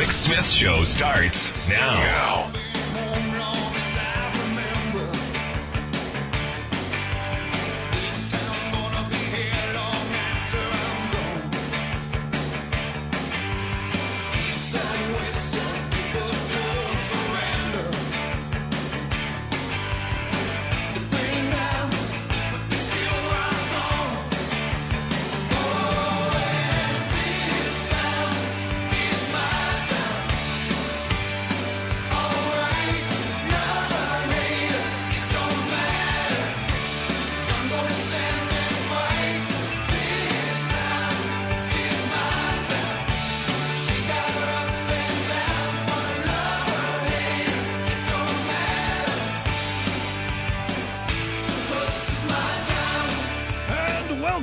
Rick Smith Show starts now.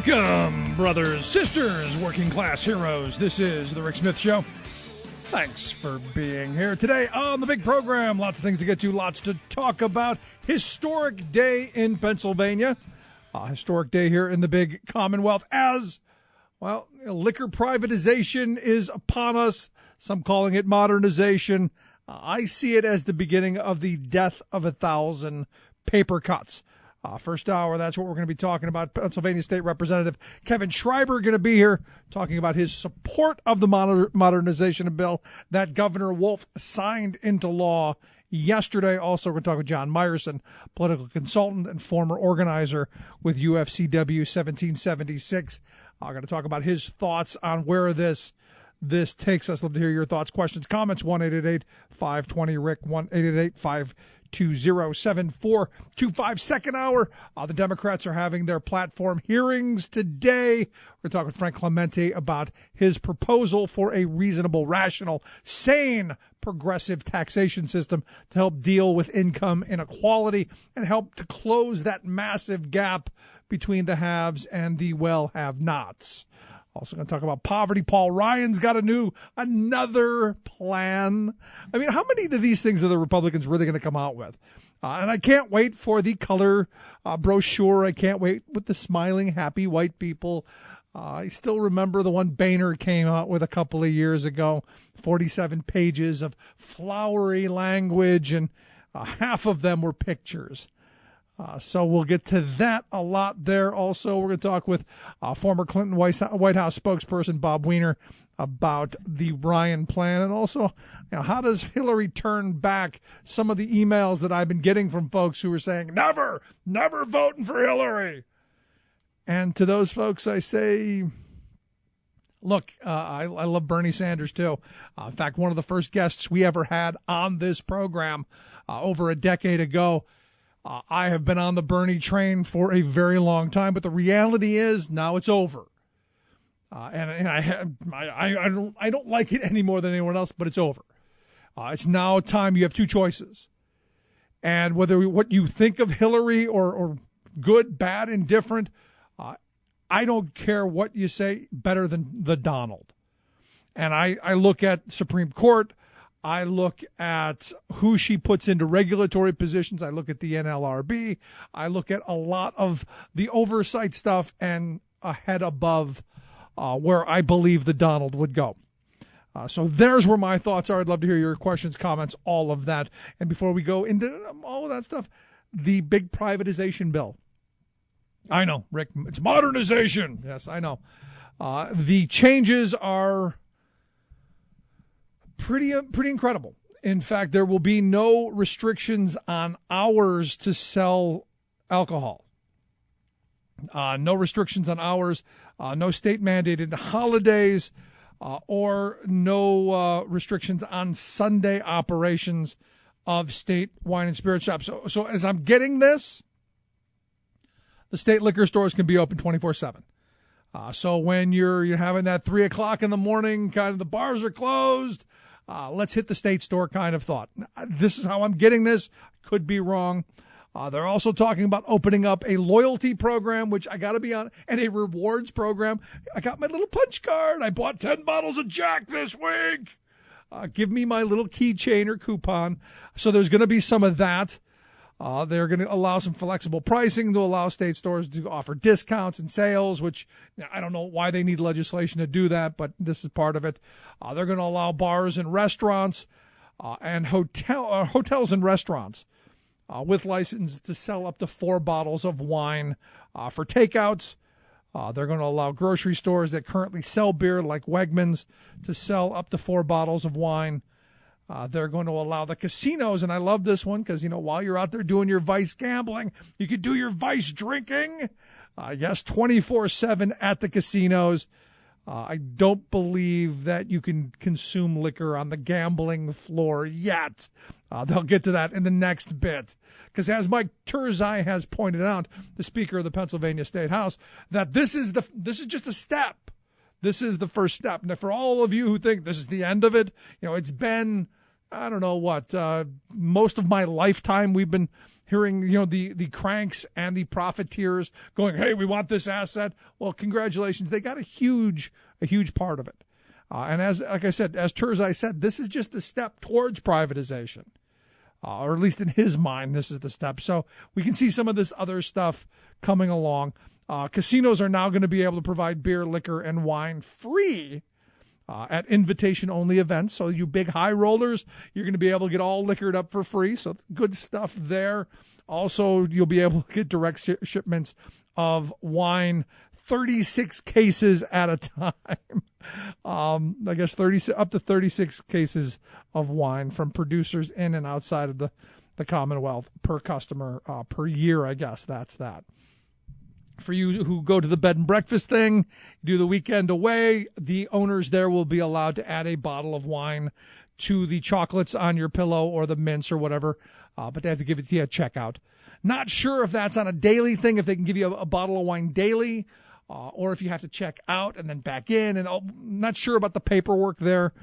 Welcome, brothers, sisters, working class heroes. This is the Rick Smith Show. Thanks for being here today on the big program. Lots of things to get to, lots to talk about. Historic day in Pennsylvania. Historic day here in the big Commonwealth as, well, liquor privatization is upon us. Some calling it modernization. I see it as the beginning of the death of 1,000 paper cuts. First hour, that's what we're going to be talking about. Pennsylvania State Representative Kevin Schreiber going to be here talking about his support of the modernization bill that Governor Wolf signed into law yesterday. Also, we're going to talk with John Meyerson, political consultant and former organizer with UFCW 1776. I'm going to talk about his thoughts on where this takes us. Love to hear your thoughts, questions, comments. 1-888-520-RICK, 1-888-520-7425. Second hour, the Democrats are having their platform hearings today. We're going to talk with Frank Clemente about his proposal for a reasonable, rational, sane, progressive taxation system to help deal with income inequality and help to close that massive gap between the haves and the have-nots. Also going to talk about poverty. Paul Ryan's got another plan. I mean, how many of these things are the Republicans really going to come out with? And I can't wait for the color brochure. I can't wait with the smiling, happy white people. I still remember the one Boehner came out with a couple of years ago, 47 pages of flowery language, and half of them were pictures. So we'll get to that a lot there. Also, we're going to talk with former Clinton White House spokesperson Bob Weiner about the Ryan plan. And also, how does Hillary turn back some of the emails that I've been getting from folks who are saying, never voting for Hillary. And to those folks, I say, look, I love Bernie Sanders, too. In fact, one of the first guests we ever had on this program over a decade ago. I have been on the Bernie train for a very long time, but the reality is now it's over. And I don't like it any more than anyone else, but it's over. It's now time you have two choices. And whether what you think of Hillary or good, bad, indifferent, I don't care what you say, better than the Donald. And I look at Supreme Court. I look at who she puts into regulatory positions. I look at the NLRB. I look at a lot of the oversight stuff and a head above where I believe the Donald would go. So there's where my thoughts are. I'd love to hear your questions, comments, all of that. And before we go into all of that stuff, the big privatization bill. I know, Rick, it's modernization. Yes, I know. The changes are pretty incredible. In fact, there will be no restrictions on hours to sell alcohol. No restrictions on hours, no state-mandated holidays, or no restrictions on Sunday operations of state wine and spirit shops. So as I'm getting this, the state liquor stores can be open 24/7. So when you're having that 3 o'clock in the morning, kind of the bars are closed, let's hit the state store kind of thought. This is how I'm getting this. Could be wrong. They're also talking about opening up a loyalty program, which I got to be on, and a rewards program. I got my little punch card. I bought 10 bottles of Jack this week. Give me my little keychain or coupon. So there's going to be some of that. They're going to allow some flexible pricing to allow state stores to offer discounts and sales, which I don't know why they need legislation to do that, but this is part of it. They're going to allow bars and restaurants and hotels and restaurants with license to sell up to 4 bottles of wine for takeouts. They're going to allow grocery stores that currently sell beer, like Wegmans, to sell up to 4 bottles of wine. They're going to allow the casinos, and I love this one because, while you're out there doing your vice gambling, you can do your vice drinking. Yes, 24/7 at the casinos. I don't believe that you can consume liquor on the gambling floor yet. They'll get to that in the next bit. Because as Mike Turzai has pointed out, the Speaker of the Pennsylvania State House, that this is just a step. This is the first step. Now, for all of you who think this is the end of it, it's been, I don't know what, most of my lifetime we've been hearing, the cranks and the profiteers going, hey, we want this asset. Well, congratulations. They got a huge part of it. And like I said, as Turzai said, this is just the step towards privatization. Or at least in his mind, this is the step. So we can see some of this other stuff coming along. Casinos are now going to be able to provide beer, liquor, and wine free at invitation-only events. So you big high rollers, you're going to be able to get all liquored up for free. So good stuff there. Also, you'll be able to get direct shipments of wine, 36 cases at a time. I guess up to 36 cases of wine from producers in and outside of the Commonwealth per customer per year. I guess that's that. For you who go to the bed and breakfast thing, do the weekend away, the owners there will be allowed to add a bottle of wine to the chocolates on your pillow or the mints or whatever, but they have to give it to you at checkout. Not sure if that's on a daily thing, if they can give you a bottle of wine daily, or if you have to check out and then back in. And I'm not sure about the paperwork there.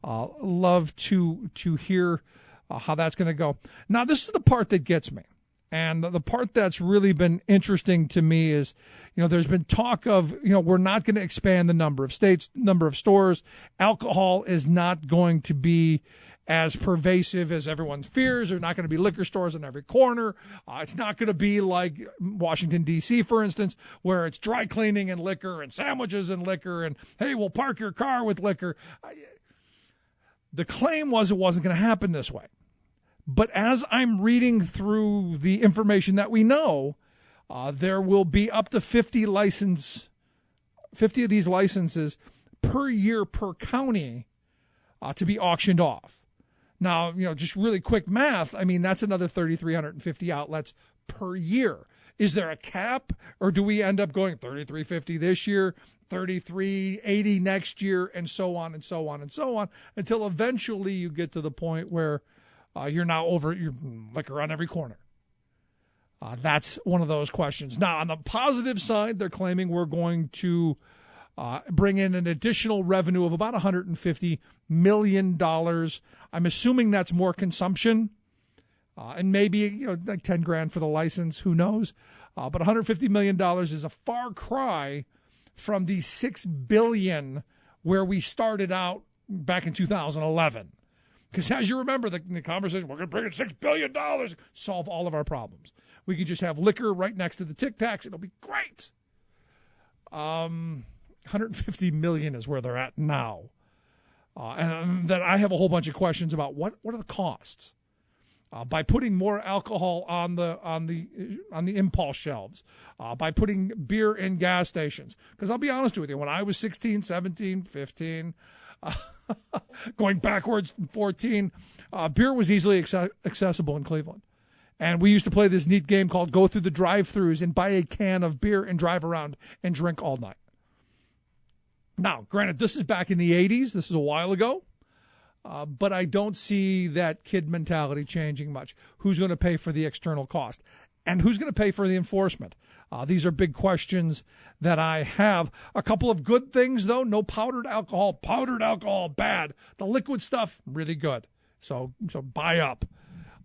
Love to hear how that's going to go. Now, this is the part that gets me. And the part that's really been interesting to me is, there's been talk of, we're not going to expand the number of states, number of stores. Alcohol is not going to be as pervasive as everyone fears. There's not going to be liquor stores on every corner. It's not going to be like Washington, D.C., for instance, where it's dry cleaning and liquor and sandwiches and liquor and, hey, we'll park your car with liquor. The claim was it wasn't going to happen this way. But as I'm reading through the information that we know, there will be up to 50 of these licenses per year per county to be auctioned off. Now, just really quick math, that's another 3,350 outlets per year. Is there a cap, or do we end up going 3,350 this year, 3,380 next year, and so on and so on and so on, until eventually you get to the point where you're now over your liquor on every corner. That's one of those questions. Now, on the positive side, they're claiming we're going to bring in an additional revenue of about $150 million. I'm assuming that's more consumption, and maybe like $10,000 for the license. Who knows? But $150 million is a far cry from the $6 billion where we started out back in 2011. Because as you remember, the conversation, we're going to bring in $6 billion, solve all of our problems. We could just have liquor right next to the Tic Tacs. It'll be great. $150 million is where they're at now. And then I have a whole bunch of questions about what are the costs by putting more alcohol on the impulse shelves, by putting beer in gas stations. Because I'll be honest with you, when I was 16, 17, 15, going backwards, 14, beer was easily accessible in Cleveland. And we used to play this neat game called go through the drive-thrus and buy a can of beer and drive around and drink all night. Now, granted, this is back in the 80s. This is a while ago. But I don't see that kid mentality changing much. Who's going to pay for the external cost? And who's going to pay for the enforcement? These are big questions that I have. A couple of good things, though. No powdered alcohol. Powdered alcohol, bad. The liquid stuff, really good. So buy up.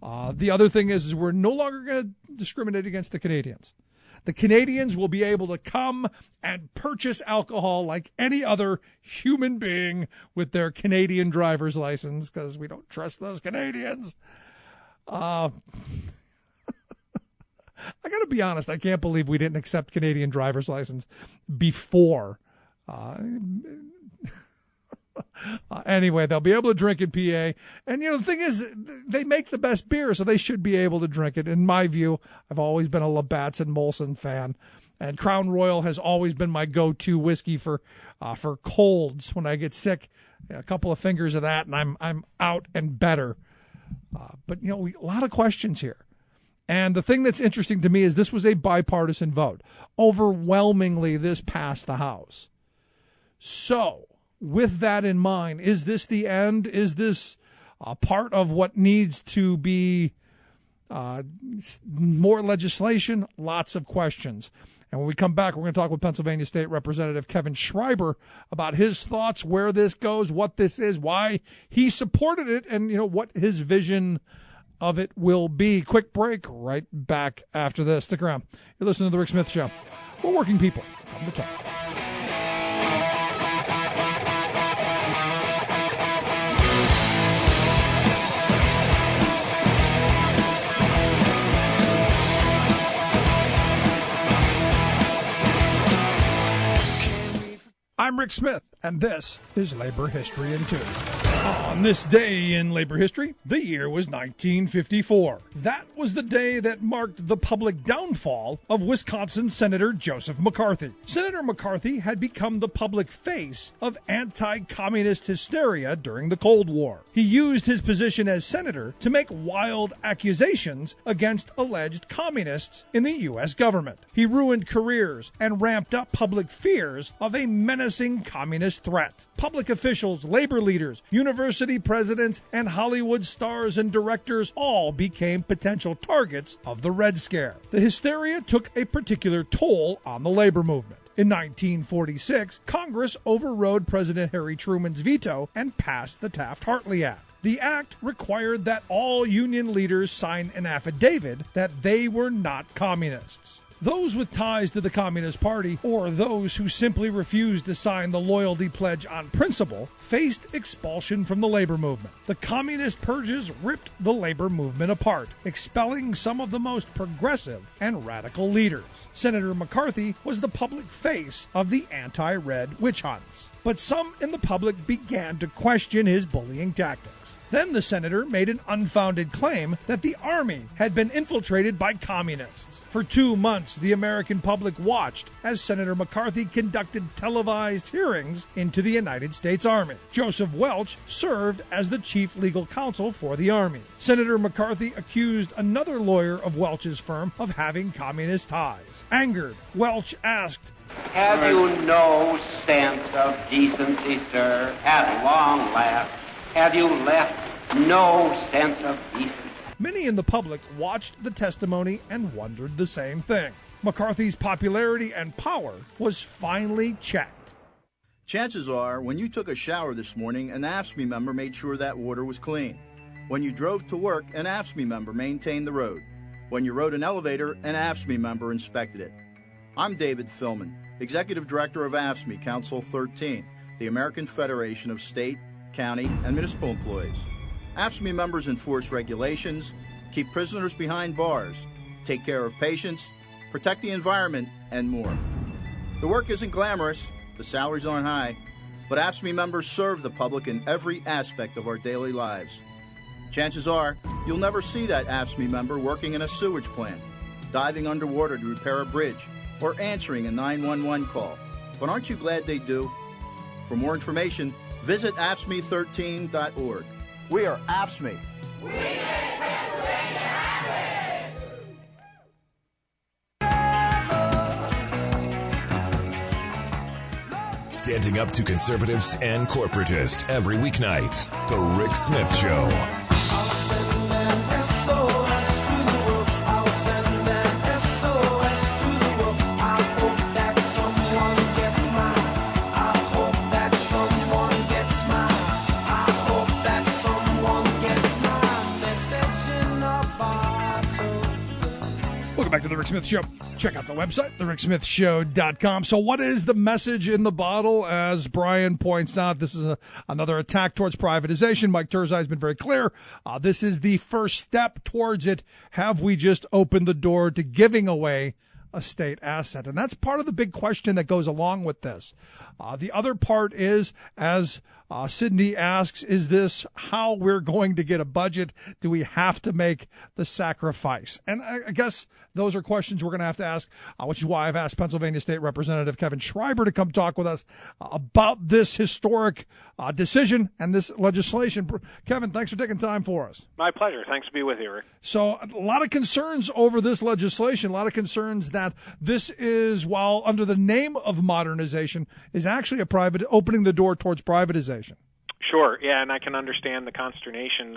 The other thing is we're no longer going to discriminate against the Canadians. The Canadians will be able to come and purchase alcohol like any other human being with their Canadian driver's license, because we don't trust those Canadians. I got to be honest. I can't believe we didn't accept Canadian driver's license before. Anyway, they'll be able to drink in PA. And, the thing is, they make the best beer, so they should be able to drink it. In my view, I've always been a Labatt's and Molson fan. And Crown Royal has always been my go-to whiskey for colds when I get sick. A couple of fingers of that, and I'm out and better. But, a lot of questions here. And the thing that's interesting to me is this was a bipartisan vote. Overwhelmingly, this passed the House. So, with that in mind, is this the end? Is this part of what needs to be more legislation? Lots of questions. And when we come back, we're going to talk with Pennsylvania State Representative Kevin Schreiber about his thoughts, where this goes, what this is, why he supported it, and what his vision of it will be. Quick break, right back after this. Stick around. You're listening to The Rick Smith Show. We're working people. Come to talk. I'm Rick Smith, and this is Labor History in 2. On this day in labor history, the year was 1954. That was the day that marked the public downfall of Wisconsin Senator Joseph McCarthy. Senator McCarthy had become the public face of anti-communist hysteria during the Cold War. He used his position as senator to make wild accusations against alleged communists in the U.S. government. He ruined careers and ramped up public fears of a menacing communist threat. Public officials, labor leaders, university presidents, and Hollywood stars and directors all became potential targets of the Red Scare. The hysteria took a particular toll on the labor movement. In 1946, Congress overrode President Harry Truman's veto and passed the Taft-Hartley Act. The act required that all union leaders sign an affidavit that they were not communists. Those with ties to the Communist Party, or those who simply refused to sign the loyalty pledge on principle, faced expulsion from the labor movement. The communist purges ripped the labor movement apart, expelling some of the most progressive and radical leaders. Senator McCarthy was the public face of the anti-red witch hunts, but some in the public began to question his bullying tactics. Then the senator made an unfounded claim that the army had been infiltrated by communists. For 2 months, the American public watched as Senator McCarthy conducted televised hearings into the United States Army. Joseph Welch served as the chief legal counsel for the Army. Senator McCarthy accused another lawyer of Welch's firm of having communist ties. Angered, Welch asked, "Have you no sense of decency, sir? At long last, have you left no sense of decency?" Many in the public watched the testimony and wondered the same thing. McCarthy's popularity and power was finally checked. Chances are, when you took a shower this morning, an AFSCME member made sure that water was clean. When you drove to work, an AFSCME member maintained the road. When you rode an elevator, an AFSCME member inspected it. I'm David Philman, Executive Director of AFSCME Council 13, the American Federation of State, County, and Municipal Employees. AFSCME members enforce regulations, keep prisoners behind bars, take care of patients, protect the environment, and more. The work isn't glamorous, the salaries aren't high, but AFSCME members serve the public in every aspect of our daily lives. Chances are, you'll never see that AFSCME member working in a sewage plant, diving underwater to repair a bridge, or answering a 911 call. But aren't you glad they do? For more information, visit AFSCME13.org. We are AFSCME. We make Pennsylvania happy! Standing up to conservatives and corporatists every weeknight. The Rick Smith Show. back to the Rick Smith Show. Check out the website, thericksmithshow.com. So what is the message in the bottle? As Brian points out, this is another attack towards privatization. Mike Turzai has been very clear. This is the first step towards it. Have we just opened the door to giving away a state asset? And that's part of the big question that goes along with this. The other part is, as Sydney asks, is this how we're going to get a budget? Do we have to make the sacrifice? And I guess those are questions we're going to ask, which is why I've asked Pennsylvania State Representative Kevin Schreiber to come talk with us about this historic decision and this legislation. Kevin, thanks for taking time for us. My pleasure. Thanks to be with you, Rick. So a lot of concerns over this legislation, a lot of concerns that this is, while under the name of modernization, is actually opening the door towards privatization. Sure. Yeah, and I can understand the consternation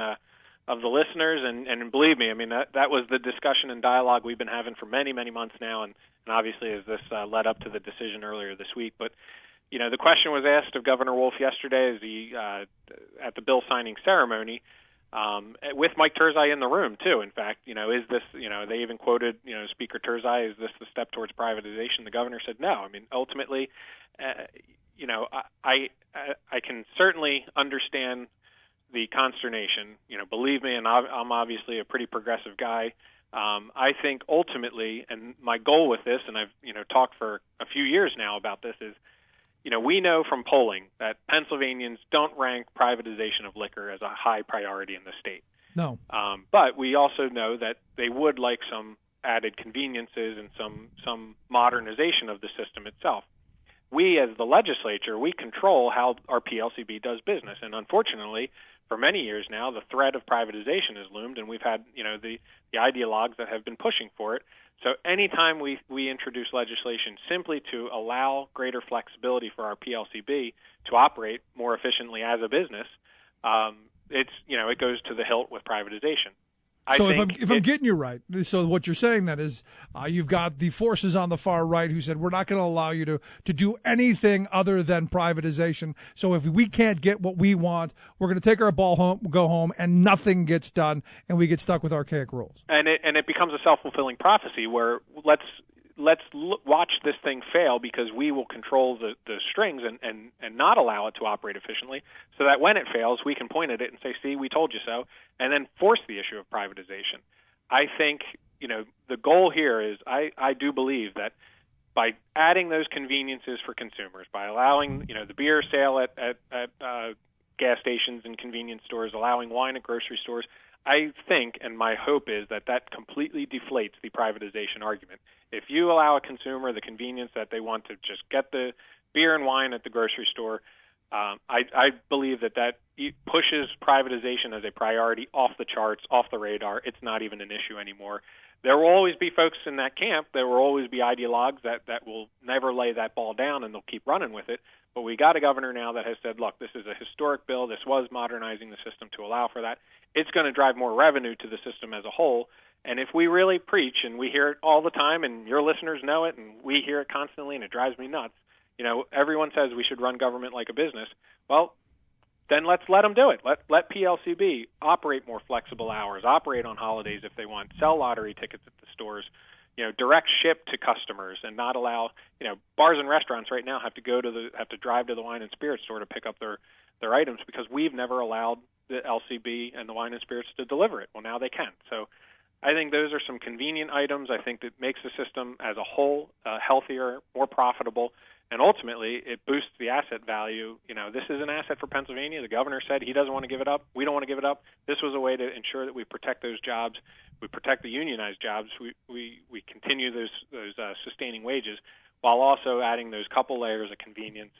of the listeners, and believe me, I mean, that was the discussion and dialogue we've been having for many, many months now, and obviously as this led up to the decision earlier this week. But, you know, the question was asked of Governor Wolf yesterday as he at the bill signing ceremony, with Mike Turzai in the room, too. In fact, you know, is this, you know, they even quoted, you know, Speaker Turzai, is this the step towards privatization? The governor said no. I mean, ultimately, you know, I can certainly understand the consternation. You know, believe me, and I'm obviously a pretty progressive guy. I think ultimately, and my goal with this, and I've, you know, talked for a few years now about this, is, you know, we know from polling that Pennsylvanians don't rank privatization of liquor as a high priority in the state. No. But we also know that they would like some added conveniences and some modernization of the system itself. We, as the legislature, we control how our PLCB does business. And unfortunately, for many years now, the threat of privatization has loomed, and we've had, you know, the ideologues that have been pushing for it. So anytime we introduce legislation simply to allow greater flexibility for our PLCB to operate more efficiently as a business, it's, you know, it goes to the hilt with privatization. So if I'm getting you right, so what you're saying then is you've got the forces on the far right who said we're not going to allow you to do anything other than privatization. So if we can't get what we want, we're going to take our ball home, go home, and nothing gets done, and we get stuck with archaic rules. And it becomes a self-fulfilling prophecy where let's watch this thing fail because we will control the strings and not allow it to operate efficiently, so that when it fails, we can point at it and say, see, we told you so, and then force the issue of privatization. I think, you know, the goal here is I do believe that by adding those conveniences for consumers, by allowing, you know, the beer sale at gas stations and convenience stores, allowing wine at grocery stores, I think, and my hope is that completely deflates the privatization argument. If you allow a consumer the convenience that they want to just get the beer and wine at the grocery store, I believe that pushes privatization as a priority off the charts, off the radar. It's not even an issue anymore. There will always be folks in that camp. There will always be ideologues that will never lay that ball down, and they'll keep running with it. But we got a governor now that has said, look, this is a historic bill. This was modernizing the system to allow for that. It's going to drive more revenue to the system as a whole. And if we really preach, and we hear it all the time, and your listeners know it, and we hear it constantly, and it drives me nuts, you know, everyone says we should run government like a business. Well, then let's let them do it. Let PLCB operate more flexible hours, operate on holidays if they want, sell lottery tickets at the stores, you know, direct ship to customers, and not allow, you know, bars and restaurants right now have to drive to the wine and spirits store to pick up their items because we've never allowed the LCB and the wine and spirits to deliver it. Well, now they can. So I think those are some convenient items. I think that makes the system as a whole healthier, more profitable, and ultimately it boosts the asset value. You know, this is an asset for Pennsylvania. The governor said he doesn't want to give it up. We don't want to give it up. This was a way to ensure that we protect those jobs. We protect the unionized jobs. We continue those sustaining wages while also adding those couple layers of convenience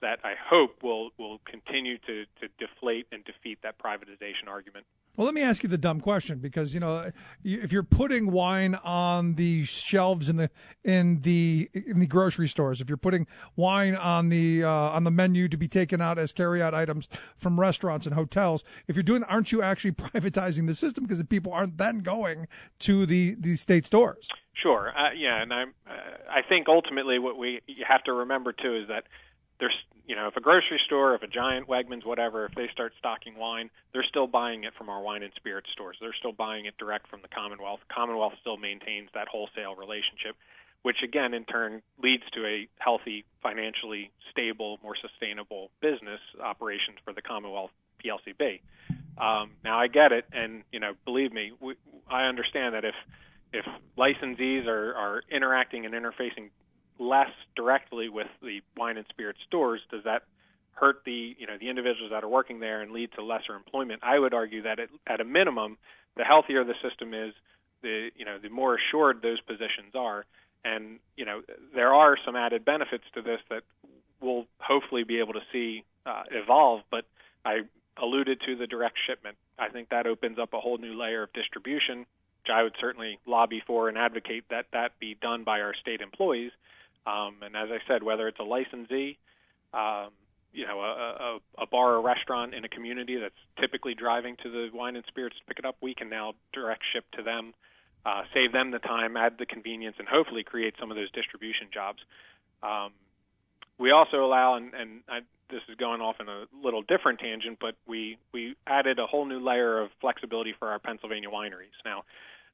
that I hope will continue to deflate and defeat that privatization argument. Well, let me ask you the dumb question, because, you know, if you're putting wine on the shelves in the grocery stores, if you're putting wine on the menu to be taken out as carryout items from restaurants and hotels, if you're doing, aren't you actually privatizing the system because the people aren't then going to the state stores? Sure, yeah, and I think ultimately what you have to remember too is that if a grocery store, if a Giant, Wegmans, whatever, if they start stocking wine, they're still buying it from our wine and spirits stores. They're still buying it direct from the Commonwealth. Commonwealth still maintains that wholesale relationship, which again, in turn, leads to a healthy, financially stable, more sustainable business operations for the Commonwealth PLCB. Now, I get it, and believe me, I understand that if licensees are interacting and interfacing less directly with the wine and spirit stores, does that hurt the individuals that are working there and lead to lesser employment? I would argue that at a minimum, the healthier the system is, the more assured those positions are. And, there are some added benefits to this that we'll hopefully be able to see evolve, but I alluded to the direct shipment. I think that opens up a whole new layer of distribution, which I would certainly lobby for and advocate that be done by our state employees. And as I said, whether it's a licensee, a bar or restaurant in a community that's typically driving to the wine and spirits to pick it up, we can now direct ship to them, save them the time, add the convenience, and hopefully create some of those distribution jobs. We also allow, this is going off in a little different tangent, but we added a whole new layer of flexibility for our Pennsylvania wineries. Now,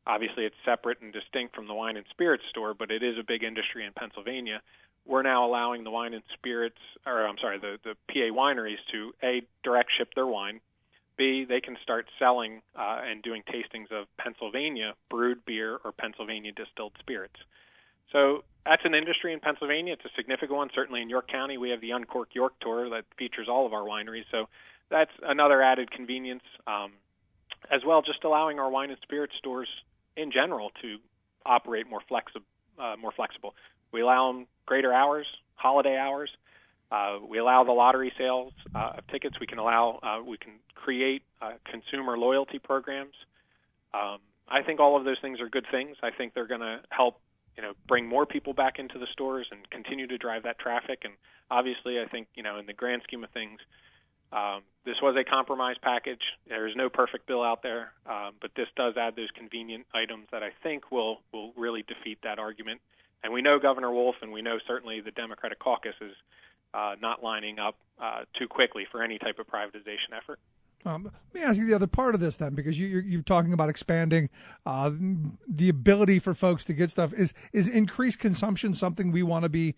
obviously, it's separate and distinct from the wine and spirits store, but it is a big industry in Pennsylvania. We're now allowing the wine and spirits, the PA wineries to A, direct ship their wine, B, they can start selling and doing tastings of Pennsylvania brewed beer or Pennsylvania distilled spirits. So that's an industry in Pennsylvania. It's a significant one. Certainly in York County, we have the Uncork York Tour that features all of our wineries. So that's another added convenience, as well, just allowing our wine and spirit stores in general to operate more flexible. We allow them greater hours, holiday hours. We allow the lottery sales of tickets. We can create consumer loyalty programs. I think all of those things are good things. I think they're going to help, bring more people back into the stores and continue to drive that traffic. And obviously, I think, in the grand scheme of things, this was a compromise package. There is no perfect bill out there, but this does add those convenient items that I think will really defeat that argument. And we know Governor Wolf, and we know certainly the Democratic caucus is not lining up too quickly for any type of privatization effort. Let me ask you the other part of this then, because you're talking about expanding the ability for folks to get stuff. Is increased consumption something we want to be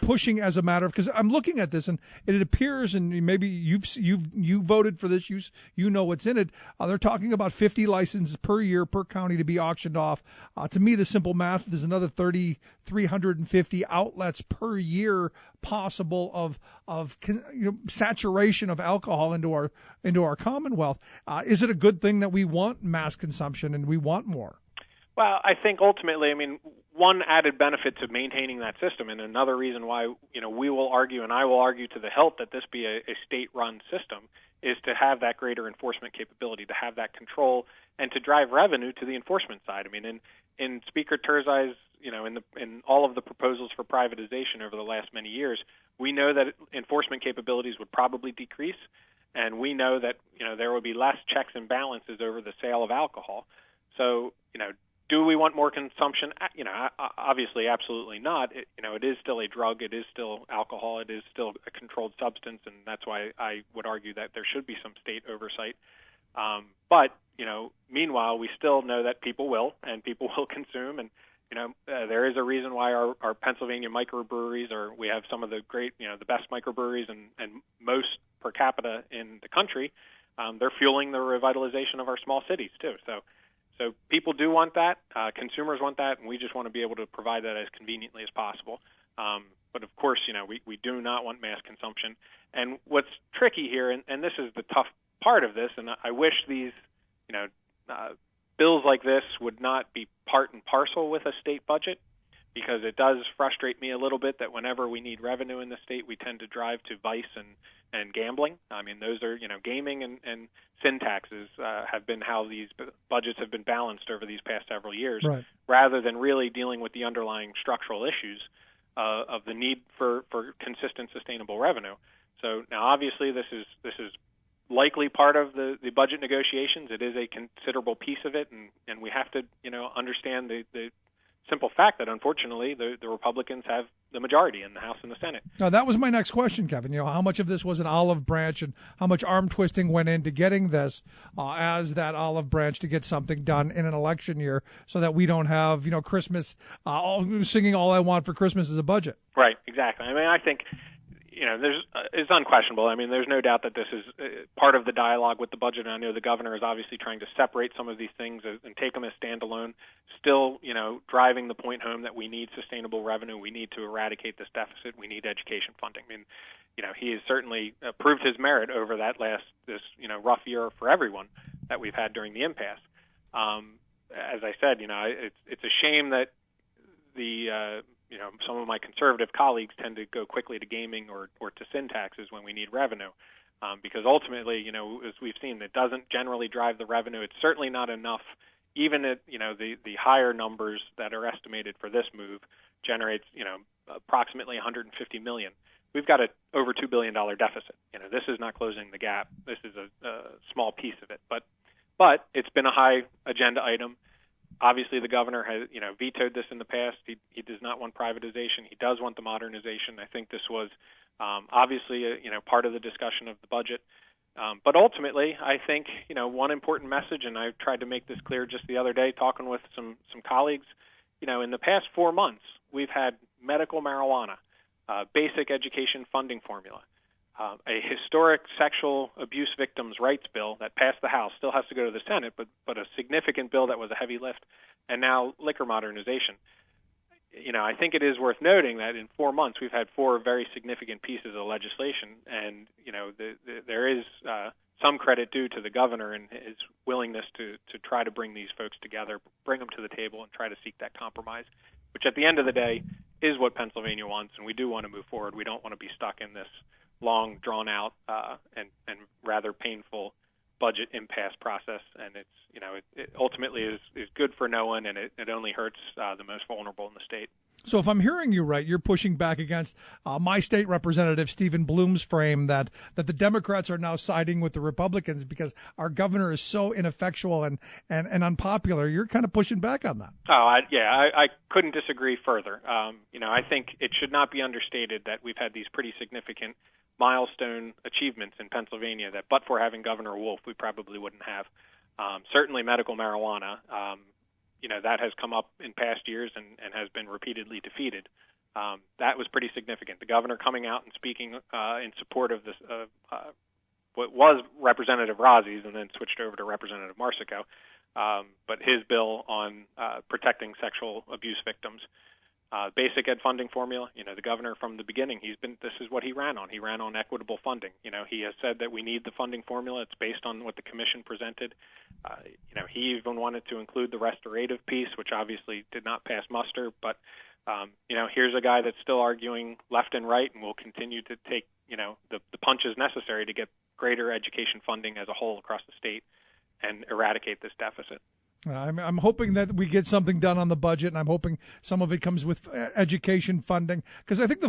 pushing as a matter of? Because I'm looking at this and it appears, and maybe you voted for this, you know what's in it. They're talking about 50 licenses per year per county to be auctioned off. To me, the simple math, there's another 350 outlets per year possible of saturation of alcohol into our Commonwealth. Is it a good thing that we want mass consumption and we want more? Well, I think ultimately, one added benefit to maintaining that system, and another reason why we will argue, and I will argue to the hilt, that this be a state-run system, is to have that greater enforcement capability, to have that control, and to drive revenue to the enforcement side. In Speaker Turzai's, in all of the proposals for privatization over the last many years, we know that enforcement capabilities would probably decrease, and we know that there will be less checks and balances over the sale of alcohol. So, do we want more consumption? Obviously, absolutely not. It is still a drug. It is still alcohol. It is still a controlled substance, and that's why I would argue that there should be some state oversight. But meanwhile, we still know that people will consume, and there is a reason why our Pennsylvania microbreweries we have some of the great, the best microbreweries and most per capita in the country. They're fueling the revitalization of our small cities too. So people do want that, consumers want that, and we just want to be able to provide that as conveniently as possible. But of course, we do not want mass consumption. And what's tricky here, and this is the tough part of this, and I wish these, bills like this would not be part and parcel with a state budget, because it does frustrate me a little bit that whenever we need revenue in the state, we tend to drive to vice and gambling. Those are, gaming and sin taxes have been how these budgets have been balanced over these past several years, right, rather than really dealing with the underlying structural issues of the need for consistent, sustainable revenue. So now, obviously, this is likely part of the budget negotiations. It is a considerable piece of it, and we have to understand the simple fact that, unfortunately, the Republicans have the majority in the House and the Senate. Now, that was my next question, Kevin. How much of this was an olive branch and how much arm twisting went into getting this as that olive branch to get something done in an election year so that we don't have, Christmas singing All I Want for Christmas is a budget. Right, exactly. I mean, I think, it's unquestionable. I mean, there's no doubt that this is part of the dialogue with the budget. And I know the governor is obviously trying to separate some of these things and take them as standalone, still, driving the point home that we need sustainable revenue. We need to eradicate this deficit. We need education funding. I mean, he has certainly proved his merit over this rough year for everyone that we've had during the impasse. As I said, it's a shame that some of my conservative colleagues tend to go quickly to gaming or to sin taxes when we need revenue, because ultimately, as we've seen, it doesn't generally drive the revenue. It's certainly not enough. Even at the higher numbers that are estimated for this move generates approximately $150 million. We've got over $2 billion deficit. This is not closing the gap. This is a small piece of it, but it's been a high agenda item. Obviously, the governor has, vetoed this in the past. He does not want privatization. He does want the modernization. I think this was obviously, part of the discussion of the budget. But ultimately, I think, one important message, and I tried to make this clear just the other day, talking with some colleagues, in the past 4 months, we've had medical marijuana, basic education funding formula, a historic sexual abuse victims' rights bill that passed the House, still has to go to the Senate, but a significant bill that was a heavy lift, and now liquor modernization. I think it is worth noting that in 4 months we've had 4 very significant pieces of legislation, and there is some credit due to the governor and his willingness to try to bring these folks together, bring them to the table, and try to seek that compromise, which at the end of the day is what Pennsylvania wants, and we do want to move forward. We don't want to be stuck in this long, drawn-out, and rather painful budget impasse process, and it ultimately is good for no one, and it only hurts the most vulnerable in the state. So if I'm hearing you right, you're pushing back against my state representative, Stephen Bloom's frame that the Democrats are now siding with the Republicans because our governor is so ineffectual and unpopular. You're kind of pushing back on that. I couldn't disagree further. I think it should not be understated that we've had these pretty significant milestone achievements in Pennsylvania that, but for having Governor Wolf, we probably wouldn't have. Certainly medical marijuana, that has come up in past years and has been repeatedly defeated. That was pretty significant. The governor coming out and speaking in support of this, what was Representative Rozzi's and then switched over to Representative Marsico, but his bill on protecting sexual abuse victims. Basic ed funding formula, the governor from the beginning, this is what he ran on. He ran on equitable funding. He has said that we need the funding formula. It's based on what the commission presented. He even wanted to include the restorative piece, which obviously did not pass muster. But, here's a guy that's still arguing left and right and will continue to take, the punches necessary to get greater education funding as a whole across the state and eradicate this deficit. I'm hoping that we get something done on the budget, and I'm hoping some of it comes with education funding, because I think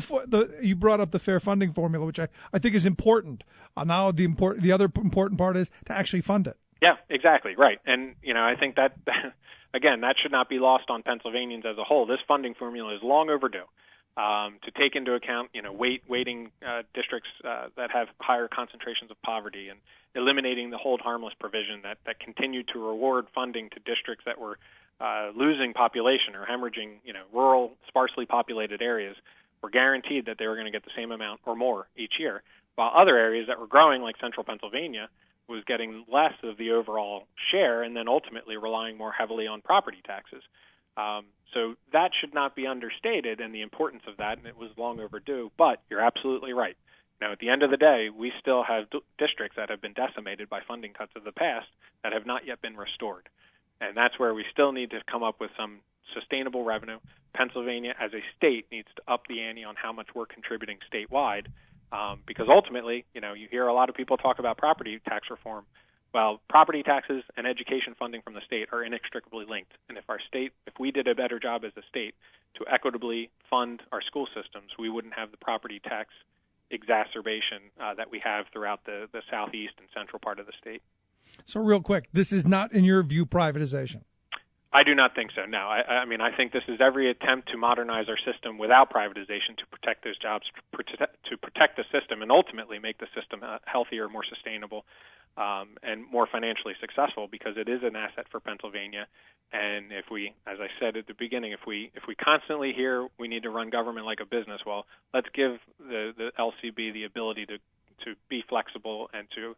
you brought up the fair funding formula, which I think is important. Now the other important part is to actually fund it. Yeah, exactly, right. And I think that again, that should not be lost on Pennsylvanians as a whole. This funding formula is long overdue. To take into account, weighting districts that have higher concentrations of poverty and eliminating the hold harmless provision that continued to reward funding to districts that were losing population or hemorrhaging, rural, sparsely populated areas were guaranteed that they were going to get the same amount or more each year, while other areas that were growing, like central Pennsylvania, was getting less of the overall share and then ultimately relying more heavily on property taxes. So that should not be understated, and the importance of that, and it was long overdue. But you're absolutely right. At the end of the day, we still have districts that have been decimated by funding cuts of the past that have not yet been restored. And that's where we still need to come up with some sustainable revenue. Pennsylvania, as a state, needs to up the ante on how much we're contributing statewide, because ultimately, you hear a lot of people talk about property tax reform. Well, property taxes and education funding from the state are inextricably linked. And if we did a better job as a state to equitably fund our school systems, we wouldn't have the property tax exacerbation that we have throughout the southeast and central part of the state. So real quick, this is not, in your view, privatization? I do not think so, no. I mean, I think this is every attempt to modernize our system without privatization to protect those jobs, to protect the system, and ultimately make the system healthier, more sustainable, and more financially successful, because it is an asset for Pennsylvania. And if we, as I said at the beginning, if we constantly hear we need to run government like a business, well, let's give the LCB the ability to be flexible and to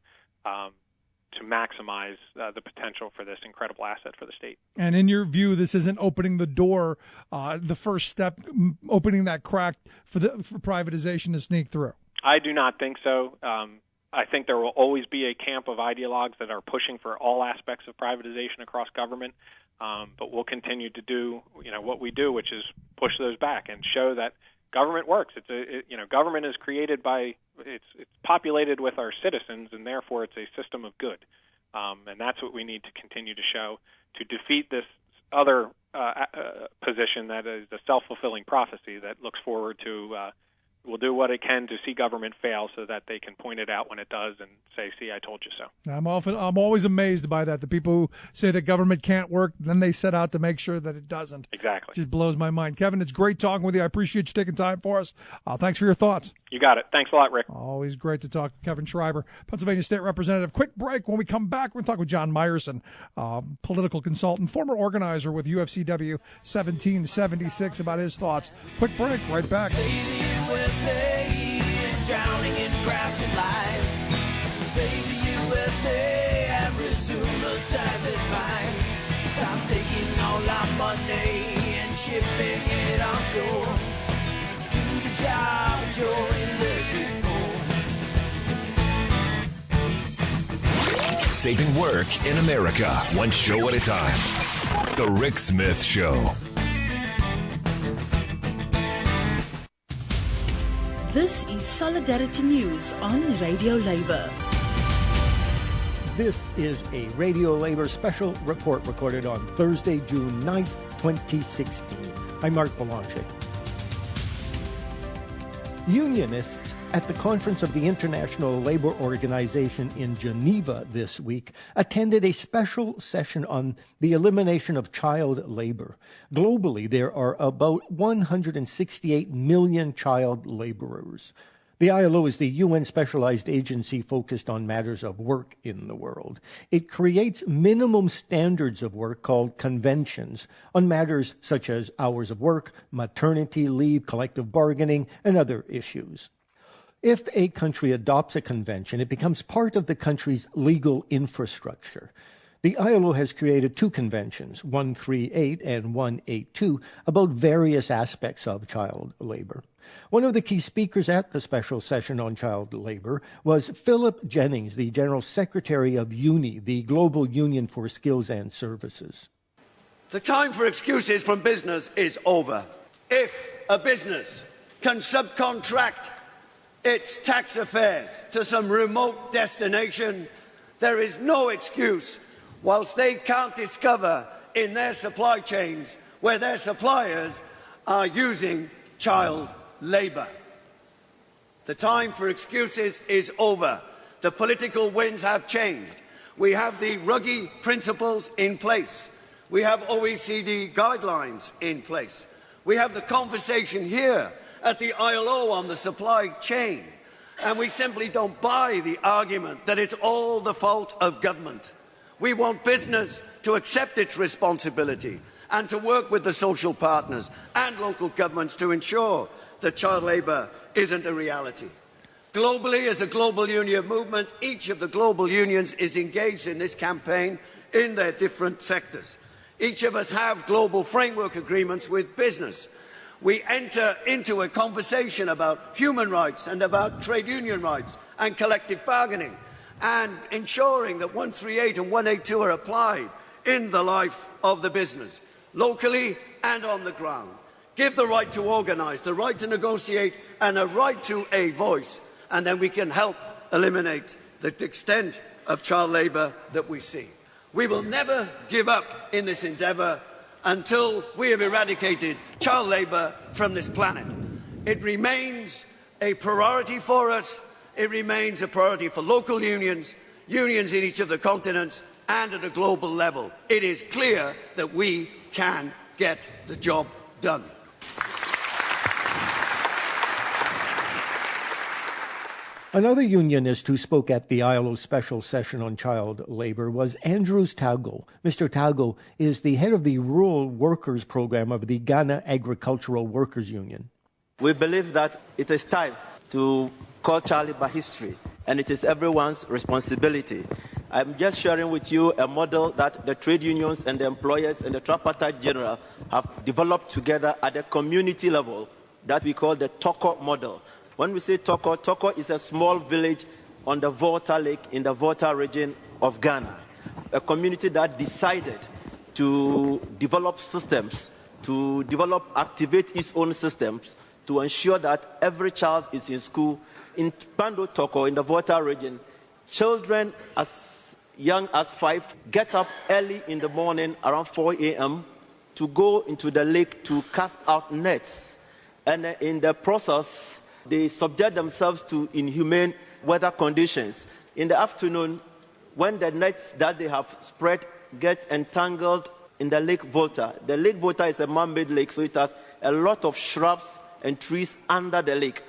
maximize the potential for this incredible asset for the state. And in your view, this isn't opening the door, the first step, opening that crack for privatization to sneak through? I do not think so. I think there will always be a camp of ideologues that are pushing for all aspects of privatization across government, but we'll continue to do what we do, which is push those back and show that government works. Government is created by it's populated with our citizens, and therefore it's a system of good, and that's what we need to continue to show to defeat this other position that is a self-fulfilling prophecy that looks forward to will do what it can to see government fail so that they can point it out when it does and say, see, I told you so. I'm always amazed by that. The people who say that government can't work, then they set out to make sure that it doesn't. Exactly. It just blows my mind. Kevin, it's great talking with you. I appreciate you taking time for us. Thanks for your thoughts. You got it. Thanks a lot, Rick. Always great to talk to Kevin Schreiber, Pennsylvania State Representative. Quick break. When we come back, we're going to talk with John Meyerson, political consultant, former organizer with UFCW 1776, about his thoughts. Quick break. Right back. USA is drowning in crafted lies. Save the USA and resume the ties that bind. Stop taking all our money and shipping it offshore. Do the job you're in the good for. Saving work in America, one show at a time. The Rick Smith Show. This is Solidarity News on Radio Labour. This is a Radio Labour special report recorded on Thursday, June 9th, 2016. I'm Mark Belanche. Unionists at the conference of the International Labour Organization in Geneva this week attended a special session on the elimination of child labor. Globally, there are about 168 million child laborers. The ILO is the UN specialized agency focused on matters of work in the world. It creates minimum standards of work called conventions on matters such as hours of work, maternity leave, collective bargaining, and other issues. If a country adopts a convention, it becomes part of the country's legal infrastructure. The ILO has created two conventions, 138 and 182, about various aspects of child labor. One of the key speakers at the special session on child labor was Philip Jennings, the General Secretary of UNI, the Global Union for Skills and Services. The time for excuses from business is over. If a business can subcontract its tax affairs to some remote destination, there is no excuse whilst they can't discover in their supply chains where their suppliers are using child labour. The time for excuses is over. The political winds have changed. We have the Ruggie principles in place. We have OECD guidelines in place. We have the conversation here at the ILO on the supply chain, and we simply don't buy the argument that it's all the fault of government. We want business to accept its responsibility and to work with the social partners and local governments to ensure that child labour isn't a reality. Globally, as a global union movement, each of the global unions is engaged in this campaign in their different sectors. Each of us have global framework agreements with business. We enter into a conversation about human rights and about trade union rights and collective bargaining, and ensuring that 138 and 182 are applied in the life of the business, locally and on the ground. Give the right to organise, the right to negotiate, and a right to a voice, and then we can help eliminate the extent of child labour that we see. We will never give up in this endeavour until we have eradicated child labour from this planet. It remains a priority for us. It remains a priority for local unions, unions in each of the continents, and at a global level. It is clear that we can get the job done. Another unionist who spoke at the ILO special session on child labor was Andrews Taugo. Mr. Taugo is the head of the Rural Workers Program of the Ghana Agricultural Workers Union. We believe that it is time to call child labor history, and it is everyone's responsibility. I'm just sharing with you a model that the trade unions and the employers and the tripartite general have developed together at a community level that we call the Toko model. When we say Toko, Toko is a small village on the Volta Lake in the Volta region of Ghana, a community that decided to develop systems, to activate its own systems to ensure that every child is in school. In Pando Toko, in the Volta region, children as young as 5 get up early in the morning around 4 a.m. to go into the lake to cast out nets. And in the process, they subject themselves to inhumane weather conditions. In the afternoon, when the nets that they have spread gets entangled in the Lake Volta. The Lake Volta is a man-made lake, so it has a lot of shrubs and trees under the lake.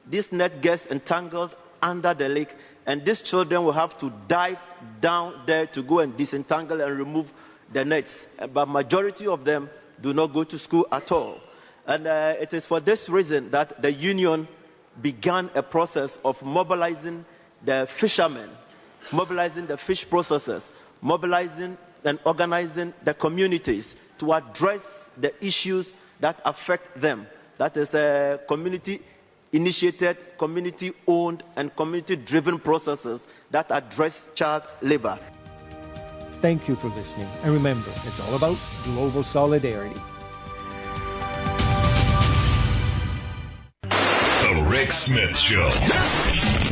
This net gets entangled under the lake, and these children will have to dive down there to go and disentangle and remove the nets. But majority of them do not go to school at all. And it is for this reason that the union began a process of mobilizing the fishermen, mobilizing the fish processors, mobilizing and organizing the communities to address the issues that affect them. That is a community-initiated, community-owned, and community-driven processes that address child labor. Thank you for listening. And remember, it's all about global solidarity. The Rick Smith Show,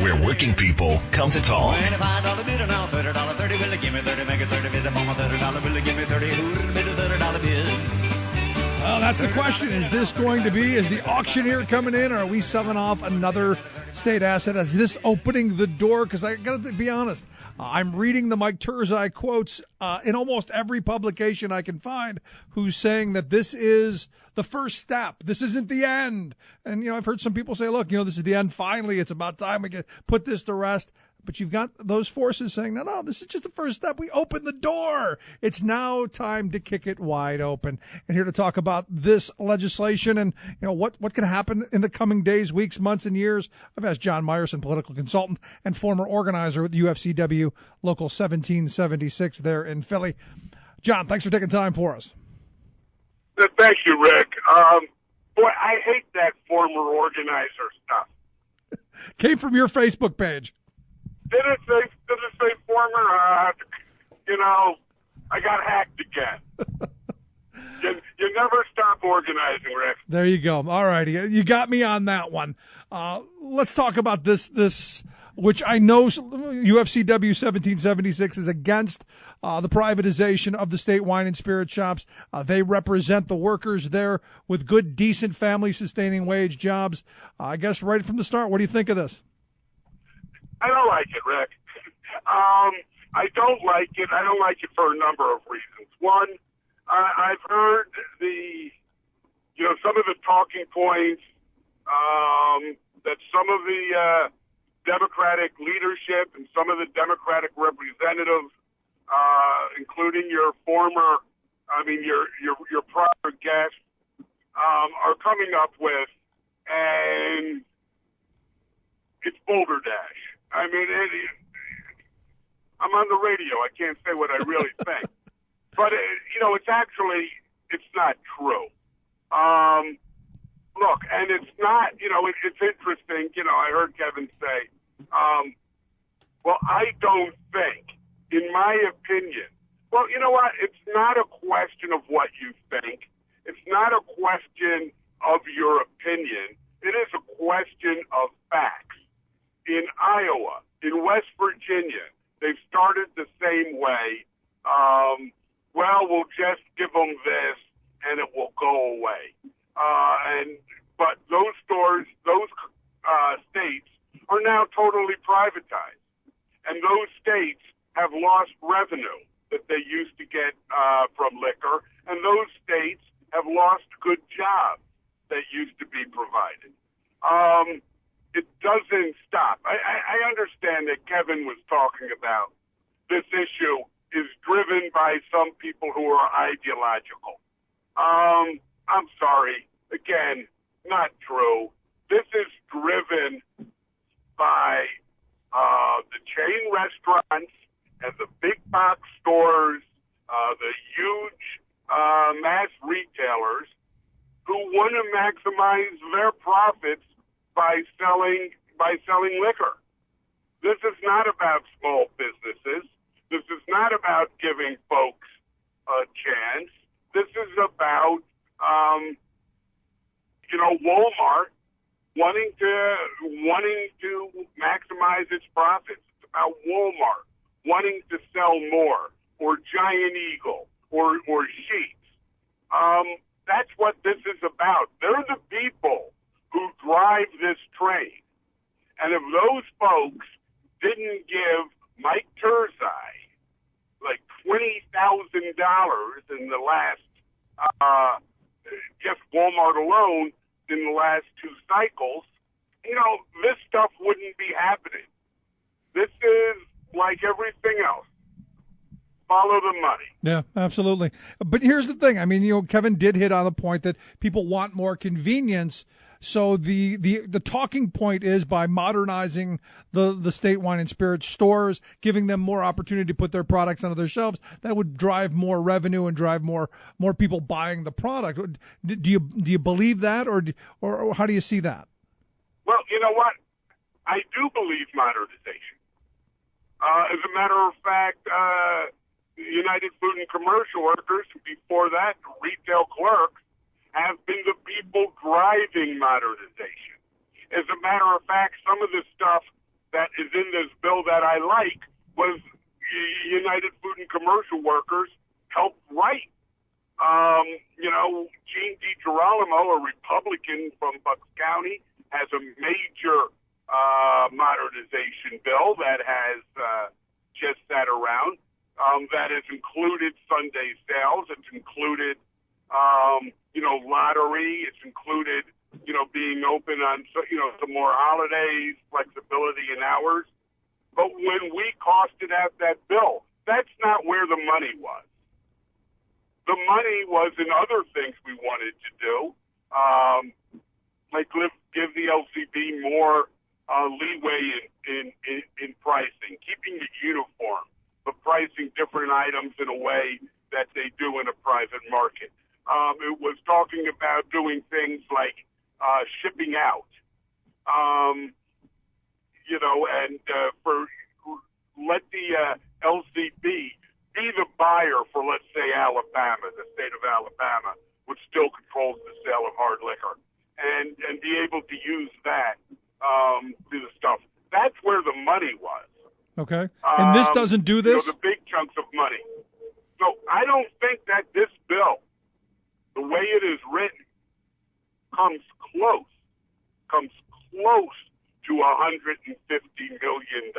where working people come to talk. $25 bill now, $30, 30 will give me 30, make it 30 bid, mama $30 will give me 30, who's the bid, $30 bid. Well, that's the question. Is this going to be, is the auctioneer coming in, or are we selling off another state asset? Is this opening the door? Because I got to be honest, I'm reading the Mike Turzai quotes in almost every publication I can find, who's saying that this is the first step. This isn't the end. And, I've heard some people say, look, this is the end. Finally, it's about time we get put this to rest. But you've got those forces saying, no, this is just the first step. We opened the door. It's now time to kick it wide open. And here to talk about this legislation and, what can happen in the coming days, weeks, months, and years, I've asked John Meyerson, political consultant and former organizer with UFCW Local 1776 there in Philly. John, thanks for taking time for us. Thank you, Rick. Boy, I hate that former organizer stuff. Came from your Facebook page. Did it say former? I got hacked again. You never stop organizing, Rick. There you go. All righty. You got me on that one. Let's talk about this, which I know UFCW 1776 is against the privatization of the state wine and spirit shops. They represent the workers there with good, decent, family-sustaining wage jobs. I guess right from the start, what do you think of this? I don't like it, Rick. I don't like it. I don't like it for a number of reasons. One, I've heard some of the talking points that some of the Democratic leadership and some of the Democratic representatives, including your prior guest, are coming up with, and it's balderdash. I mean, I'm on the radio. I can't say what I really think. But, it's not true. Look, and it's not, it's interesting. I heard Kevin say, I don't think, in my opinion, well, you know what? It's not a question of what you think. It's not a question of your opinion. It is a question of facts. In Iowa, in West Virginia, they've started the same way. We'll just give them this and it will go away. But those stores, those states are now totally privatized. And those states have lost revenue that they used to get from liquor, and those states have lost good jobs that used to be provided. It doesn't stop. I understand that Kevin was talking about this issue is driven by some people who are ideological. I'm sorry. Again, not true. This is driven by the chain restaurants and the big box stores, the huge mass retailers who want to maximize their profits by selling liquor. This is not about small businesses. This is not about giving folks a chance. This is about Walmart wanting to maximize its profits. It's about Walmart wanting to sell more, or Giant Eagle, or Sheetz. That's what this is about. They're the people who drive this train. And if those folks didn't give Mike Turzai like $20,000 in the last, just Walmart alone, in the last two cycles, this stuff wouldn't be happening. This is like everything else. Follow the money. Yeah, absolutely. But here's the thing. I mean, Kevin did hit on the point that people want more convenience. So the talking point is by modernizing the state wine and spirits stores, giving them more opportunity to put their products onto their shelves, that would drive more revenue and drive more people buying the product. Do you believe that, or how do you see that? Well, you know what? I do believe modernization. As a matter of fact, United Food and Commercial Workers, before that, retail clerks, have been the people driving modernization. As a matter of fact, some of the stuff that is in this bill that I like was United Food and Commercial Workers helped write. Gene DiGirolamo, a Republican from Bucks County, has a major modernization bill that has just sat around. That has included Sunday sales. It's included lottery. It's included, being open on, some more holidays, flexibility in hours. But when we costed out that bill, that's not where the money was. The money was in other things we wanted to do, like give the LCB more leeway in pricing, keeping it uniform, but pricing different items in a way that they do in a private market. It was talking about doing things like shipping out, let the LCB be the buyer for, let's say, Alabama. The state of Alabama, which still controls the sale of hard liquor, and be able to use that to the stuff. That's where the money was. Okay. And this doesn't do this? The big chunks of money. So I don't think that this bill, the way it is written, comes close to $150 million.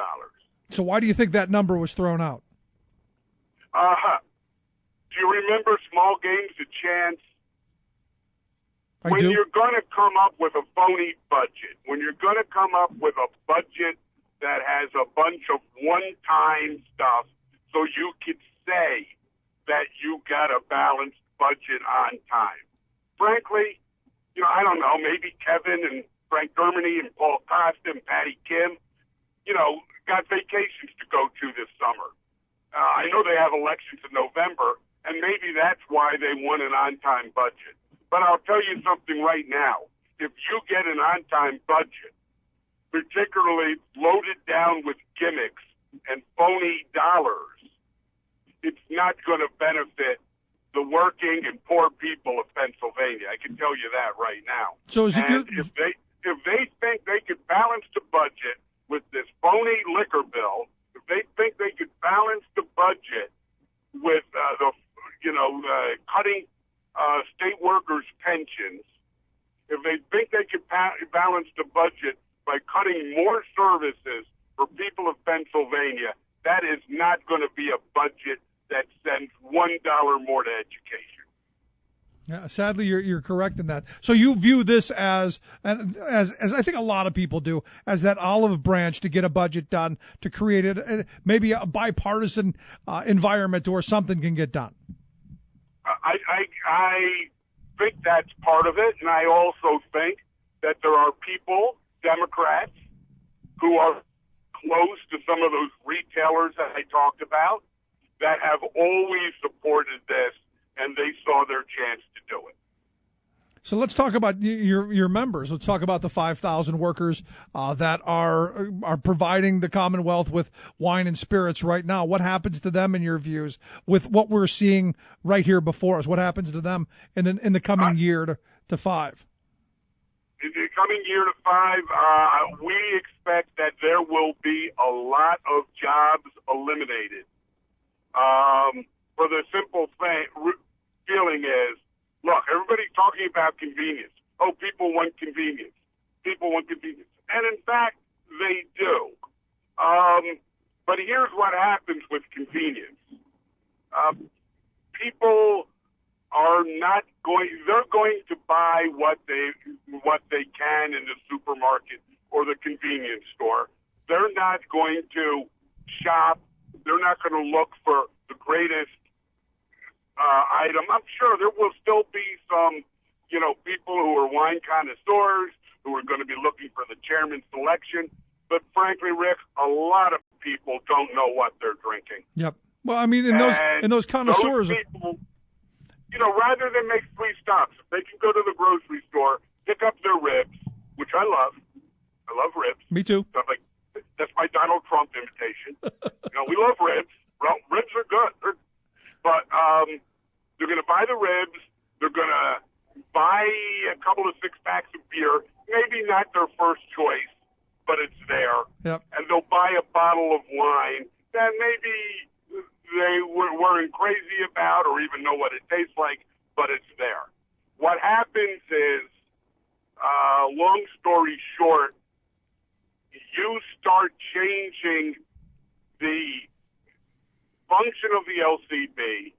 So why do you think that number was thrown out? Do you remember Small Games of Chance? I do. You're going to come up with a phony budget, when you're going to come up with a budget that has a bunch of one-time stuff, so you could say that you got a balanced budget on time. Frankly, I don't know, maybe Kevin and Frank Germany and Paul Costa and Patty Kim, got vacations to go to this summer. I know they have elections in November, and maybe that's why they want an on-time budget. But I'll tell you something right now. If you get an on-time budget, particularly loaded down with gimmicks and phony dollars, it's not going to benefit the working and poor people of Pennsylvania. I can tell you that right now. So is it if they think they could balance the budget with this phony liquor bill, if they think they could balance the budget with cutting state workers' pensions, if they think they could balance the budget by cutting more services for people of Pennsylvania, that is not going to be a budget that sends $1 more to education. Yeah, sadly, you're correct in that. So you view this as I think a lot of people do, as that olive branch to get a budget done, to create maybe a bipartisan environment where something can get done. I think that's part of it, and I also think that there are people, Democrats, who are close to some of those retailers that I talked about, that have always supported this, and they saw their chance to do it. So let's talk about your members. Let's talk about the 5,000 workers that are providing the Commonwealth with wine and spirits right now. What happens to them, in your views, with what we're seeing right here before us? What happens to them in the coming year to 5? In the coming year to 5, we expect that there will be a lot of jobs eliminated. For the simple feeling is, look, everybody's talking about convenience. Oh, people want convenience. People want convenience. And in fact, they do. But here's what happens with convenience. People are not they're going to buy what they can in the supermarket or the convenience store. They're not going to shop. They're not going to look for the greatest item. I'm sure there will still be some, people who are wine connoisseurs who are going to be looking for the chairman's selection. But frankly, Rick, a lot of people don't know what they're drinking. Yep. Well, I mean, in those connoisseurs, those people, rather than make 3 stops, if they can go to the grocery store, pick up their ribs, which I love. I love ribs. Me too. So that's my Donald Trump imitation. We love ribs. Well, ribs are good. But they're going to buy the ribs. They're going to buy a couple of 6-packs of beer. Maybe not their first choice, but it's there. Yep. And they'll buy a bottle of wine that maybe they weren't crazy about or even know what it tastes like, but it's there. What happens is, long story short, you start changing the function of the LCB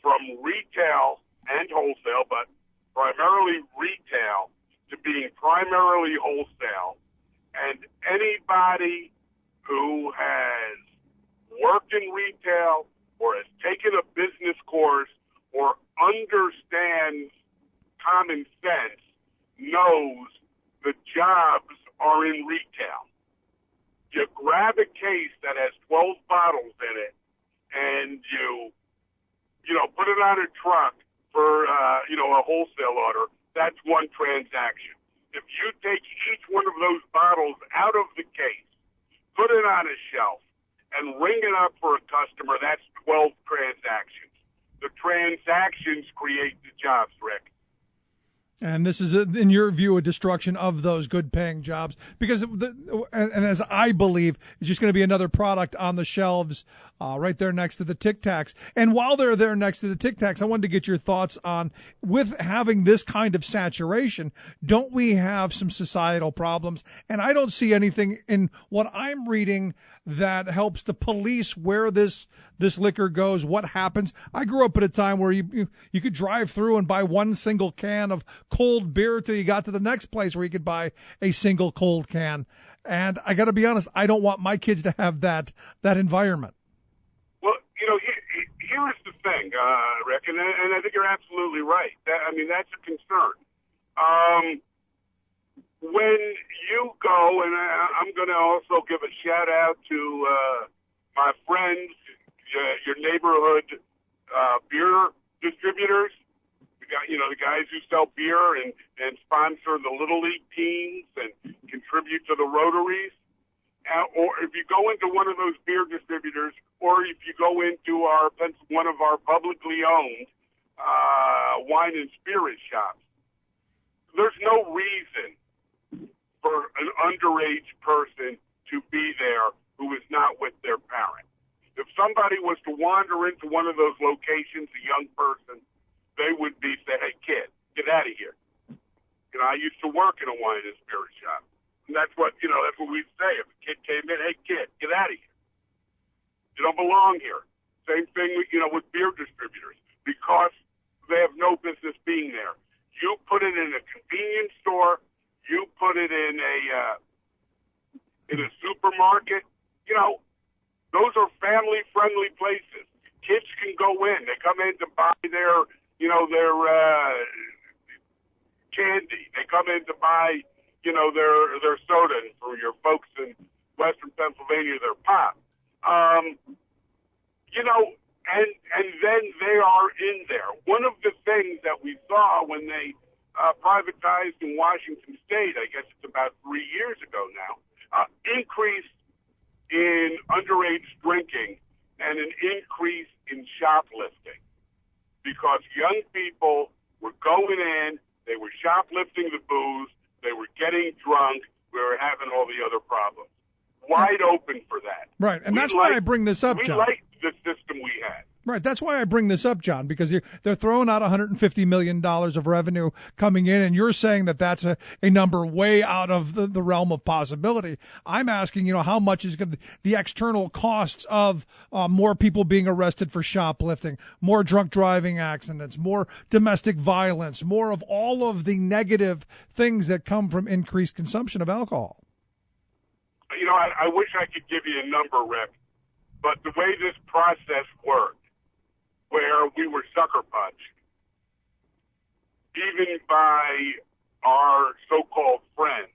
from retail and wholesale, but primarily retail, to being primarily wholesale. And anybody who has worked in retail or has taken a business course or understands common sense knows the jobs are in retail. You grab a case that has 12 bottles in it and you put it on a truck for, a wholesale order. That's one transaction. If you take each one of those bottles out of the case, put it on a shelf, and ring it up for a customer, that's 12 transactions. The transactions create the jobs, Rick. And this is, in your view, a destruction of those good-paying jobs, because, and as I believe, it's just going to be another product on the shelves right there next to the Tic Tacs. And while they're there next to the Tic Tacs, I wanted to get your thoughts on, with having this kind of saturation, don't we have some societal problems? And I don't see anything in what I'm reading that helps to police where this liquor goes, what happens. I grew up at a time where you could drive through and buy one single can of cold beer till you got to the next place where you could buy a single cold can. And I got to be honest, I don't want my kids to have that environment. Well, here's the thing, Rick, and I think you're absolutely right. That's a concern. When you go, and I'm going to also give a shout out to my friends, your neighborhood beer distributors, the guys who sell beer and sponsor the Little League teams and contribute to the Rotaries. Or if you go into one of those beer distributors, or if you go into one of our publicly owned wine and spirit shops, there's no reason for an underage person to be there who is not with their parent. If somebody was to wander into one of those locations, a young person, they would say, "Hey, kid, get out of here." I used to work in a wine and spirit shop. And that's what we'd say. If a kid came in, "Hey, kid, get out of here." You don't belong here. Same thing with, with beer distributors, because they have no business being there. You put it in a convenience store, you put it in a supermarket. Those are family-friendly places. Kids can go in. They come in to buy their candy. They come in to buy, their soda, and for your folks in Western Pennsylvania, their pop. And then they are in there. One of the things that we saw when they privatized in Washington State, I guess it's about 3 years ago now, increase in underage drinking and an increase in shoplifting, because young people were going in, they were shoplifting the booze, they were getting drunk, we were having all the other problems. Wide open for that. Right, and that's why I bring this up, John. We liked the system we had. Right, that's why I bring this up, John, because they're throwing out $150 million of revenue coming in, and you're saying that that's a number way out of the realm of possibility. I'm asking, how much is the external costs of more people being arrested for shoplifting, more drunk driving accidents, more domestic violence, more of all of the negative things that come from increased consumption of alcohol. I wish I could give you a number, Rick, but the way this process worked, where we were sucker punched, even by our so-called friends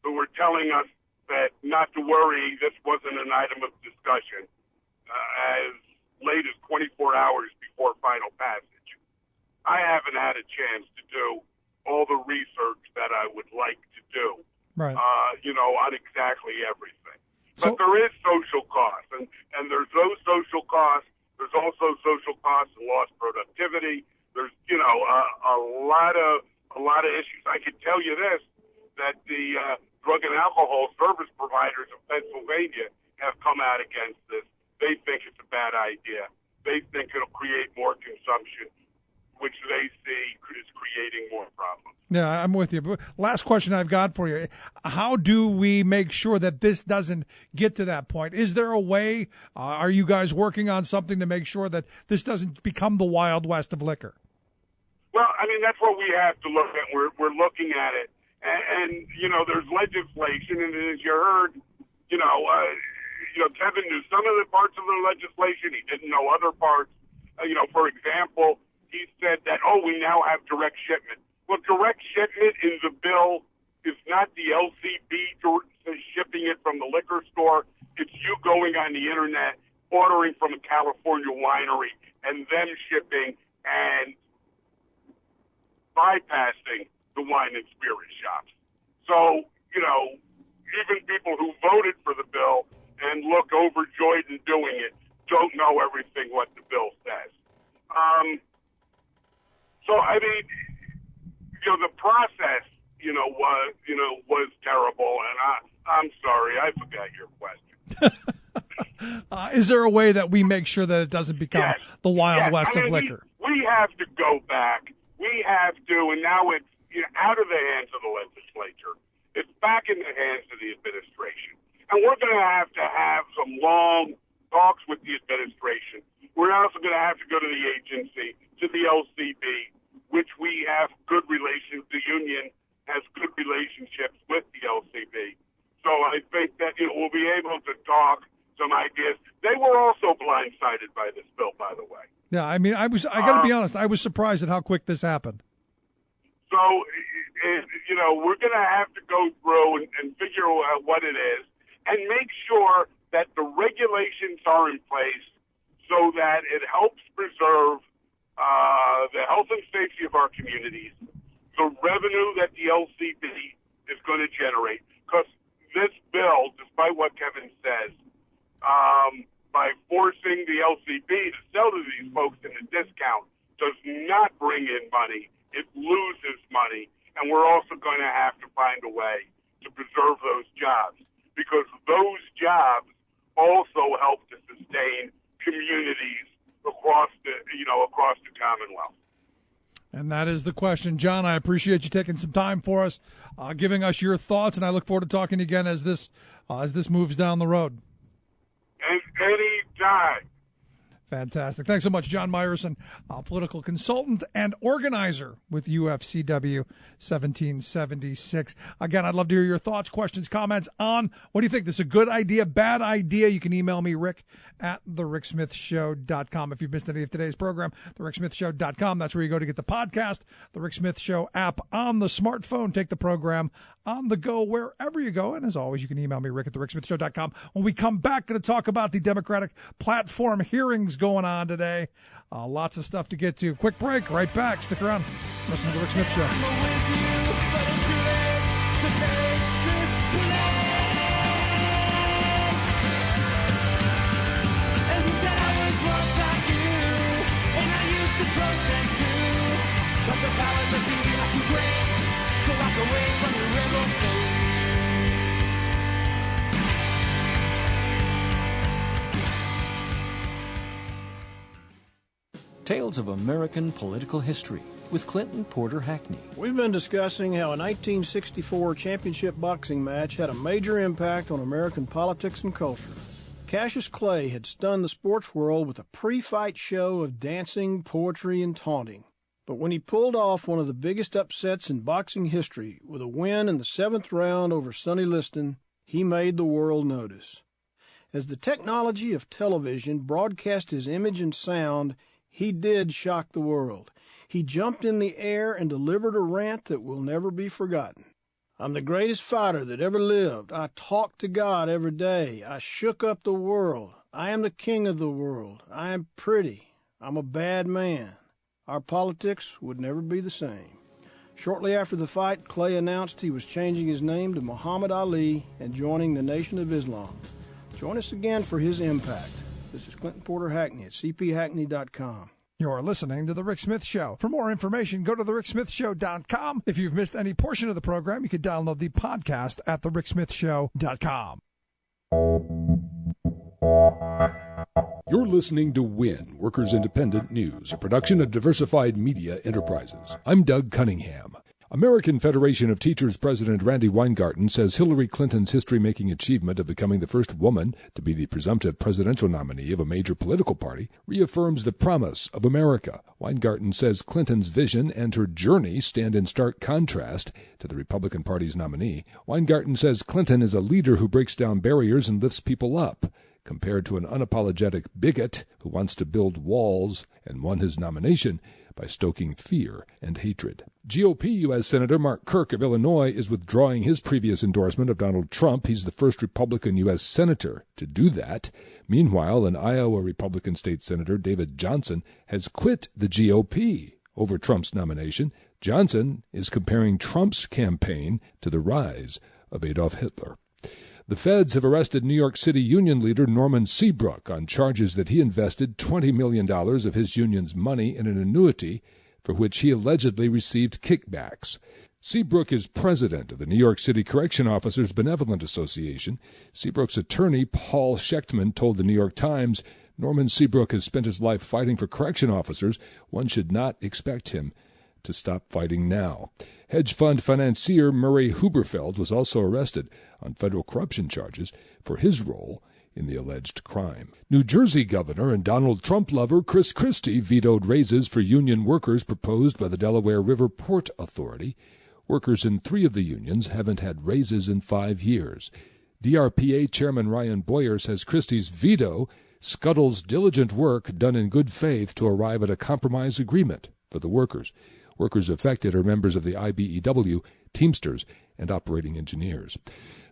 who were telling us that not to worry, this wasn't an item of discussion as late as 24 hours before final passage. I haven't had a chance to do all the research that I would like to do, right. On exactly everything. But there is social costs, and there's those social costs. There's also social costs and lost productivity. There's, a lot of issues. I can tell you this, that the drug and alcohol service providers of Pennsylvania have come out against this. They think it's a bad idea. They think it'll create more consumption, which they see is creating more problems. Yeah, I'm with you. But last question I've got for you. How do we make sure that this doesn't get to that point? Is there a way? Are you guys working on something to make sure that this doesn't become the Wild West of liquor? Well, that's what we have to look at. We're looking at it. And there's legislation, and as you heard, Kevin knew some of the parts of the legislation. He didn't know other parts. For example, he said that, we now have direct shipment. Well, direct shipment in the bill is not the LCB shipping it from the liquor store. It's you going on the internet, ordering from a California winery, and them shipping and bypassing the wine and spirit shops. So, even people who voted for the bill and look overjoyed in doing it don't know everything what the bill says. The process, was terrible, and I'm sorry, I forgot your question. Is there a way that we make sure that it doesn't become the Wild West of liquor? We have to go back. We have to, and now it's out of the hands of the legislature. It's back in the hands of the administration. And we're going to have some long talks with the administration. We're also going to have to go to the agency, to the LCB, which we have good relations. The union has good relationships with the LCB. So I think that we'll be able to talk some ideas. They were also blindsided by this bill, by the way. Yeah, I got to be honest, I was surprised at how quick this happened. So, we're going to have to go through and figure out what it is and make sure that the regulations are in place so that it helps preserve the health and safety of our communities, the revenue that the LCB is going to generate. Because this bill, despite what Kevin says, by forcing the LCB to sell to these folks in a discount, does not bring in money. It loses money. And we're also going to have to find a way to preserve those jobs, because those jobs also help to sustain communities across the Commonwealth. And that is the question. John, I appreciate you taking some time for us, giving us your thoughts, and I look forward to talking again as this moves down the road. And any die. Fantastic. Thanks so much, John Meyerson, political consultant and organizer with UFCW 1776. Again, I'd love to hear your thoughts, questions, comments on what do you think? This is a good idea, bad idea? You can email me, rick@thericksmithshow.com. If you've missed any of today's program, thericksmithshow.com. That's where you go to get the podcast, the Rick Smith Show app on the smartphone. Take the program on the go wherever you go. And as always, you can email me, rick@thericksmithshow.com. When we come back, going to talk about the Democratic platform hearings going on today. Lots of stuff to get to. Quick break, right back. Stick around. Listen to the Rick Smith Show. Tales of American Political History with Clinton Porter Hackney. We've been discussing how a 1964 championship boxing match had a major impact on American politics and culture. Cassius Clay had stunned the sports world with a pre-fight show of dancing, poetry, and taunting. But when he pulled off one of the biggest upsets in boxing history with a win in the 7th round over Sonny Liston, he made the world notice. As the technology of television broadcast his image and sound, he did shock the world. He jumped in the air and delivered a rant that will never be forgotten. I'm the greatest fighter that ever lived. I talk to God every day. I shook up the world. I am the king of the world. I am pretty. I'm a bad man. Our politics would never be the same. Shortly after the fight, Clay announced he was changing his name to Muhammad Ali and joining the Nation of Islam. Join us again for his impact. This is Clinton Porter Hackney at cphackney.com. You're listening to The Rick Smith Show. For more information, go to thericksmithshow.com. If you've missed any portion of the program, you can download the podcast at thericksmithshow.com. You're listening to WIN, Workers Independent News, a production of Diversified Media Enterprises. I'm Doug Cunningham. American Federation of Teachers President Randy Weingarten says Hillary Clinton's history-making achievement of becoming the first woman to be the presumptive presidential nominee of a major political party reaffirms the promise of America. Weingarten says Clinton's vision and her journey stand in stark contrast to the Republican Party's nominee. Weingarten says Clinton is a leader who breaks down barriers and lifts people up, compared to an unapologetic bigot who wants to build walls and won his nomination by stoking fear and hatred. GOP U.S. Senator Mark Kirk of Illinois is withdrawing his previous endorsement of Donald Trump. He's the first Republican U.S. Senator to do that. Meanwhile, an Iowa Republican State Senator, David Johnson, has quit the GOP over Trump's nomination. Johnson is comparing Trump's campaign to the rise of Adolf Hitler. The feds have arrested New York City union leader Norman Seabrook on charges that he invested $20 million of his union's money in an annuity for which he allegedly received kickbacks. Seabrook is president of the New York City Correction Officers Benevolent Association. Seabrook's attorney, Paul Schechtman, told the New York Times, Norman Seabrook has spent his life fighting for correction officers. One should not expect him to stop fighting now. Hedge fund financier Murray Huberfeld was also arrested on federal corruption charges for his role in the alleged crime. New Jersey governor and Donald Trump lover Chris Christie vetoed raises for union workers proposed by the Delaware River Port Authority. Workers in 3 of the unions haven't had raises in 5 years. DRPA Chairman Ryan Boyer says Christie's veto scuttles diligent work done in good faith to arrive at a compromise agreement for the workers. Workers affected are members of the IBEW, Teamsters, and operating engineers.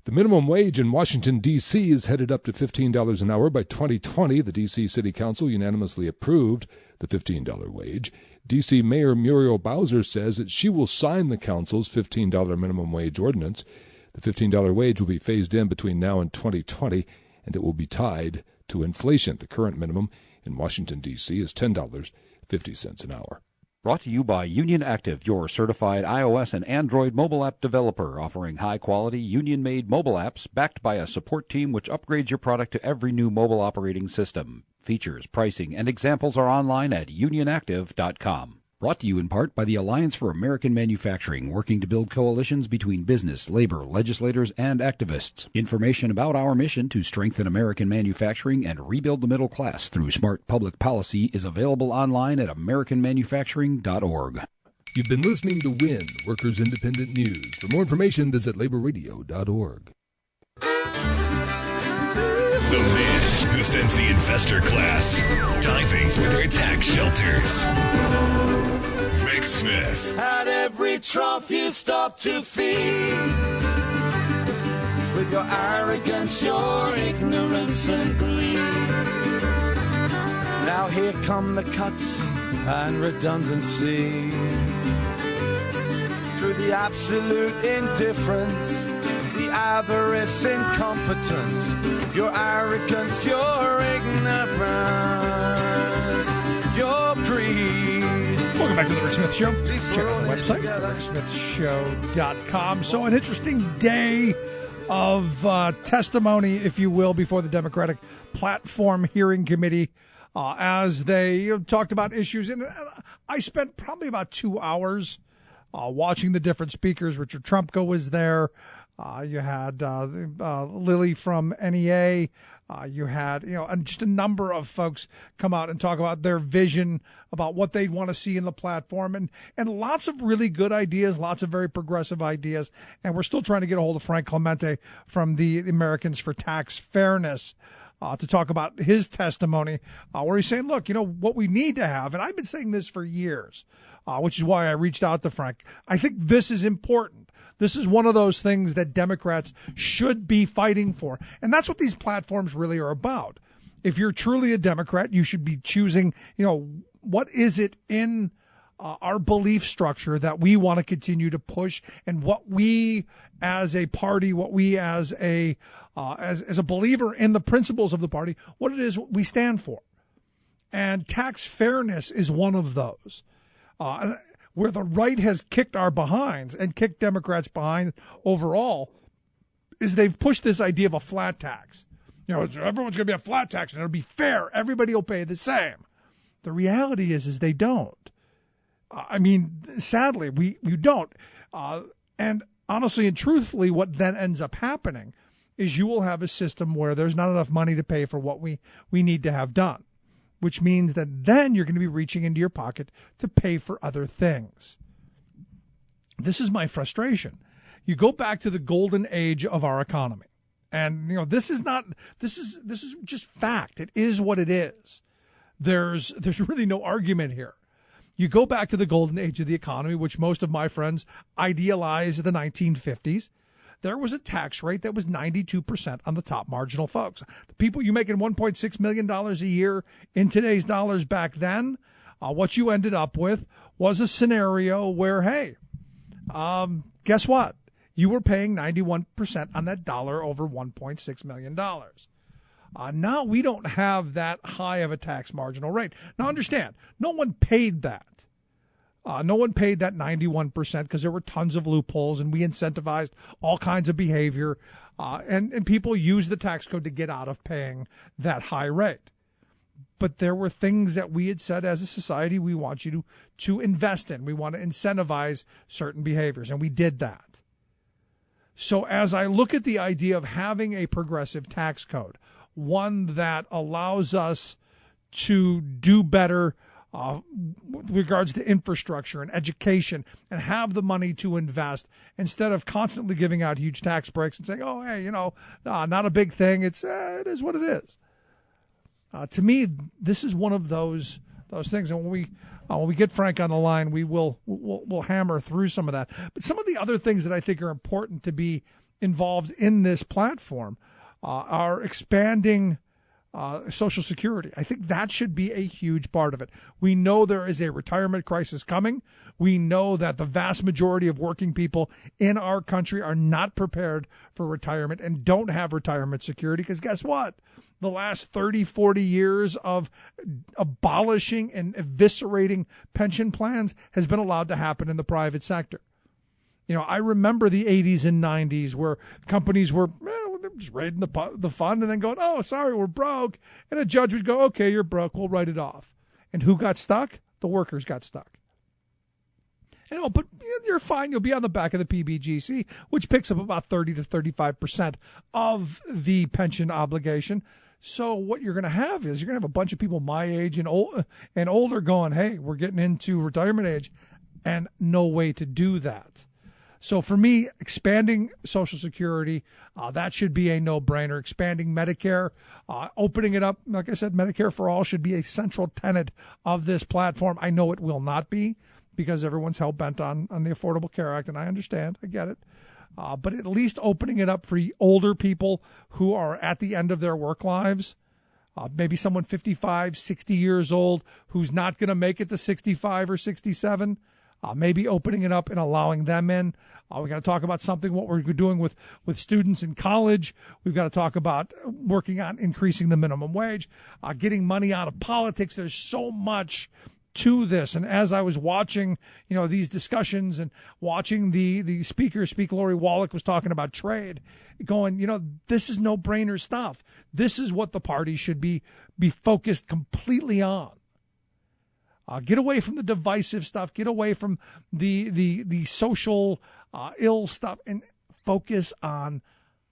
The minimum wage in Washington, D.C. is headed up to $15 an hour by 2020. The D.C. City Council unanimously approved the $15 wage. D.C. Mayor Muriel Bowser says that she will sign the council's $15 minimum wage ordinance. The $15 wage will be phased in between now and 2020, and it will be tied to inflation. The current minimum in Washington, D.C. is $10.50 an hour. Brought to you by Union Active, your certified iOS and Android mobile app developer, offering high-quality, union-made mobile apps backed by a support team which upgrades your product to every new mobile operating system. Features, pricing, and examples are online at unionactive.com. Brought to you in part by the Alliance for American Manufacturing, working to build coalitions between business, labor, legislators, and activists. Information about our mission to strengthen American manufacturing and rebuild the middle class through smart public policy is available online at americanmanufacturing.org. You've been listening to WIN, Workers Independent News. For more information, visit laborradio.org. The man who sends the investor class diving for their tax shelters. Rick Smith. At every trough you stop to feed. With your arrogance, your ignorance and greed. Now here come the cuts and redundancy. Through the absolute indifference, the avarice, incompetence, your arrogance, your ignorance, your greed. Welcome back to the Rick Smith Show. Check out the website, ricksmithshow.com. So an interesting day of testimony, if you will, before the Democratic Platform Hearing Committee as they talked about issues. And I spent probably about 2 hours watching the different speakers. Richard Trumka was there. You had Lily from NEA. You had, and just a number of folks come out and talk about their vision about what they'd want to see in the platform, and lots of really good ideas, lots of very progressive ideas. And we're still trying to get a hold of Frank Clemente from the Americans for Tax Fairness to talk about his testimony, where he's saying, look, what we need to have, and I've been saying this for years, which is why I reached out to Frank. I think this is important. This is one of those things that Democrats should be fighting for. And that's what these platforms really are about. If you're truly a Democrat, you should be choosing, what is it in our belief structure that we want to continue to push, and what we as a party, what we as a believer in the principles of the party, what it is we stand for. And tax fairness is one of those. Where the right has kicked our behinds and kicked Democrats behind overall is they've pushed this idea of a flat tax. Everyone's going to be a flat tax and it'll be fair. Everybody will pay the same. The reality is they don't. Sadly, we don't. And honestly and truthfully, what then ends up happening is you will have a system where there's not enough money to pay for what we need to have done, which means that then you're going to be reaching into your pocket to pay for other things. This is my frustration. You go back to the golden age of our economy. And, this is just fact. It is what it is. There's really no argument here. You go back to the golden age of the economy, which most of my friends idealize the 1950s. There was a tax rate that was 92% on the top marginal folks. The people you making $1.6 million a year in today's dollars back then, what you ended up with was a scenario where, hey, guess what? You were paying 91% on that dollar over $1.6 million. Now we don't have that high of a tax marginal rate. Now understand, no one paid that. No one paid that 91% because there were tons of loopholes, and we incentivized all kinds of behavior, and people used the tax code to get out of paying that high rate. But there were things that we had said as a society we want you to invest in. We want to incentivize certain behaviors, and we did that. So as I look at the idea of having a progressive tax code, one that allows us to do better with regards to infrastructure and education, and have the money to invest instead of constantly giving out huge tax breaks and saying, oh, hey, not a big thing. It is what it is. To me, this is one of those things. And when we get Frank on the line, we'll hammer through some of that. But some of the other things that I think are important to be involved in this platform are expanding Social Security. I think that should be a huge part of it. We know there is a retirement crisis coming. We know that the vast majority of working people in our country are not prepared for retirement and don't have retirement security because guess what? The last 30, 40 years of abolishing and eviscerating pension plans has been allowed to happen in the private sector. I remember the 80s and 90s where companies were just raiding the fund and then going, oh, sorry, we're broke. And a judge would go, okay, you're broke. We'll write it off. And who got stuck? The workers got stuck. But you're fine. You'll be on the back of the PBGC, which picks up about 30 to 35% of the pension obligation. So what you're going to have is you're going to have a bunch of people my age and older going, hey, we're getting into retirement age, and no way to do that. So for me, expanding Social Security, that should be a no-brainer. Expanding Medicare, opening it up, like I said, Medicare for All should be a central tenet of this platform. I know it will not be because everyone's hell-bent on the Affordable Care Act, and I understand. I get it. But at least opening it up for older people who are at the end of their work lives, maybe someone 55, 60 years old who's not going to make it to 65 or 67, maybe opening it up and allowing them in. We got to talk about what we're doing with students in college. We've got to talk about working on increasing the minimum wage, getting money out of politics. There's so much to this. And as I was watching, these discussions and watching the speaker speak, Lori Wallach was talking about trade, going, this is no-brainer stuff. This is what the party should be focused completely on. Get away from the divisive stuff. Get away from the social ill stuff and focus on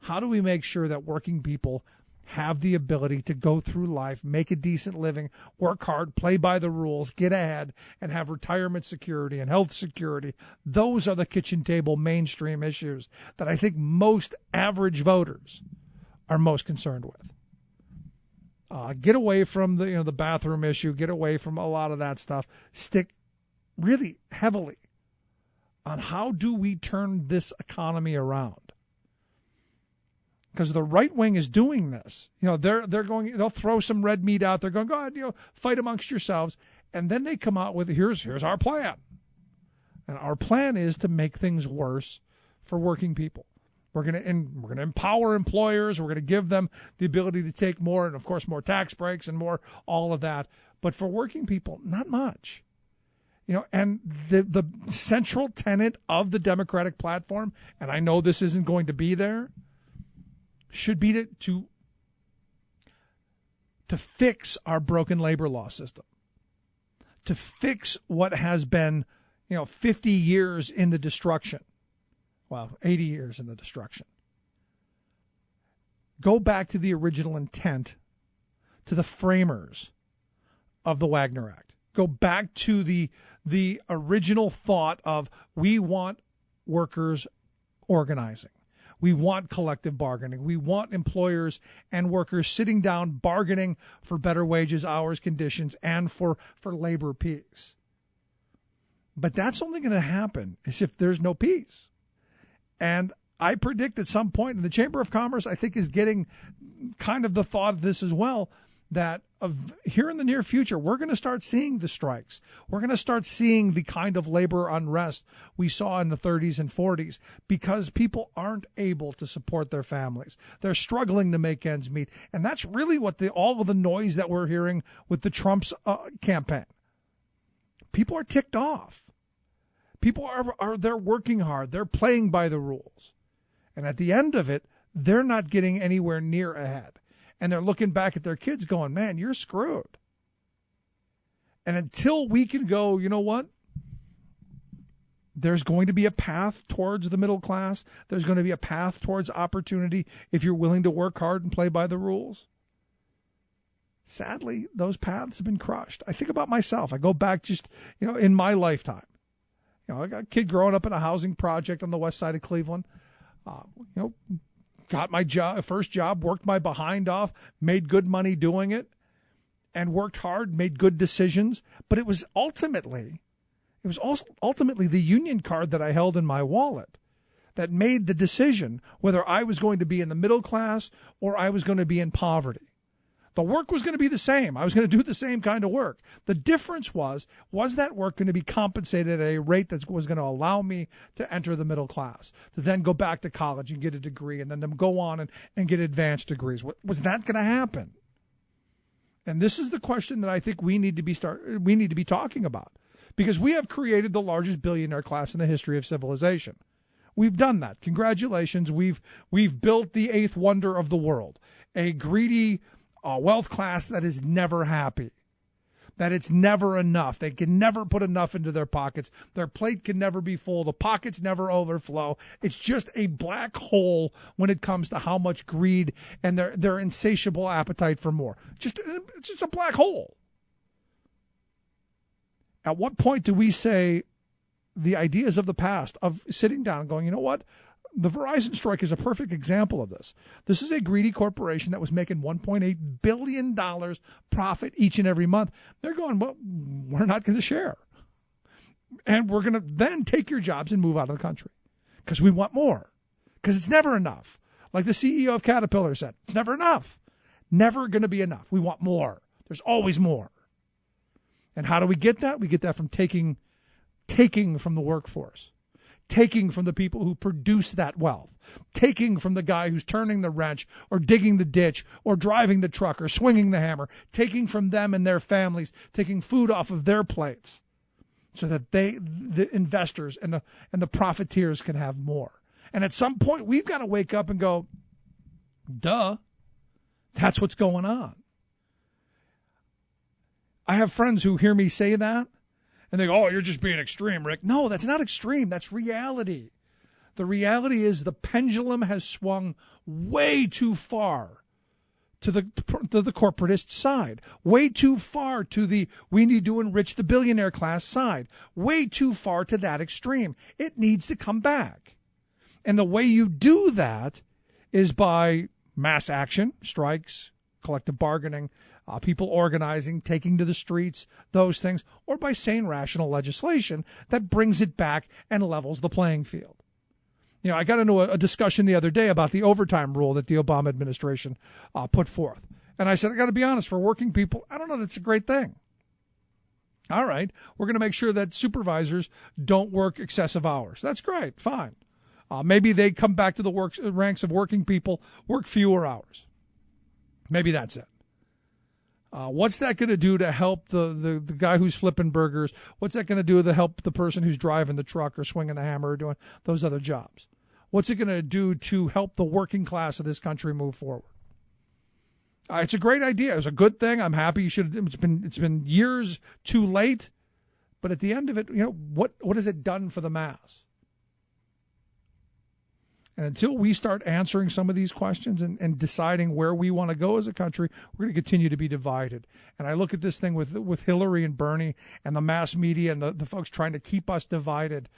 how do we make sure that working people have the ability to go through life, make a decent living, work hard, play by the rules, get ahead, and have retirement security and health security. Those are the kitchen table mainstream issues that I think most average voters are most concerned with. Get away from the bathroom issue. Get away from a lot of that stuff. Stick really heavily on how do we turn this economy around. Because the right wing is doing this. They'll throw some red meat out there, going, go ahead, fight amongst yourselves, and then they come out with here's our plan, and our plan is to make things worse for working people. We're going to empower employers. We're going to give them the ability to take more, and of course more tax breaks and more all of that. But for working people, not much. And the central tenet of the Democratic platform, and I know this isn't going to be there, should be to fix our broken labor law system, to fix what has been, 50 years in the destruction. Well, 80 years in the destruction. Go back to the original intent, to the framers of the Wagner Act. Go back to the original thought of we want workers organizing. We want collective bargaining. We want employers and workers sitting down, bargaining for better wages, hours, conditions, and for labor peace. But that's only going to happen if there's no peace. And I predict at some point, in the Chamber of Commerce, I think, is getting kind of the thought of this as well, that here in the near future, we're going to start seeing the strikes. We're going to start seeing the kind of labor unrest we saw in the 30s and 40s because people aren't able to support their families. They're struggling to make ends meet. And that's really what all of the noise that we're hearing with the Trump's campaign. People are ticked off. People they're working hard. They're playing by the rules. And at the end of it, they're not getting anywhere near ahead. And they're looking back at their kids going, man, you're screwed. And until we can go, you know what? There's going to be a path towards the middle class. There's going to be a path towards opportunity if you're willing to work hard and play by the rules. Sadly, those paths have been crushed. I think about myself. I go back just, in my lifetime. I got a kid growing up in a housing project on the west side of Cleveland. Got my first job, worked my behind off, made good money doing it, and worked hard, made good decisions. But it was ultimately the union card that I held in my wallet that made the decision whether I was going to be in the middle class or I was going to be in poverty. The work was going to be the same. I was going to do the same kind of work. The difference was that work going to be compensated at a rate that was going to allow me to enter the middle class, to then go back to college and get a degree, and then to go on and get advanced degrees? Was that going to happen? And this is the question that I think we need to be talking about, because we have created the largest billionaire class in the history of civilization. We've done that. Congratulations. We've built the eighth wonder of the world, a greedy wealth class that is never happy. that it's never enough. They can never put enough into their pockets. Their plate can never be full. The pockets never overflow. It's just a black hole when it comes to how much greed and their insatiable appetite for more. It's just a black hole. At what point do we say the ideas of the past, of sitting down and going, you know what? The Verizon strike is a perfect example of this. This is a greedy corporation that was making $1.8 billion profit each and every month. They're going, well, we're not going to share. And we're going to then take your jobs and move out of the country because we want more. Because it's never enough. Like the CEO of Caterpillar said, it's never enough. Never going to be enough. We want more. There's always more. And how do we get that? We get that from taking from the workforce. Taking from the people who produce that wealth, taking from the guy who's turning the wrench or digging the ditch or driving the truck or swinging the hammer, taking from them and their families, taking food off of their plates so that the investors and the profiteers can have more. And at some point, we've got to wake up and go, duh, that's what's going on. I have friends who hear me say that, and they go, oh, you're just being extreme, Rick. No, that's not extreme. That's reality. The reality is the pendulum has swung way too far to the corporatist side, way too far to the we need to enrich the billionaire class side, way too far to that extreme. It needs to come back. And the way you do that is by mass action, strikes, collective bargaining, people organizing, taking to the streets, those things, or by sane, rational legislation that brings it back and levels the playing field. You know, I got into a discussion the other day about the overtime rule that the Obama administration put forth. And I said, I got to be honest, for working people, I don't know that's a great thing. All right, we're going to make sure that supervisors don't work excessive hours. That's great, fine. Maybe they come back to the ranks of working people, work fewer hours. Maybe that's it. What's that going to do to help the guy who's flipping burgers? What's that going to do to help the person who's driving the truck or swinging the hammer or doing those other jobs? What's it going to do to help the working class of this country move forward? It's a great idea. It was a good thing. I'm happy. It's been years too late, but at the end of it, you know, what has it done for the mass? And until we start answering some of these questions and deciding where we want to go as a country, we're going to continue to be divided. And I look at this thing with Hillary and Bernie and the mass media and the folks trying to keep us divided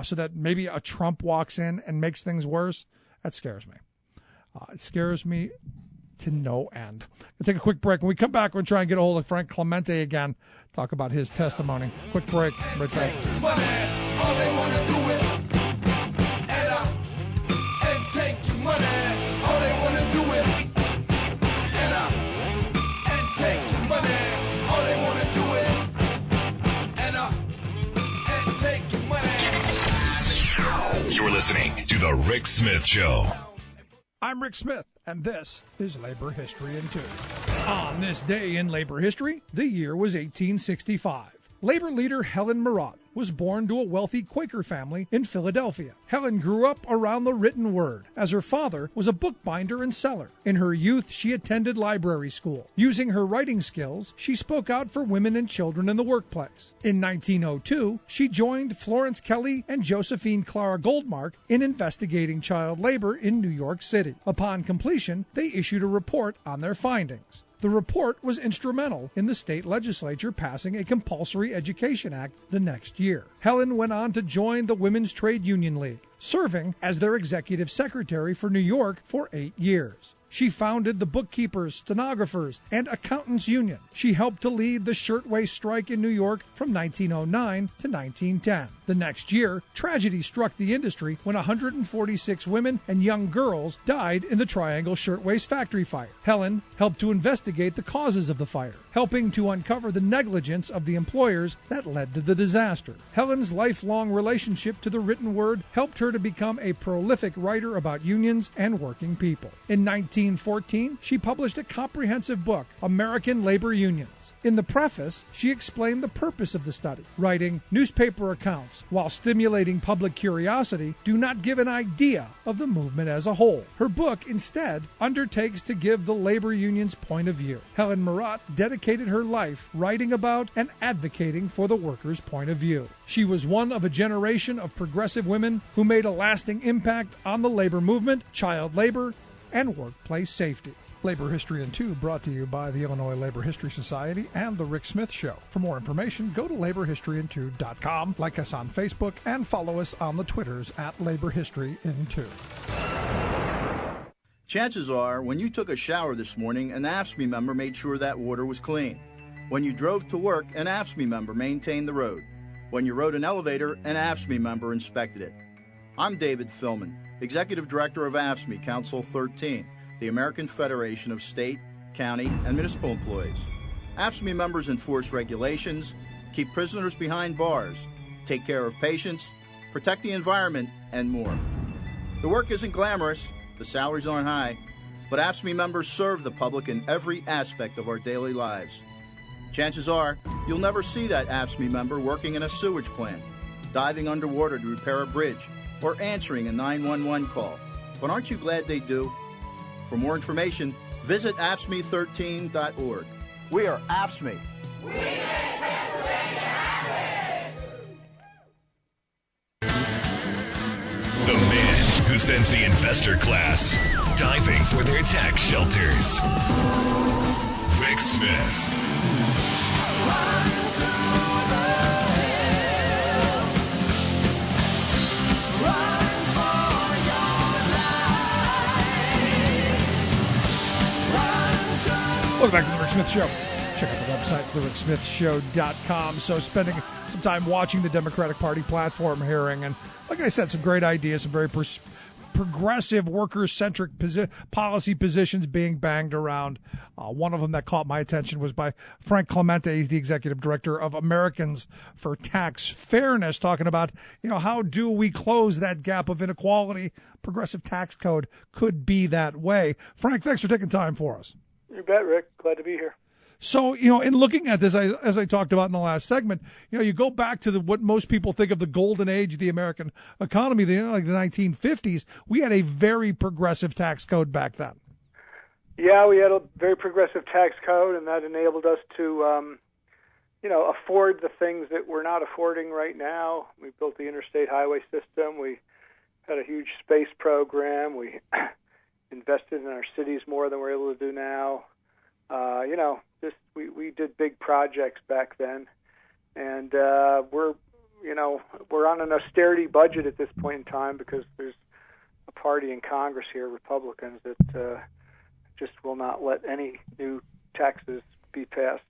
so that maybe a Trump walks in and makes things worse. That scares me. It scares me to no end. We'll take a quick break. When we come back, we'll try and get a hold of Frank Clemente again, talk about his testimony. Quick break. Right back. All they want to do is take your money. All they want to do is and take your money. All they want to do is and take your money. You're listening to The Rick Smith Show. I'm Rick Smith, and this is Labor History in 2. On this day in labor history, the year was 1865. Labor leader Helen Murat was born to a wealthy Quaker family in Philadelphia. Helen grew up around the written word, as her father was a bookbinder and seller. In her youth, she attended library school. Using her writing skills, she spoke out for women and children in the workplace. In 1902, she joined Florence Kelley and Josephine Clara Goldmark in investigating child labor in New York City. Upon completion, they issued a report on their findings. The report was instrumental in the state legislature passing a compulsory education act the next year. Helen went on to join the Women's Trade Union League, serving as their executive secretary for New York for 8 years. She founded the Bookkeepers, Stenographers, and Accountants Union. She helped to lead the shirtwaist strike in New York from 1909 to 1910. The next year, tragedy struck the industry when 146 women and young girls died in the Triangle Shirtwaist Factory fire. Helen helped to investigate the causes of the fire, helping to uncover the negligence of the employers that led to the disaster. Helen's lifelong relationship to the written word helped her to become a prolific writer about unions and working people. In 19 1914, she published a comprehensive book, American Labor Unions. In the preface, she explained the purpose of the study, writing, "Newspaper accounts, while stimulating public curiosity, do not give an idea of the movement as a whole." Her book, instead, undertakes to give the labor union's point of view. Helen Murat dedicated her life writing about and advocating for the workers' point of view. She was one of a generation of progressive women who made a lasting impact on the labor movement, child labor, and workplace safety. Labor History in 2 brought to you by the Illinois Labor History Society and The Rick Smith Show. For more information, go to laborhistoryin2.com, like us on Facebook, and follow us on the Twitters at Labor History in 2. Chances are, when you took a shower this morning, an AFSCME member made sure that water was clean. When you drove to work, an AFSCME member maintained the road. When you rode an elevator, an AFSCME member inspected it. I'm David Philman, Executive Director of AFSCME Council 13, the American Federation of State, County, and Municipal Employees. AFSCME members enforce regulations, keep prisoners behind bars, take care of patients, protect the environment, and more. The work isn't glamorous, the salaries aren't high, but AFSCME members serve the public in every aspect of our daily lives. Chances are, you'll never see that AFSCME member working in a sewage plant, diving underwater to repair a bridge, or answering a 911 call. But aren't you glad they do? For more information, visit AFSCME13.org. We are AFSCME. We make Pennsylvania happen! The man who sends the investor class diving for their tax shelters. Vic Smith. Welcome back to The Rick Smith Show. Check out the website, thericksmithshow.com. So spending some time watching the Democratic Party platform hearing, and like I said, some great ideas, some very progressive, worker-centric policy positions being banged around. One of them that caught my attention was by Frank Clemente. He's the executive director of Americans for Tax Fairness, talking about, how do we close that gap of inequality? Progressive tax code could be that way. Frank, thanks for taking time for us. You bet, Rick. Glad to be here. So, in looking at this, as I talked about in the last segment, you go back to what most people think of the golden age of the American economy, like the 1950s. We had a very progressive tax code back then. Yeah, we had a very progressive tax code, and that enabled us to, afford the things that we're not affording right now. We built the interstate highway system. We had a huge space program. We invested in our cities more than we're able to do now. We did big projects back then, and we're on an austerity budget at this point in time because there's a party in Congress here, Republicans, that just will not let any new taxes be passed.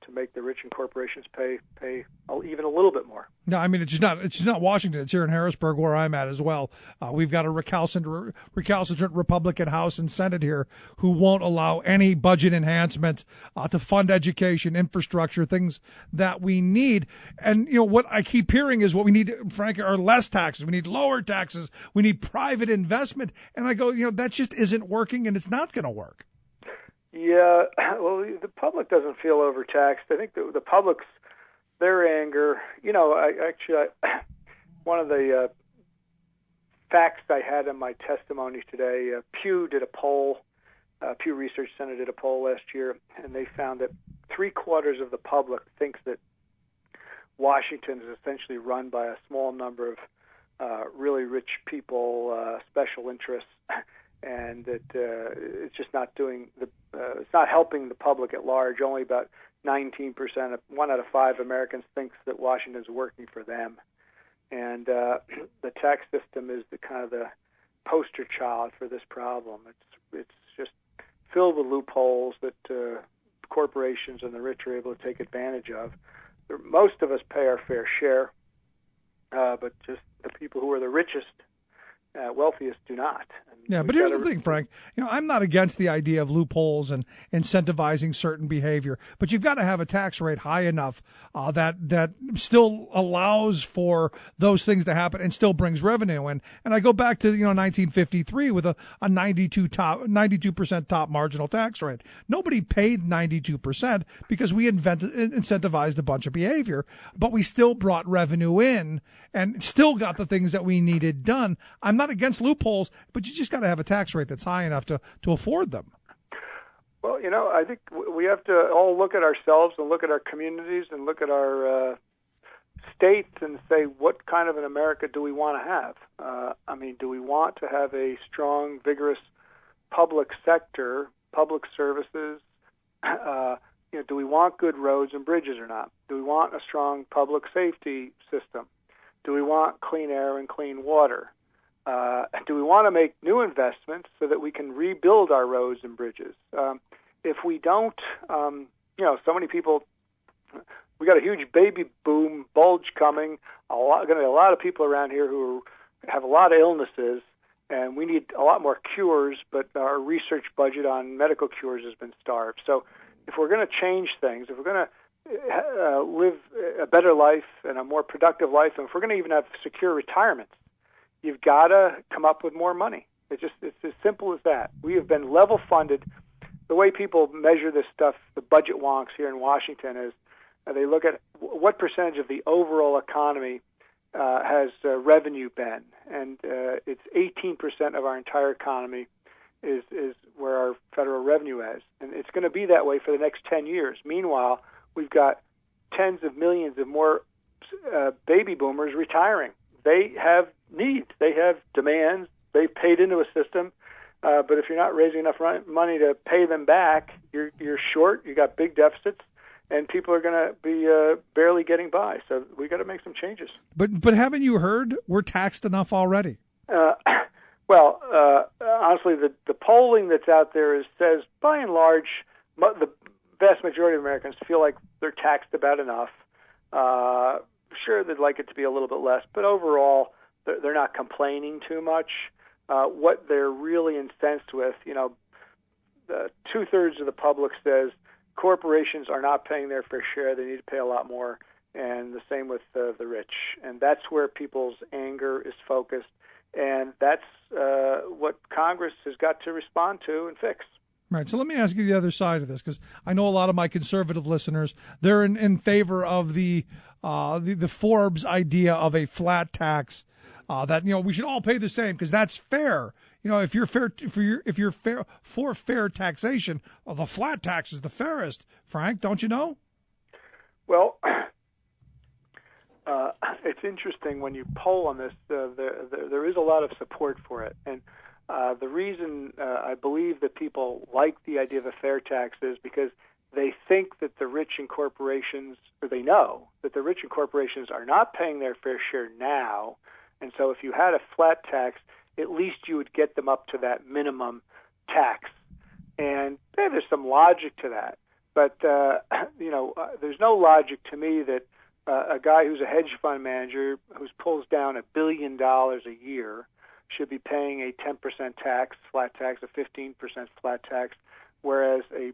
To make the rich and corporations pay even a little bit more. No, I mean it's just not Washington. It's here in Harrisburg where I'm at as well. We've got a recalcitrant Republican House and Senate here who won't allow any budget enhancement to fund education, infrastructure, things that we need. And what I keep hearing is what we need, Frank, are less taxes. We need lower taxes. We need private investment. And I go, that just isn't working, and it's not going to work. Yeah, well, the public doesn't feel overtaxed. I think the public's, their anger, one of the facts I had in my testimony today, Pew did a poll, Pew Research Center did a poll last year, and they found that 3/4 of the public thinks that Washington is essentially run by a small number of really rich people, special interests, and that it's just not doing it's not helping the public at large. Only about 19%, 1 out of 5 Americans thinks that Washington is working for them, and the tax system is the kind of the poster child for this problem. It's just filled with loopholes that corporations and the rich are able to take advantage of. Most of us pay our fair share, but just the people who are the richest Wealthiest do not. Yeah, but here's the thing, Frank. I'm not against the idea of loopholes and incentivizing certain behavior, but you've got to have a tax rate high enough that still allows for those things to happen and still brings revenue. And I go back to 1953 with a 92% top marginal tax rate. Nobody paid 92% because we incentivized a bunch of behavior, but we still brought revenue in and still got the things that we needed done. I'm not against loopholes, but you just got to have a tax rate that's high enough to afford them. Well, I think we have to all look at ourselves and look at our communities and look at our states and say, what kind of an America do we want to have? Do we want to have a strong, vigorous public sector, public services? Do we want good roads and bridges or not? Do we want a strong public safety system? Do we want clean air and clean water? Do we want to make new investments so that we can rebuild our roads and bridges? If we don't, so many people, we got a huge baby boom bulge coming. Going to be a lot of people around here who have a lot of illnesses, and we need a lot more cures, but our research budget on medical cures has been starved. So if we're going to change things, if we're going to live a better life and a more productive life, and if we're going to even have secure retirements, you've got to come up with more money. It's as simple as that. We have been level funded. The way people measure this stuff, the budget wonks here in Washington, is they look at what percentage of the overall economy has revenue been, and it's 18% of our entire economy is where our federal revenue is, and it's going to be that way for the next 10 years. Meanwhile, we've got tens of millions of more baby boomers retiring. They have needs. They have demands. They've paid into a system, but if you're not raising enough money to pay them back, you're short. You got big deficits, and people are going to be barely getting by. So we got to make some changes. But haven't you heard we're taxed enough already? Well, honestly, the polling that's out there says, by and large, the vast majority of Americans feel like they're taxed about enough. Sure, they'd like it to be a little bit less, but overall, they're not complaining too much. What they're really incensed with, 2/3 of the public says corporations are not paying their fair share. They need to pay a lot more, and the same with the rich. And that's where people's anger is focused, and that's what Congress has got to respond to and fix. Right. So let me ask you the other side of this, because I know a lot of my conservative listeners, they're in favor of the Forbes idea of a flat tax, that we should all pay the same because that's fair. If you're fair for fair taxation, well, the flat tax is the fairest. Frank, don't you know? Well, it's interesting when you poll on this. There is a lot of support for it, and the reason I believe that people like the idea of a fair tax is because they think that the rich and corporations, or they know that the rich and corporations are not paying their fair share now, and so if you had a flat tax, at least you would get them up to that minimum tax. And there's some logic to that, but there's no logic to me that a guy who's a hedge fund manager who pulls down $1 billion a year should be paying a 10% tax, flat tax, a 15% flat tax, whereas a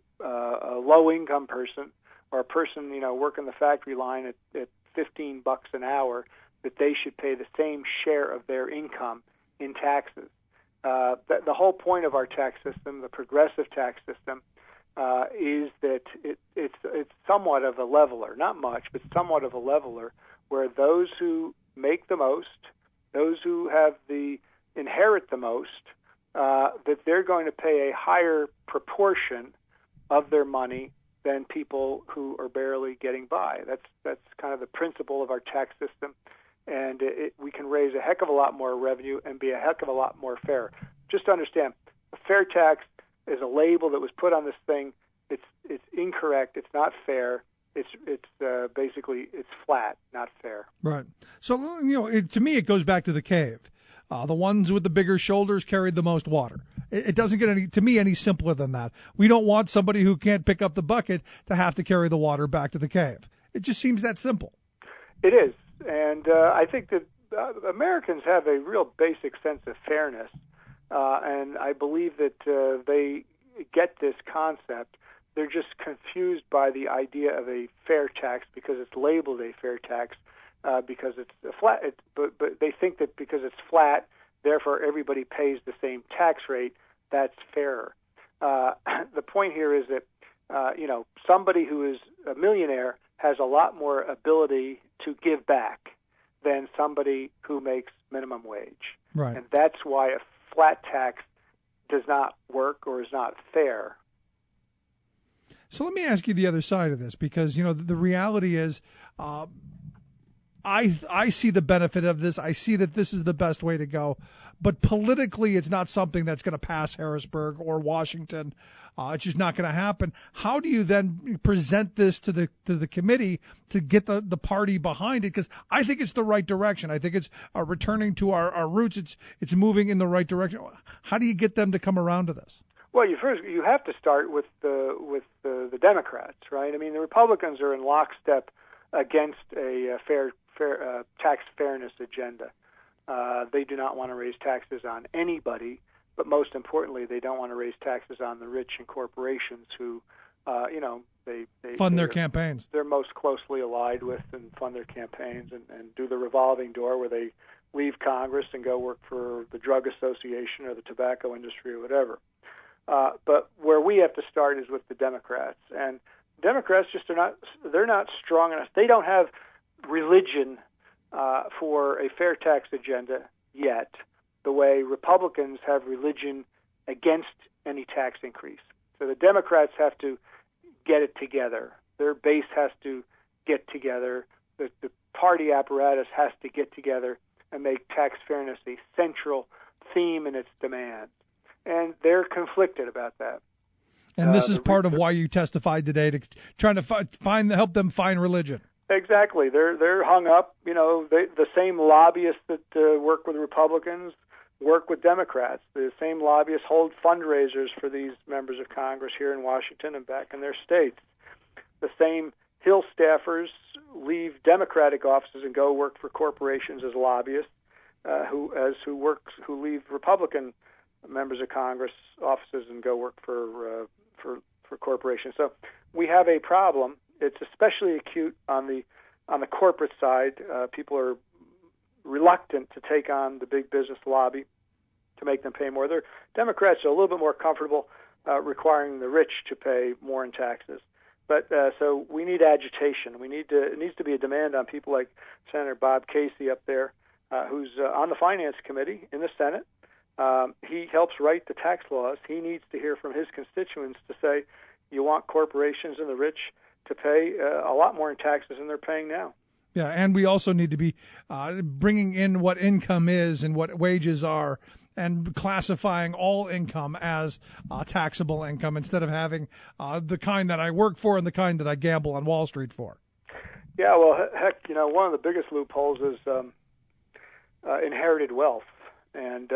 low-income person or a person working the factory line at $15 an hour, that they should pay the same share of their income in taxes. The whole point of our tax system, the progressive tax system, is that it's somewhat of a leveler, not much, but somewhat of a leveler, where those who make the most, those who inherit the most, that they're going to pay a higher proportion of their money than people who are barely getting by. That's kind of the principle of our tax system, and we can raise a heck of a lot more revenue and be a heck of a lot more fair. Just to understand, a fair tax is a label that was put on this thing. It's incorrect. It's not fair. It's basically it's flat, not fair. Right. So to me, it goes back to the cave. The ones with the bigger shoulders carried the most water. It doesn't get any simpler than that. We don't want somebody who can't pick up the bucket to have to carry the water back to the cave. It just seems that simple. It is, and I think that Americans have a real basic sense of fairness, and I believe that they get this concept. They're just confused by the idea of a fair tax because it's labeled a fair tax because it's a flat. But they think that because it's flat, therefore everybody pays the same tax rate. That's fairer. The point here is that somebody who is a millionaire has a lot more ability to give back than somebody who makes minimum wage. Right. And that's why a flat tax does not work or is not fair. So let me ask you the other side of this, because, the reality is I see the benefit of this. I see that this is the best way to go. But politically, it's not something that's going to pass Harrisburg or Washington. It's just not going to happen. How do you then present this to the committee to get the party behind it? Because I think it's the right direction. I think it's returning to our roots. It's moving in the right direction. How do you get them to come around to this? Well, you have to start with the Democrats, right? I mean, the Republicans are in lockstep against a fair tax fairness agenda. They do not want to raise taxes on anybody, but most importantly, they don't want to raise taxes on the rich and corporations who, they fund their campaigns. They're most closely allied with and fund their campaigns and do the revolving door where they leave Congress and go work for the drug association or the tobacco industry or whatever. But where we have to start is with the Democrats, and Democrats they're not strong enough. They don't have religion for a fair tax agenda yet, the way Republicans have religion against any tax increase. So the Democrats have to get it together. Their base has to get together. The party apparatus has to get together and make tax fairness a central theme in its demands. And they're conflicted about that. And this is part of why you testified today, to trying to help them find religion. Exactly. They're hung up. The same lobbyists that work with Republicans work with Democrats. The same lobbyists hold fundraisers for these members of Congress here in Washington and back in their states. The same Hill staffers leave Democratic offices and go work for corporations as lobbyists, who leave Republican members of Congress offices and go work for corporations. So we have a problem. It's especially acute on the corporate side. People are reluctant to take on the big business lobby to make them pay more. Democrats are a little bit more comfortable requiring the rich to pay more in taxes. But so we need agitation. It needs to be a demand on people like Senator Bob Casey up there, who's on the Finance Committee in the Senate. He helps write the tax laws. He needs to hear from his constituents to say, you want corporations and the rich to pay a lot more in taxes than they're paying now. Yeah, and we also need to be bringing in what income is and what wages are, and classifying all income as taxable income instead of having the kind that I work for and the kind that I gamble on Wall Street for. Yeah, well, heck, one of the biggest loopholes is inherited wealth. And,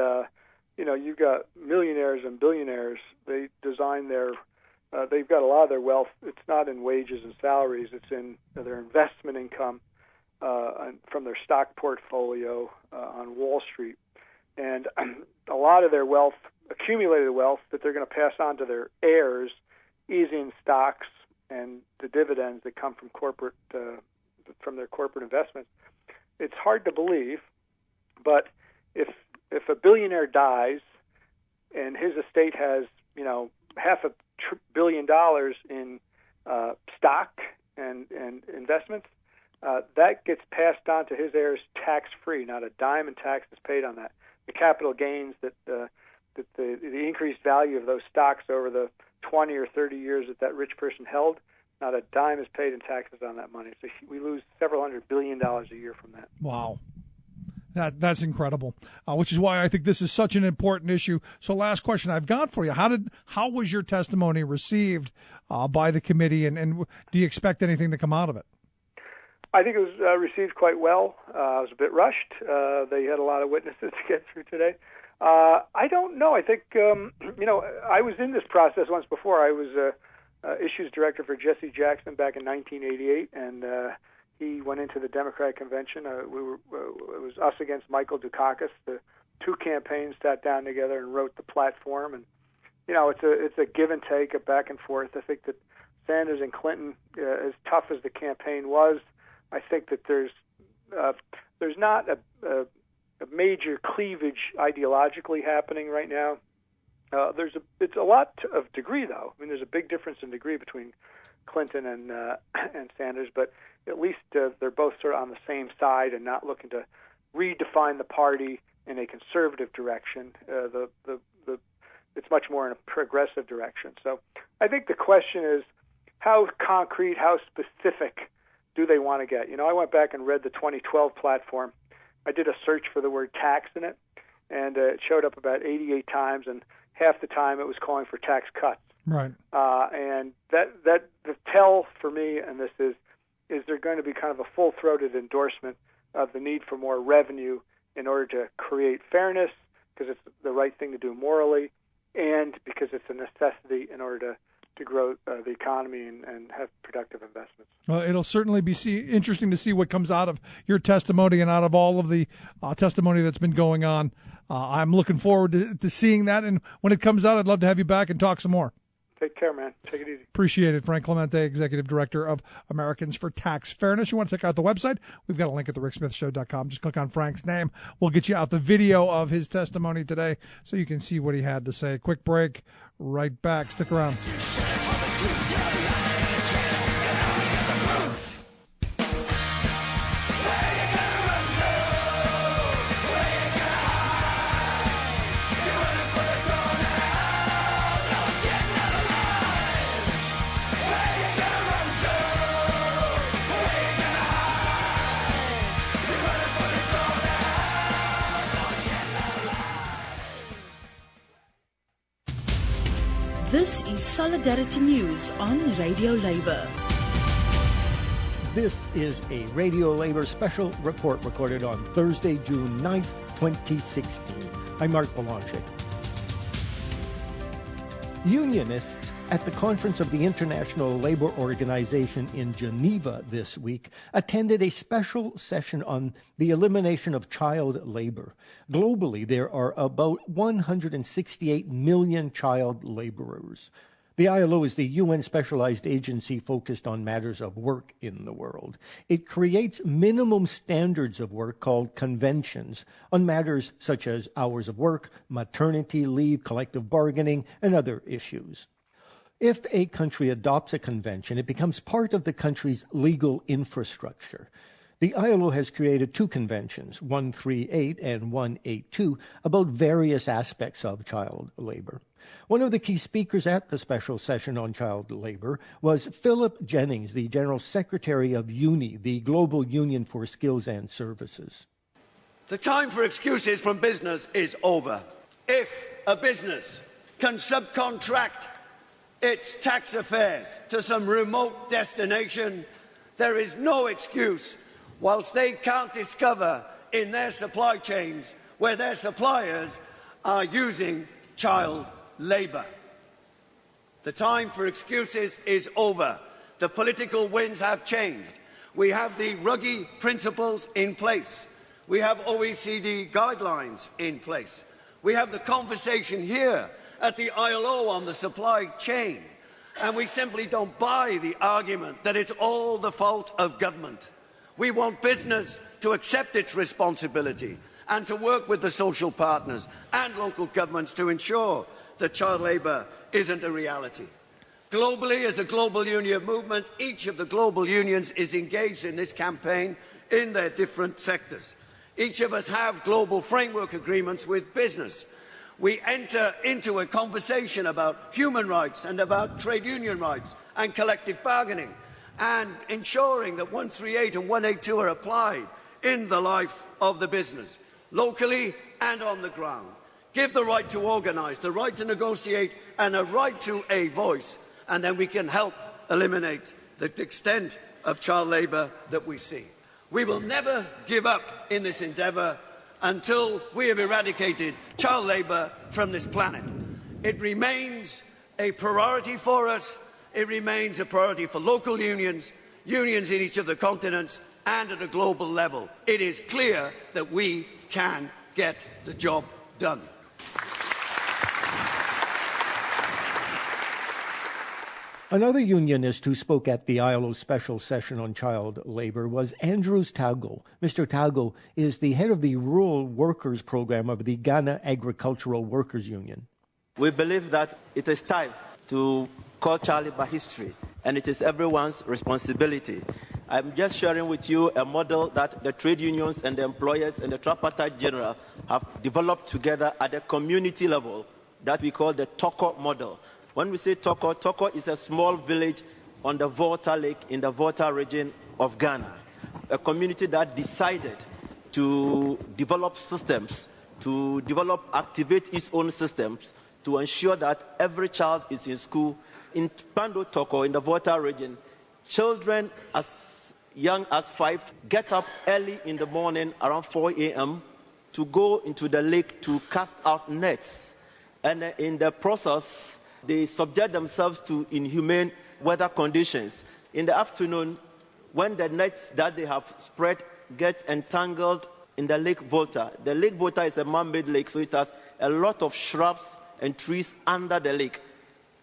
you've got millionaires and billionaires. They design they've got a lot of their wealth. It's not in wages and salaries. It's in their investment income from their stock portfolio on Wall Street. And a lot of their wealth, accumulated wealth that they're going to pass on to their heirs, is in stocks and the dividends that come from from their corporate investments. It's hard to believe, but if a billionaire dies and his estate has, $500 billion in stock and investments, that gets passed on to his heirs tax-free. Not a dime in tax is paid on that. The capital gains that the increased value of those stocks over the 20 or 30 years that rich person held, not a dime is paid in taxes on that money. So we lose several $100 billion a year from that. Wow. That's incredible, which is why I think this is such an important issue. So last question I've got for you. How was your testimony received by the committee, and do you expect anything to come out of it? I think it was received quite well. I was a bit rushed. They had a lot of witnesses to get through today. I don't know. I think, I was in this process once before. I was issues director for Jesse Jackson back in 1988, and he went into the Democratic convention. It was us against Michael Dukakis. The two campaigns sat down together and wrote the platform, and it's a give and take, a back and forth. I think that Sanders and Clinton, as tough as the campaign was, I think that there's not a major cleavage ideologically happening right now. It's a lot of degree, though. I mean, there's a big difference in degree between Clinton and Sanders, but at least they're both sort of on the same side and not looking to redefine the party in a conservative direction. It's much more in a progressive direction. So I think the question is, how concrete, how specific do they want to get? I went back and read the 2012 platform. I did a search for the word tax in it, and it showed up about 88 times, and half the time it was calling for tax cuts. Right. And that the tell for me, and this is there going to be kind of a full-throated endorsement of the need for more revenue in order to create fairness, because it's the right thing to do morally, and because it's a necessity in order to grow the economy and have productive investments. Well, it'll certainly be interesting to see what comes out of your testimony and out of all of the testimony that's been going on. I'm looking forward to seeing that, and when it comes out, I'd love to have you back and talk some more. Take care, man. Take it easy. Appreciate it. Frank Clemente, Executive Director of Americans for Tax Fairness. You want to check out the website? We've got a link at thericksmithshow.com. Just click on Frank's name. We'll get you out the video of his testimony today so you can see what he had to say. Quick break. Right back. Stick around. This is Solidarity News on Radio Labour. This is a Radio Labour special report recorded on Thursday, June 9th, 2016. I'm Mark Belanger. Unionists at the conference of the International Labour Organization in Geneva this week attended a special session on the elimination of child labor. Globally, there are about 168 million child laborers. The ILO is the UN specialized agency focused on matters of work in the world. It creates minimum standards of work called conventions on matters such as hours of work, maternity leave, collective bargaining, and other issues. If a country adopts a convention, it becomes part of the country's legal infrastructure. The ILO has created two conventions, 138 and 182, about various aspects of child labor. One of the key speakers at the special session on child labor was Philip Jennings, the General Secretary of UNI, the Global Union for Skills and Services. The time for excuses from business is over. If a business can subcontract its tax affairs to some remote destination, there is no excuse whilst they can't discover in their supply chains where their suppliers are using child labour. The time for excuses is over. The political winds have changed. We have the Ruggie principles in place. We have OECD guidelines in place. We have the conversation here at the ILO on the supply chain. And we simply don't buy the argument that it's all the fault of government. We want business to accept its responsibility and to work with the social partners and local governments to ensure that child labour isn't a reality. Globally, as a global union movement, each of the global unions is engaged in this campaign in their different sectors. Each of us have global framework agreements with business. We enter into a conversation about human rights and about trade union rights and collective bargaining and ensuring that 138 and 182 are applied in the life of the business, locally and on the ground. Give the right to organise, the right to negotiate and a right to a voice, and then we can help eliminate the extent of child labour that we see. We will never give up in this endeavour until we have eradicated child labour from this planet. It remains a priority for us. It remains a priority for local unions, unions in each of the continents, and at a global level. It is clear that we can get the job done. Another unionist who spoke at the ILO special session on child labor was Andrews Tago. Mr. Tago is the head of the Rural Workers Program of the Ghana Agricultural Workers Union. We believe that it is time to call Charlie by history, and it is everyone's responsibility. I'm just sharing with you a model that the trade unions and the employers and the tripartite general have developed together at a community level that we call the Toko model. When we say Toko, Toko is a small village on the Volta Lake in the Volta region of Ghana, a community that decided to develop systems, to activate its own systems to ensure that every child is in school. In Pando Toko, in the Volta region, children as young as 5 get up early in the morning around 4 a.m. to go into the lake to cast out nets. And in the process, they subject themselves to inhumane weather conditions. In the afternoon, when the nets that they have spread gets entangled in the Lake Volta. The Lake Volta is a man-made lake, so it has a lot of shrubs and trees under the lake.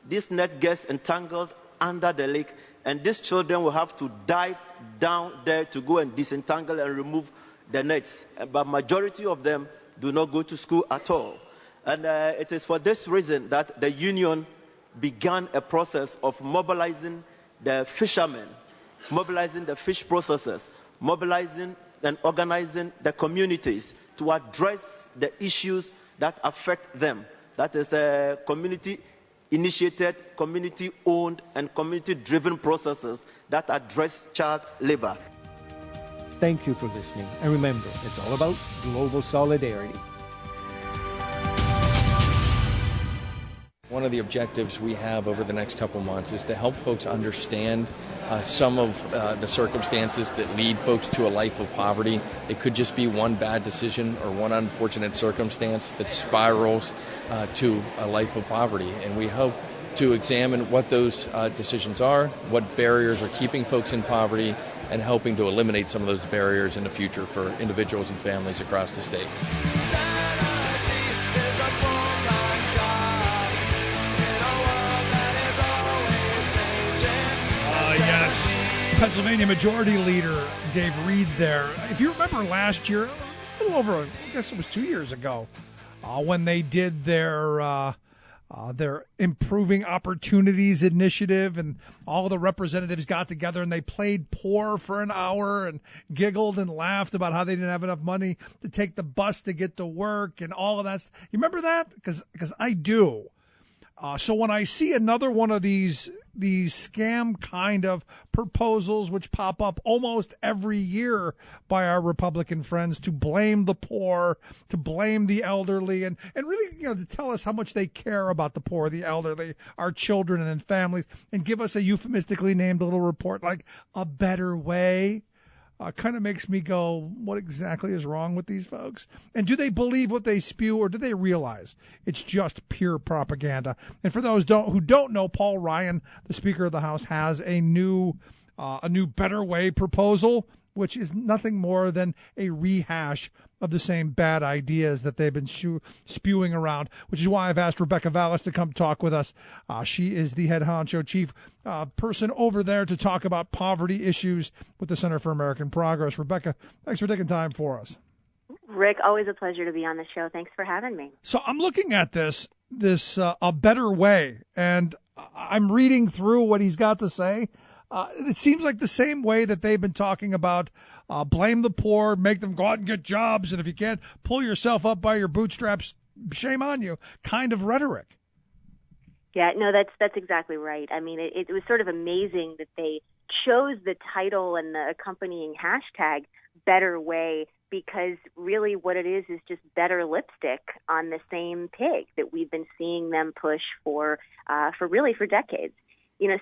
This net gets entangled under the lake, and these children will have to dive down there to go and disentangle and remove the nets. But majority of them do not go to school at all. And it is for this reason that the union began a process of mobilizing the fishermen, mobilizing the fish processors, mobilizing and organizing the communities to address the issues that affect them. That is a community-initiated, community-owned, and community-driven processes that address child labor. Thank you for listening. And remember, it's all about global solidarity. One of the objectives we have over the next couple months is to help folks understand some of the circumstances that lead folks to a life of poverty. It could just be one bad decision or one unfortunate circumstance that spirals to a life of poverty. And we hope to examine what those decisions are, what barriers are keeping folks in poverty, and helping to eliminate some of those barriers in the future for individuals and families across the state. Yes, Pennsylvania Majority Leader Dave Reed there. If you remember last year, a little over, I guess it was 2 years ago, when they did their Improving Opportunities Initiative, and all the representatives got together and they played poor for an hour and giggled and laughed about how they didn't have enough money to take the bus to get to work and all of that. You remember that? Because I do. So when I see another one of these scam kind of proposals, which pop up almost every year by our Republican friends, to blame the poor, to blame the elderly, and really, to tell us how much they care about the poor, the elderly, our children, and then families, and give us a euphemistically named little report like A Better Way, kind of makes me go, what exactly is wrong with these folks? And do they believe what they spew, or do they realize it's just pure propaganda? And for those who don't know, Paul Ryan, the Speaker of the House, has a new Better Way proposal, which is nothing more than a rehash of the same bad ideas that they've been spewing around, which is why I've asked Rebecca Vallis to come talk with us. She is the head honcho chief person over there to talk about poverty issues with the Center for American Progress. Rebecca, thanks for taking time for us. Rick, always a pleasure to be on the show. Thanks for having me. So I'm looking at this A Better Way, and I'm reading through what he's got to say. It seems like the same way that they've been talking about blame the poor, make them go out and get jobs, and if you can't pull yourself up by your bootstraps, shame on you, kind of rhetoric. Yeah, no, that's exactly right. I mean, it was sort of amazing that they chose the title and the accompanying hashtag Better Way, because really what it is just better lipstick on the same pig that we've been seeing them push for decades.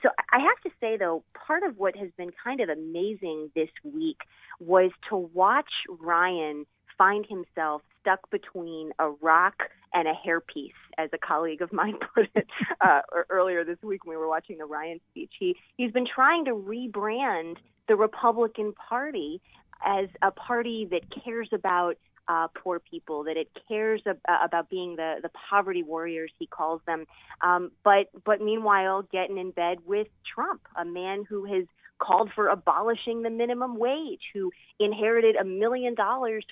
So I have to say, though, part of what has been kind of amazing this week was to watch Ryan find himself stuck between a rock and a hairpiece, as a colleague of mine put it earlier this week when we were watching the Ryan speech. He's been trying to rebrand the Republican Party as a party that cares about poor people, that it cares about being the poverty warriors, he calls them, but meanwhile getting in bed with Trump, a man who has called for abolishing the minimum wage, who inherited $1 million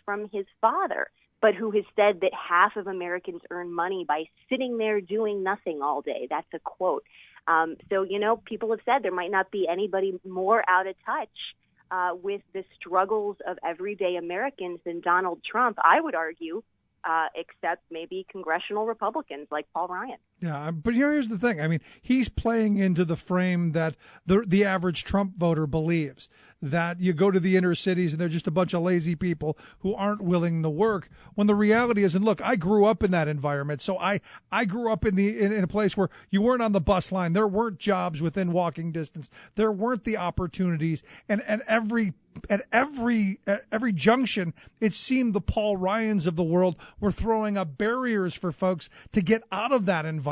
from his father, but who has said that half of Americans earn money by sitting there doing nothing all day. That's a quote. So, people have said there might not be anybody more out of touch with the struggles of everyday Americans than Donald Trump, I would argue, except maybe congressional Republicans like Paul Ryan. Yeah, but here's the thing. I mean, he's playing into the frame that the average Trump voter believes, that you go to the inner cities and they're just a bunch of lazy people who aren't willing to work, when the reality is, and look, I grew up in that environment. So I grew up in a place where you weren't on the bus line. There weren't jobs within walking distance. There weren't the opportunities. And at every junction, it seemed the Paul Ryans of the world were throwing up barriers for folks to get out of that environment.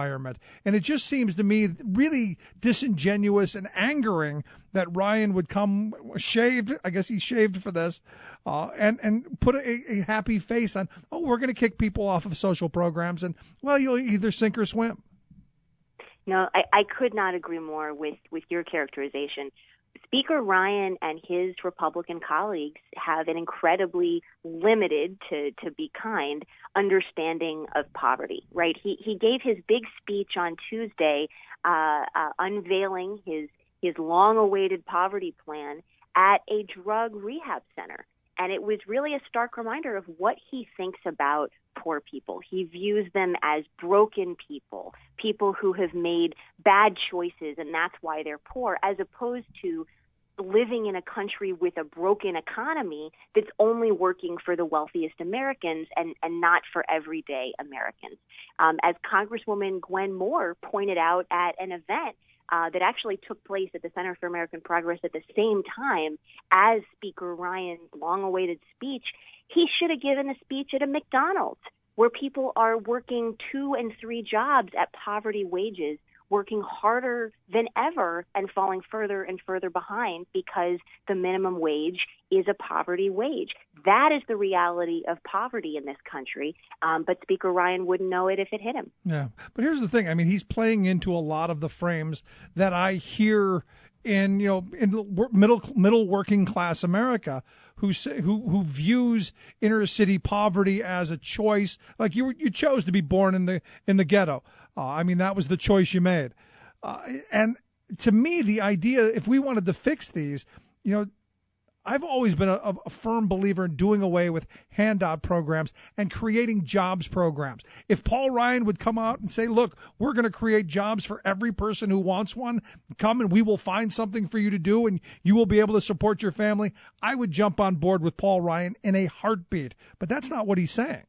And it just seems to me really disingenuous and angering that Ryan would come shaved. I guess he shaved for this, and put a happy face on, we're going to kick people off of social programs, and, well, you'll either sink or swim. No, I could not agree more with your characterization. Speaker Ryan and his Republican colleagues have an incredibly limited, to be kind, understanding of poverty, right? He gave his big speech on Tuesday unveiling his long-awaited poverty plan at a drug rehab center. And it was really a stark reminder of what he thinks about poor people. He views them as broken people, people who have made bad choices, and that's why they're poor, as opposed to living in a country with a broken economy that's only working for the wealthiest Americans and not for everyday Americans. As Congresswoman Gwen Moore pointed out at an event that actually took place at the Center for American Progress at the same time as Speaker Ryan's long-awaited speech, he should have given a speech at a McDonald's where people are working 2 and 3 jobs at poverty wages, working harder than ever and falling further and further behind because the minimum wage is a poverty wage. That is the reality of poverty in this country, but Speaker Ryan wouldn't know it if it hit him. Yeah, but here's the thing. I mean, he's playing into a lot of the frames that I hear in middle working class America, who views inner city poverty as a choice. Like you chose to be born in the ghetto. I mean, that was the choice you made. And to me, the idea, if we wanted to fix these, I've always been a firm believer in doing away with handout programs and creating jobs programs. If Paul Ryan would come out and say, look, we're going to create jobs for every person who wants one, come and we will find something for you to do and you will be able to support your family, I would jump on board with Paul Ryan in a heartbeat. But that's not what he's saying.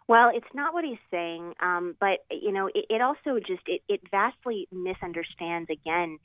Well, it's not what he's saying, but, it also it vastly misunderstands, again,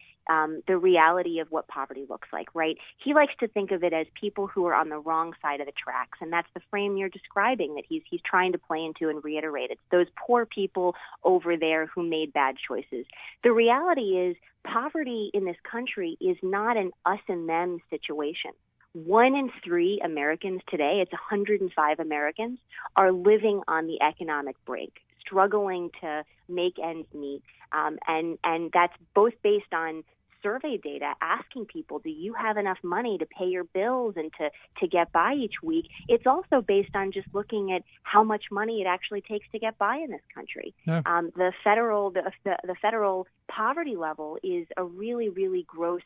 the reality of what poverty looks like, right? He likes to think of it as people who are on the wrong side of the tracks, and that's the frame you're describing that he's trying to play into and reiterate. It's those poor people over there who made bad choices. The reality is poverty in this country is not an us and them situation. 1 in 3 Americans today, it's 105 Americans, are living on the economic brink, struggling to make ends meet. And that's both based on survey data, asking people, do you have enough money to pay your bills and to get by each week? It's also based on just looking at how much money it actually takes to get by in this country. Yeah. The federal poverty level is a really, really gross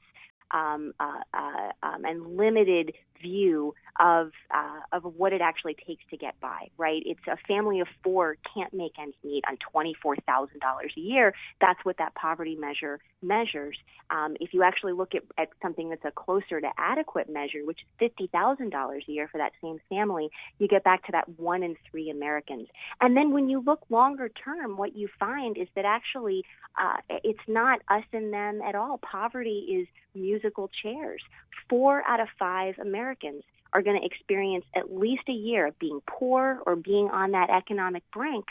and limited view of what it actually takes to get by, right? It's a family of 4 can't make ends meet on $24,000 a year. That's what that poverty measure measures. If you actually look at something that's a closer to adequate measure, which is $50,000 a year for that same family, you get back to that 1 in 3 Americans. And then when you look longer term, what you find is that actually it's not us and them at all. Poverty is musical chairs. 4 4 out of 5 Americans are going to experience at least a year of being poor or being on that economic brink,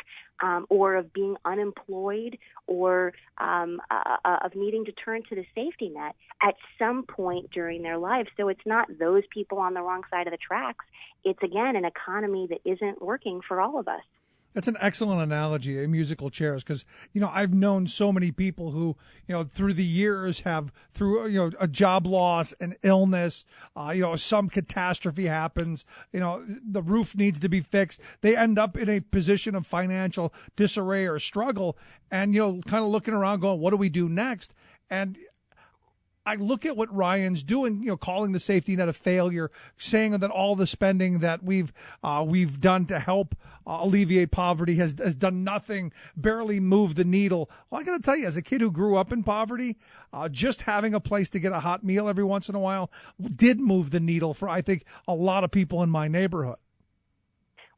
or of being unemployed, or of needing to turn to the safety net at some point during their lives. So it's not those people on the wrong side of the tracks. It's, again, an economy that isn't working for all of us. That's an excellent analogy, musical chairs, because, I've known so many people who, through the years have, through, a job loss, an illness, some catastrophe happens, the roof needs to be fixed. They end up in a position of financial disarray or struggle and, kind of looking around going, what do we do next? And I look at what Ryan's doing, calling the safety net a failure, saying that all the spending that we've done to help alleviate poverty has done nothing, barely moved the needle. Well, I got to tell you, as a kid who grew up in poverty, just having a place to get a hot meal every once in a while did move the needle for, I think, a lot of people in my neighborhood.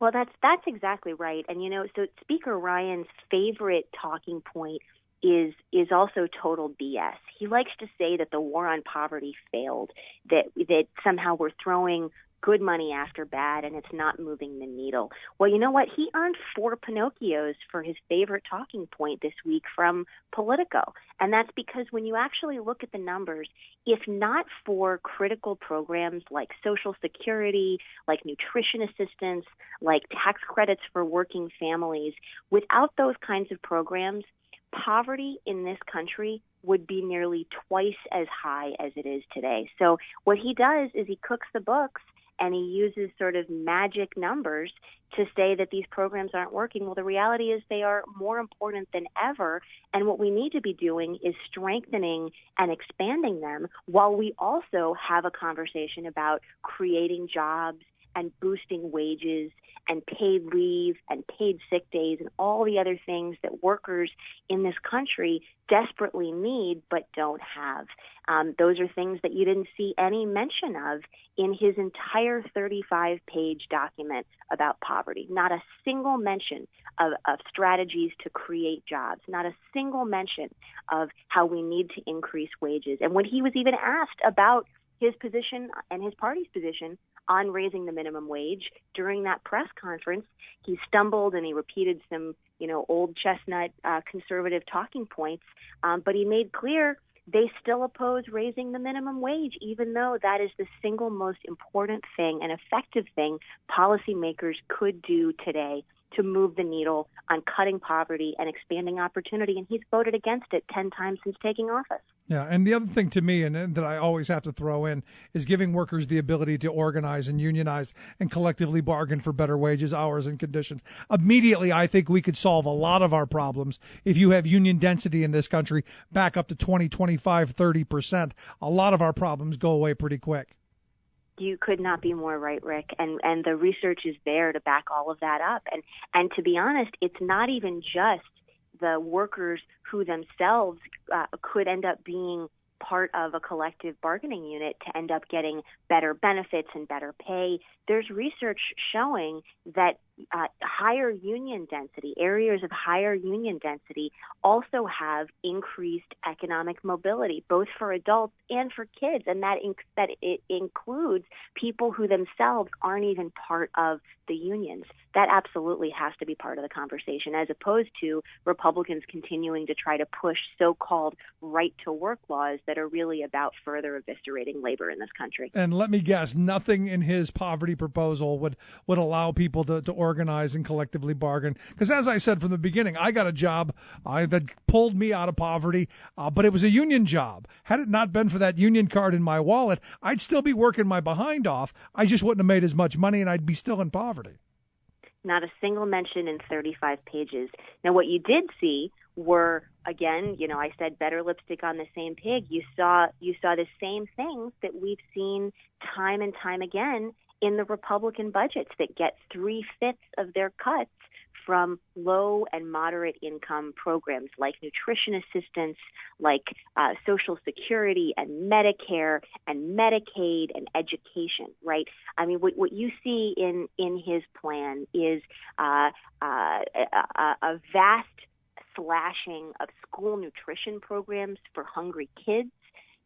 Well, that's exactly right. And, so Speaker Ryan's favorite talking point is also total BS. He likes to say that the war on poverty failed, that somehow we're throwing good money after bad and it's not moving the needle. Well, you know what? He earned 4 Pinocchios for his favorite talking point this week from Politico. And that's because when you actually look at the numbers, if not for critical programs like Social Security, like nutrition assistance, like tax credits for working families, without those kinds of programs, poverty in this country would be nearly twice as high as it is today. So what he does is he cooks the books and he uses sort of magic numbers to say that these programs aren't working. Well, the reality is they are more important than ever, and what we need to be doing is strengthening and expanding them while we also have a conversation about creating jobs and boosting wages and paid leave and paid sick days and all the other things that workers in this country desperately need but don't have. Those are things that you didn't see any mention of in his entire 35-page document about poverty. Not a single mention of strategies to create jobs, not a single mention of how we need to increase wages. And when he was even asked about his position and his party's position on raising the minimum wage during that press conference, he stumbled and he repeated some, old chestnut conservative talking points. But he made clear they still oppose raising the minimum wage, even though that is the single most important thing and effective thing policymakers could do today to move the needle on cutting poverty and expanding opportunity. And he's voted against it 10 times since taking office. Yeah, and the other thing to me, and that I always have to throw in, is giving workers the ability to organize and unionize and collectively bargain for better wages, hours, and conditions. Immediately, I think we could solve a lot of our problems if you have union density in this country back up to 20, 25, 30%. A lot of our problems go away pretty quick. You could not be more right, Rick, and the research is there to back all of that up. And to be honest, it's not even just the workers who themselves could end up being part of a collective bargaining unit to end up getting better benefits and better pay. There's research showing that higher union density, areas of higher union density, also have increased economic mobility, both for adults and for kids, and that it includes people who themselves aren't even part of the unions. That absolutely has to be part of the conversation, as opposed to Republicans continuing to try to push so-called right-to-work laws that are really about further eviscerating labor in this country. And let me guess, nothing in his poverty proposal would allow people to organize and collectively bargain. Because as I said from the beginning, I got a job that pulled me out of poverty, but it was a union job. Had it not been for that union card in my wallet, I'd still be working my behind off. I just wouldn't have made as much money, and I'd be still in poverty. Not a single mention in 35 pages. Now, what you did see were, again, I said better lipstick on the same pig. You saw the same things that we've seen time and time again in the Republican budgets that get 3/5 of their cuts from low and moderate income programs like nutrition assistance, like Social Security and Medicare and Medicaid and education, right? I mean, what you see in his plan is a vast slashing of school nutrition programs for hungry kids.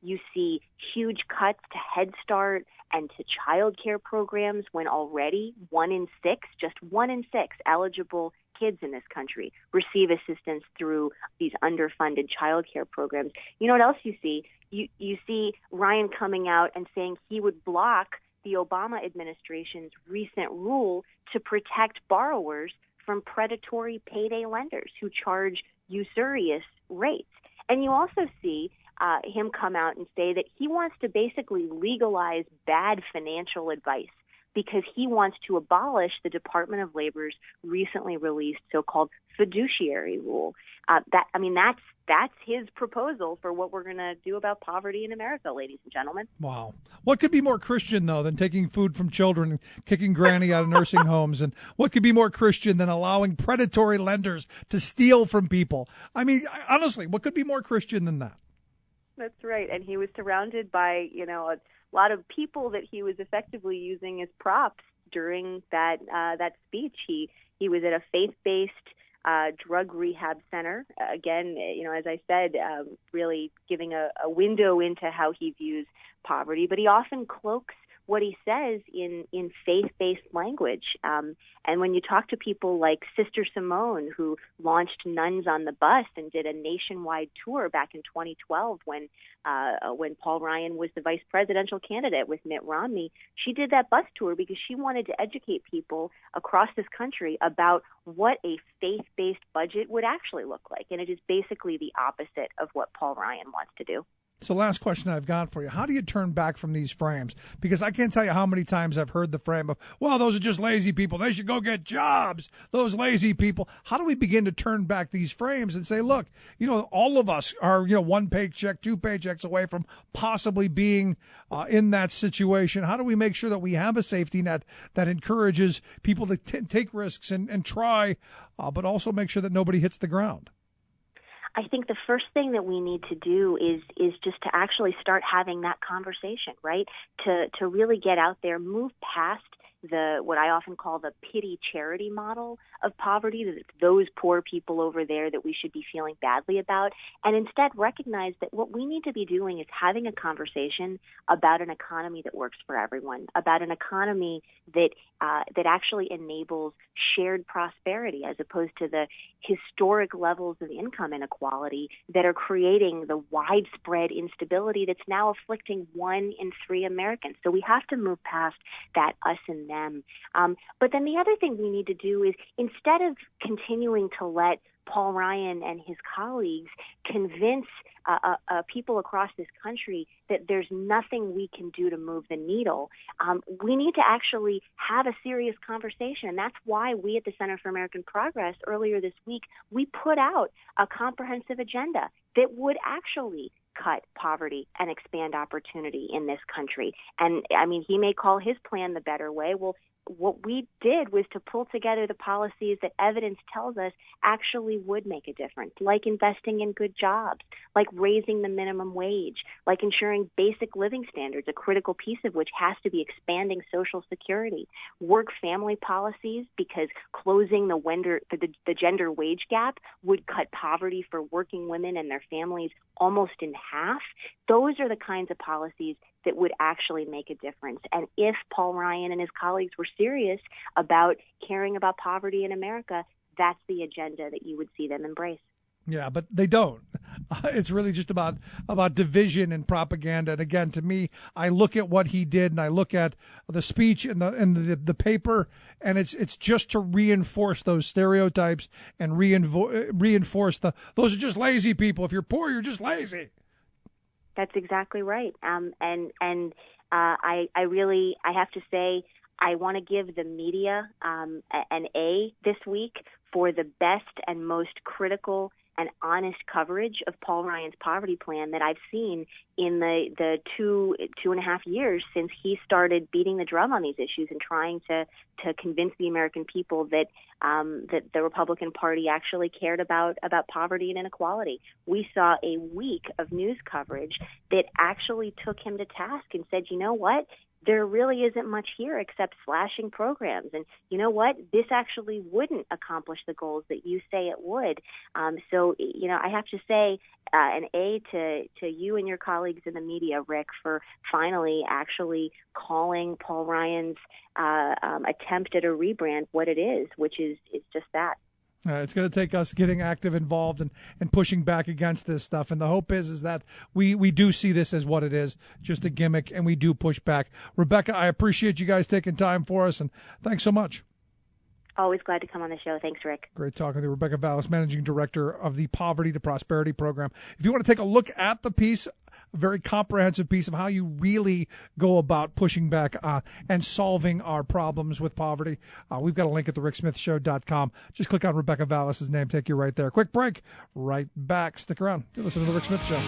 You see huge cuts to Head Start and to child care programs when already 1 in 6, just 1 in 6 eligible kids in this country receive assistance through these underfunded child care programs. You know what else you see? You see Ryan coming out and saying he would block the Obama administration's recent rule to protect borrowers from predatory payday lenders who charge usurious rates. And you also see him come out and say that he wants to basically legalize bad financial advice because he wants to abolish the Department of Labor's recently released so-called fiduciary rule. That's his proposal for what we're going to do about poverty in America, ladies and gentlemen. Wow. What could be more Christian, though, than taking food from children and kicking granny out of nursing homes? And what could be more Christian than allowing predatory lenders to steal from people? I mean, honestly, what could be more Christian than that? That's right. And he was surrounded by, a lot of people that he was effectively using as props during that speech. He was at a faith-based drug rehab center. Again, as I said, really giving a window into how he views poverty. But he often cloaks what he says in faith-based language. And when you talk to people like Sister Simone, who launched Nuns on the Bus and did a nationwide tour back in 2012 when Paul Ryan was the vice presidential candidate with Mitt Romney, she did that bus tour because she wanted to educate people across this country about what a faith-based budget would actually look like. And it is basically the opposite of what Paul Ryan wants to do. So last question I've got for you. How do you turn back from these frames? Because I can't tell you how many times I've heard the frame of, well, those are just lazy people. They should go get jobs, those lazy people. How do we begin to turn back these frames and say, look, all of us are, 1 paycheck, 2 paychecks away from possibly being in that situation? How do we make sure that we have a safety net that encourages people to take risks and try, but also make sure that nobody hits the ground? I think the first thing that we need to do is just to actually start having that conversation, right? To really get out there, move past what I often call the pity charity model of poverty, that it's those poor people over there that we should be feeling badly about, and instead recognize that what we need to be doing is having a conversation about an economy that works for everyone, about an economy that actually enables shared prosperity as opposed to the historic levels of income inequality that are creating the widespread instability that's now afflicting 1 in 3 Americans. So we have to move past that us and them. But then the other thing we need to do is, instead of continuing to let Paul Ryan and his colleagues convince people across this country that there's nothing we can do to move the needle, we need to actually have a serious conversation. And that's why we at the Center for American Progress earlier this week, we put out a comprehensive agenda that would actually cut poverty and expand opportunity in this country. And I mean, he may call his plan the better way. Well, what we did was to pull together the policies that evidence tells us actually would make a difference, like investing in good jobs, like raising the minimum wage, like ensuring basic living standards, a critical piece of which has to be expanding Social Security, work-family policies, because closing the gender wage gap would cut poverty for working women and their families almost in half. Those are the kinds of policies that would actually make a difference. And if Paul Ryan and his colleagues were serious about caring about poverty in America, that's the agenda that you would see them embrace. Yeah, but they don't. It's really just about division and propaganda. And again, to me, I look at what he did, and I look at the speech and the paper, and it's just to reinforce those stereotypes and reinforce those are just lazy people. If you're poor, you're just lazy. That's exactly right. I have to say, I want to give the media an A this week for the best and most critical and honest coverage of Paul Ryan's poverty plan that I've seen in the two and a half years since he started beating the drum on these issues and trying to convince the American people that the Republican Party actually cared about poverty and inequality. We saw a week of news coverage that actually took him to task and said, you know what? there really isn't much here except slashing programs. And you know what? This actually wouldn't accomplish the goals that you say it would. So, I have to say an A to you and your colleagues in the media, Rick, for finally actually calling Paul Ryan's attempt at a rebrand what it is, which is just that. It's going to take us getting active, involved, and pushing back against this stuff. And the hope is that we do see this as what it is, just a gimmick, and we do push back. Rebecca, I appreciate you guys taking time for us, and thanks so much. Always glad to come on the show. Thanks, Rick. Great talking to you. Rebecca Vallas, Managing Director of the Poverty to Prosperity Program. If you want to take a look at the piece, a very comprehensive piece of how you really go about pushing back and solving our problems with poverty, we've got a link at thericksmithshow.com. Just click on Rebecca Vallas' name, take you right there. Quick break, right back. Stick around. You're listening to The Rick Smith Show.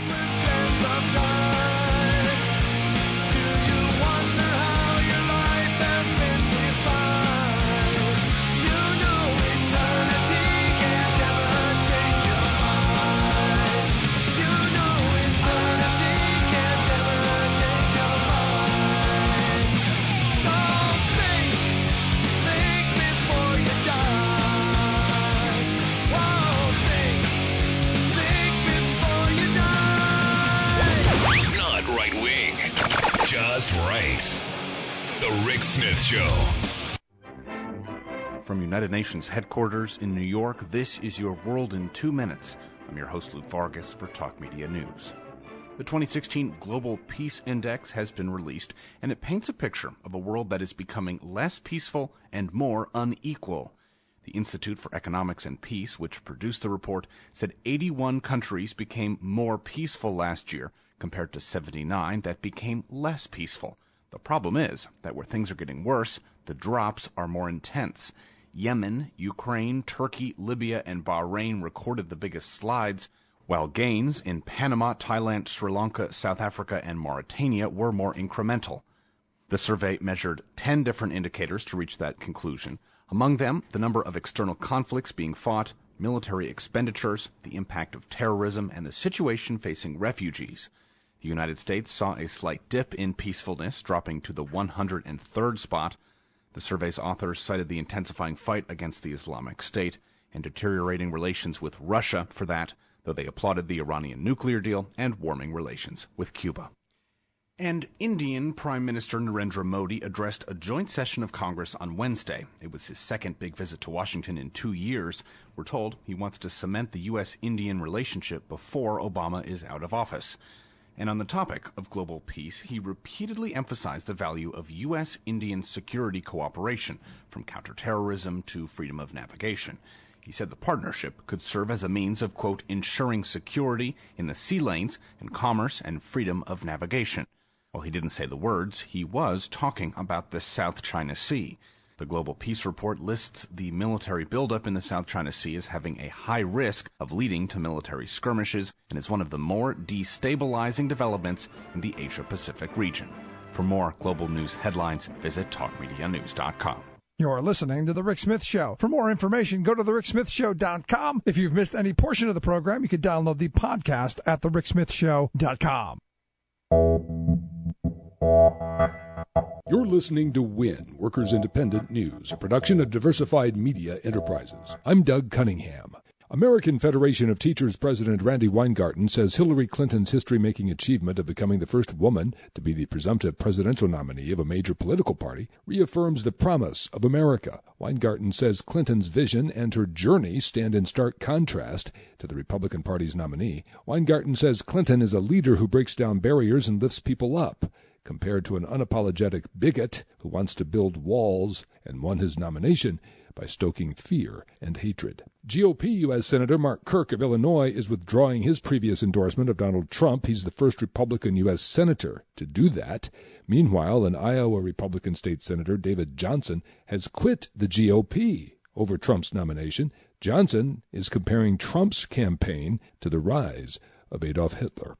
Just right. The Rick Smith Show. From United Nations headquarters in New York, this is your World in 2 Minutes. I'm your host, Luke Vargas, for Talk Media News. The 2016 Global Peace Index has been released, and it paints a picture of a world that is becoming less peaceful and more unequal. The Institute for Economics and Peace, which produced the report, said 81 countries became more peaceful last year, compared to 79 that became less peaceful. The problem is that where things are getting worse, the drops are more intense. Yemen, Ukraine, Turkey, Libya, and Bahrain recorded the biggest slides, while gains in Panama, Thailand, Sri Lanka, South Africa, and Mauritania were more incremental. The survey measured 10 different indicators to reach that conclusion. Among them, the number of external conflicts being fought, military expenditures, the impact of terrorism, and the situation facing refugees. The United States saw a slight dip in peacefulness, dropping to the 103rd spot. The survey's authors cited the intensifying fight against the Islamic State and deteriorating relations with Russia for that, though they applauded the Iranian nuclear deal and warming relations with Cuba. And Indian Prime Minister Narendra Modi addressed a joint session of Congress on Wednesday. It was his second big visit to Washington in 2 years. We're told he wants to cement the U.S.-Indian relationship before Obama is out of office. And on the topic of global peace, he repeatedly emphasized the value of U.S.-Indian security cooperation, from counterterrorism to freedom of navigation. He said the partnership could serve as a means of, quote, ensuring security in the sea lanes and commerce and freedom of navigation. While he didn't say the words, he was talking about the South China Sea. The Global Peace Report lists the military buildup in the South China Sea as having a high risk of leading to military skirmishes and is one of the more destabilizing developments in the Asia-Pacific region. For more global news headlines, visit TalkMediaNews.com. You're listening to The Rick Smith Show. For more information, go to TheRickSmithShow.com. If you've missed any portion of the program, you can download the podcast at TheRickSmithShow.com. You're listening to WIN, Workers Independent News, a production of Diversified Media Enterprises. I'm Doug Cunningham. American Federation of Teachers President Randy Weingarten says Hillary Clinton's history-making achievement of becoming the first woman to be the presumptive presidential nominee of a major political party reaffirms the promise of America. Weingarten says Clinton's vision and her journey stand in stark contrast to the Republican Party's nominee. Weingarten says Clinton is a leader who breaks down barriers and lifts people up, compared to an unapologetic bigot who wants to build walls and won his nomination by stoking fear and hatred. GOP U.S. Senator Mark Kirk of Illinois is withdrawing his previous endorsement of Donald Trump. He's the first Republican U.S. Senator to do that. Meanwhile, an Iowa Republican State Senator, David Johnson, has quit the GOP over Trump's nomination. Johnson is comparing Trump's campaign to the rise of Adolf Hitler.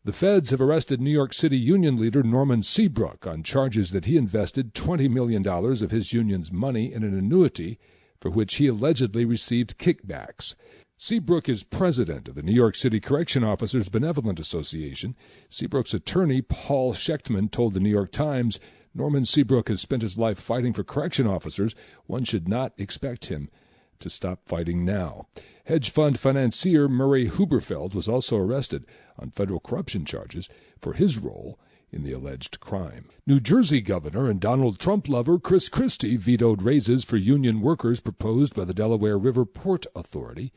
The feds have arrested New York City union leader Norman Seabrook on charges that he invested $20 million of his union's money in an annuity for which he allegedly received kickbacks. Seabrook is president of the New York City Correction Officers Benevolent Association. Seabrook's attorney, Paul Schechtman, told the New York Times, Norman Seabrook has spent his life fighting for correction officers. One should not expect him to stop fighting now. Hedge fund financier Murray Huberfeld was also arrested on federal corruption charges for his role in the alleged crime. New Jersey governor and Donald Trump lover Chris Christie vetoed raises for union workers proposed by the Delaware River Port Authority.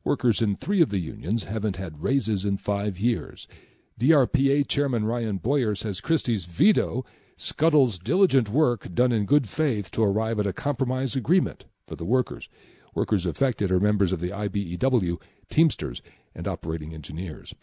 Workers in 3 of the unions haven't had raises in 5 years. DRPA Chairman Ryan Boyer says Christie's veto scuttles diligent work done in good faith to arrive at a compromise agreement for the workers. Workers affected are members of the IBEW, Teamsters, and operating engineers.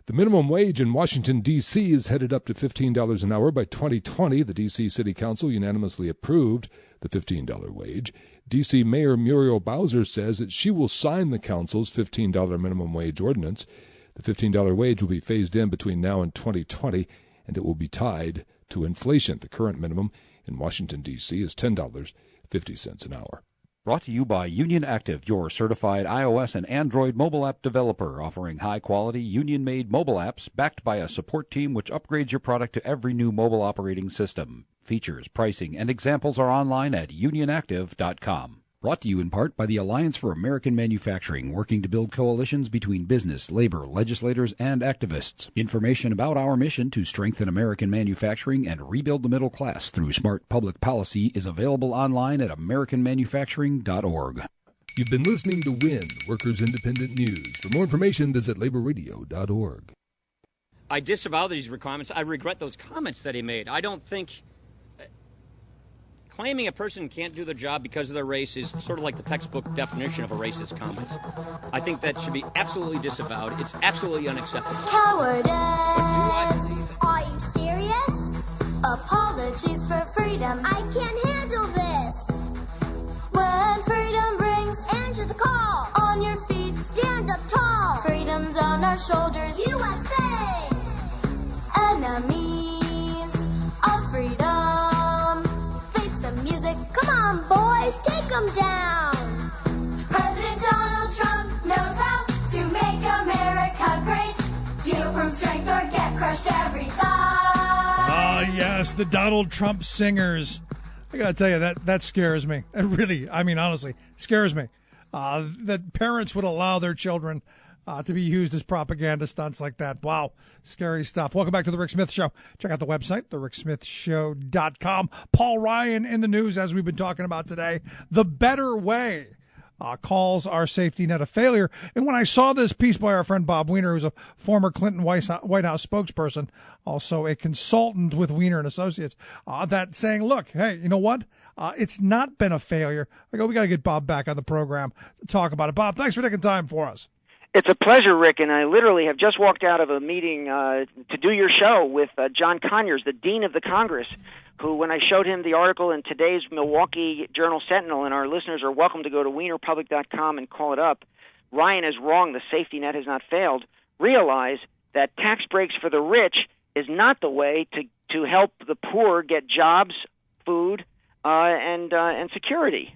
The minimum wage in Washington, D.C. is headed up to $15 an hour by 2020. The D.C. City Council unanimously approved the $15 wage. D.C. Mayor Muriel Bowser says that she will sign the council's $15 minimum wage ordinance. The $15 wage will be phased in between now and 2020, and it will be tied to inflation. The current minimum in Washington, D.C. is $10.50 an hour. Brought to you by Union Active, your certified iOS and Android mobile app developer, offering high-quality, union-made mobile apps backed by a support team which upgrades your product to every new mobile operating system. Features, pricing, and examples are online at unionactive.com. Brought to you in part by the Alliance for American Manufacturing, working to build coalitions between business, labor, legislators, and activists. Information about our mission to strengthen American manufacturing and rebuild the middle class through smart public policy is available online at americanmanufacturing.org. You've been listening to WIN, Workers Independent News. For more information, visit laborradio.org. I disavow these requirements. I regret those comments that he made. I don't think claiming a person can't do their job because of their race is sort of like the textbook definition of a racist comment. I think that should be absolutely disavowed. It's absolutely unacceptable. Cowardice. Are you serious? Apologies for freedom. I can't handle this. When freedom rings, answer the call. On your feet, stand up tall. Freedom's on our shoulders. USA. Enemies of freedom. Music. Come on, boys, take them down. President Donald Trump knows how to make America great. Deal from strength or get crushed every time. Ah, yes, the Donald Trump singers. I got to tell you, that scares me. It really, I mean, honestly, scares me. That parents would allow their children to be used as propaganda stunts like that. Wow, scary stuff. Welcome back to The Rick Smith Show. Check out the website, thericksmithshow.com. Paul Ryan in the news, as we've been talking about today. The Better Way calls our safety net a failure. And when I saw this piece by our friend Bob Weiner, who's a former Clinton White House spokesperson, also a consultant with Weiner and Associates, that saying, look, hey, you know what? It's not been a failure. I go, we got to get Bob back on the program to talk about it. Bob, thanks for taking time for us. It's a pleasure, Rick, and I literally have just walked out of a meeting to do your show with John Conyers, the Dean of the Congress, who, when I showed him the article in today's Milwaukee Journal-Sentinel, and our listeners are welcome to go to wienerpublic.com and call it up, Ryan is wrong, the safety net has not failed, realize that tax breaks for the rich is not the way to help the poor get jobs, food, and security.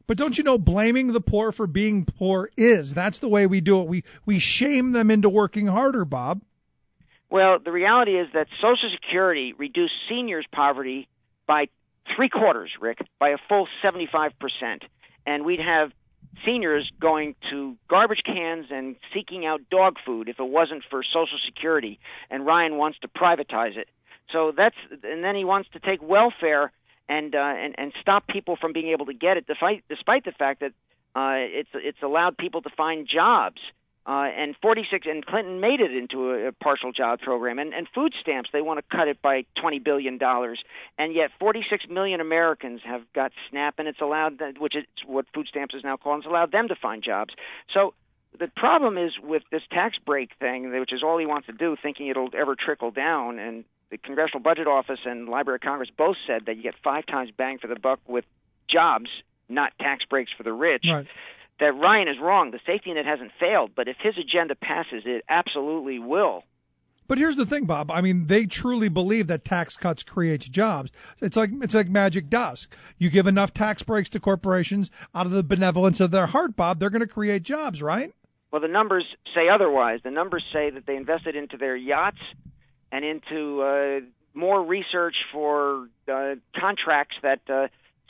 But don't you know, blaming the poor for being poor that's the way we do it. We shame them into working harder, Bob. Well, the reality is that Social Security reduced seniors' poverty by 3/4, Rick, by a full 75%. And we'd have seniors going to garbage cans and seeking out dog food if it wasn't for Social Security. And Ryan wants to privatize it. So and then he wants to take welfare and stop people from being able to get it, despite the fact that it's allowed people to find jobs. And Clinton made it into a partial job program. And food stamps, they want to cut it by $20 billion. And yet 46 million Americans have got SNAP, and it's allowed, which is what food stamps is now called, it's allowed them to find jobs. So the problem is with this tax break thing, which is all he wants to do, thinking it'll ever trickle down, and the Congressional Budget Office and Library of Congress both said that you get 5 times bang for the buck with jobs, not tax breaks for the rich. Right. That Ryan is wrong. The safety net hasn't failed, but if his agenda passes, it absolutely will. But here's the thing, Bob. I mean, they truly believe that tax cuts creates jobs. It's like magic dust. You give enough tax breaks to corporations out of the benevolence of their heart, Bob, they're going to create jobs, right? Well, the numbers say otherwise. The numbers say that they invested into their yachts and into more research for contracts that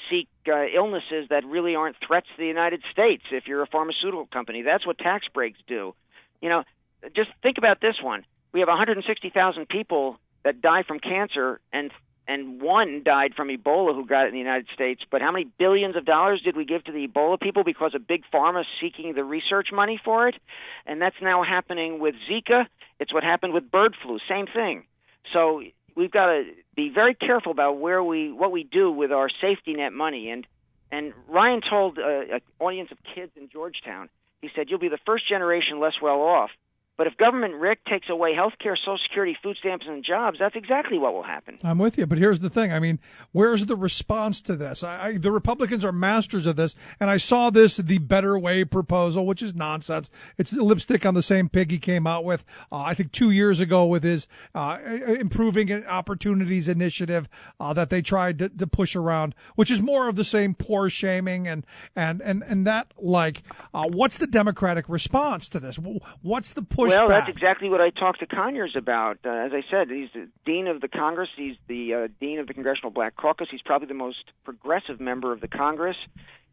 seek illnesses that really aren't threats to the United States. If you're a pharmaceutical company, that's what tax breaks do. You know, just think about this one. We have 160,000 people that die from cancer, and one died from Ebola who got it in the United States. But how many billions of dollars did we give to the Ebola people because of big pharma seeking the research money for it? And that's now happening with Zika. It's what happened with bird flu. Same thing. So we've got to be very careful about what we do with our safety net money. And Ryan told an audience of kids in Georgetown, he said, you'll be the first generation less well off. But if government, Rick, takes away health care, Social Security, food stamps, and jobs, that's exactly what will happen. I'm with you, but here's the thing. I mean, where's the response to this? The Republicans are masters of this, and I saw this, the Better Way proposal, which is nonsense. It's the lipstick on the same pig he came out with, I think 2 years ago with his Improving Opportunities initiative that they tried to push around, which is more of the same poor shaming and that, like, what's the Democratic response to this? What's the push? Well, that's exactly what I talked to Conyers about. As I said, he's the dean of the Congress. He's the dean of the Congressional Black Caucus. He's probably the most progressive member of the Congress.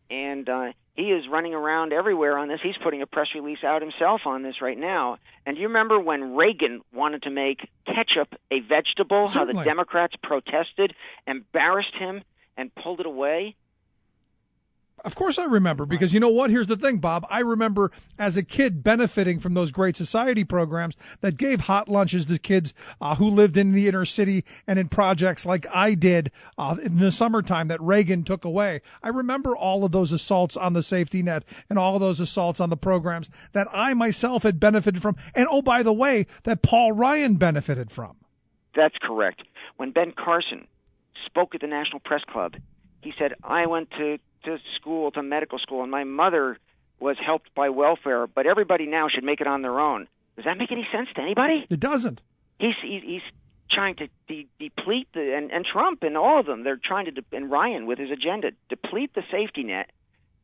And he is running around everywhere on this. He's putting a press release out himself on this right now. And do you remember when Reagan wanted to make ketchup a vegetable, Certainly. how the Democrats protested, embarrassed him, and pulled it away? Of course I remember, because you know what? Here's the thing, Bob. I remember as a kid benefiting from those Great Society programs that gave hot lunches to kids who lived in the inner city and in projects like I did in the summertime that Reagan took away. I remember all of those assaults on the safety net and all of those assaults on the programs that I myself had benefited from. And, oh, by the way, that Paul Ryan benefited from. That's correct. When Ben Carson spoke at the National Press Club, he said, I went to medical school, and my mother was helped by welfare, but everybody now should make it on their own. Does that make any sense to anybody? It doesn't. He's trying to deplete and Trump and all of them, they're trying to, and Ryan with his agenda, deplete the safety net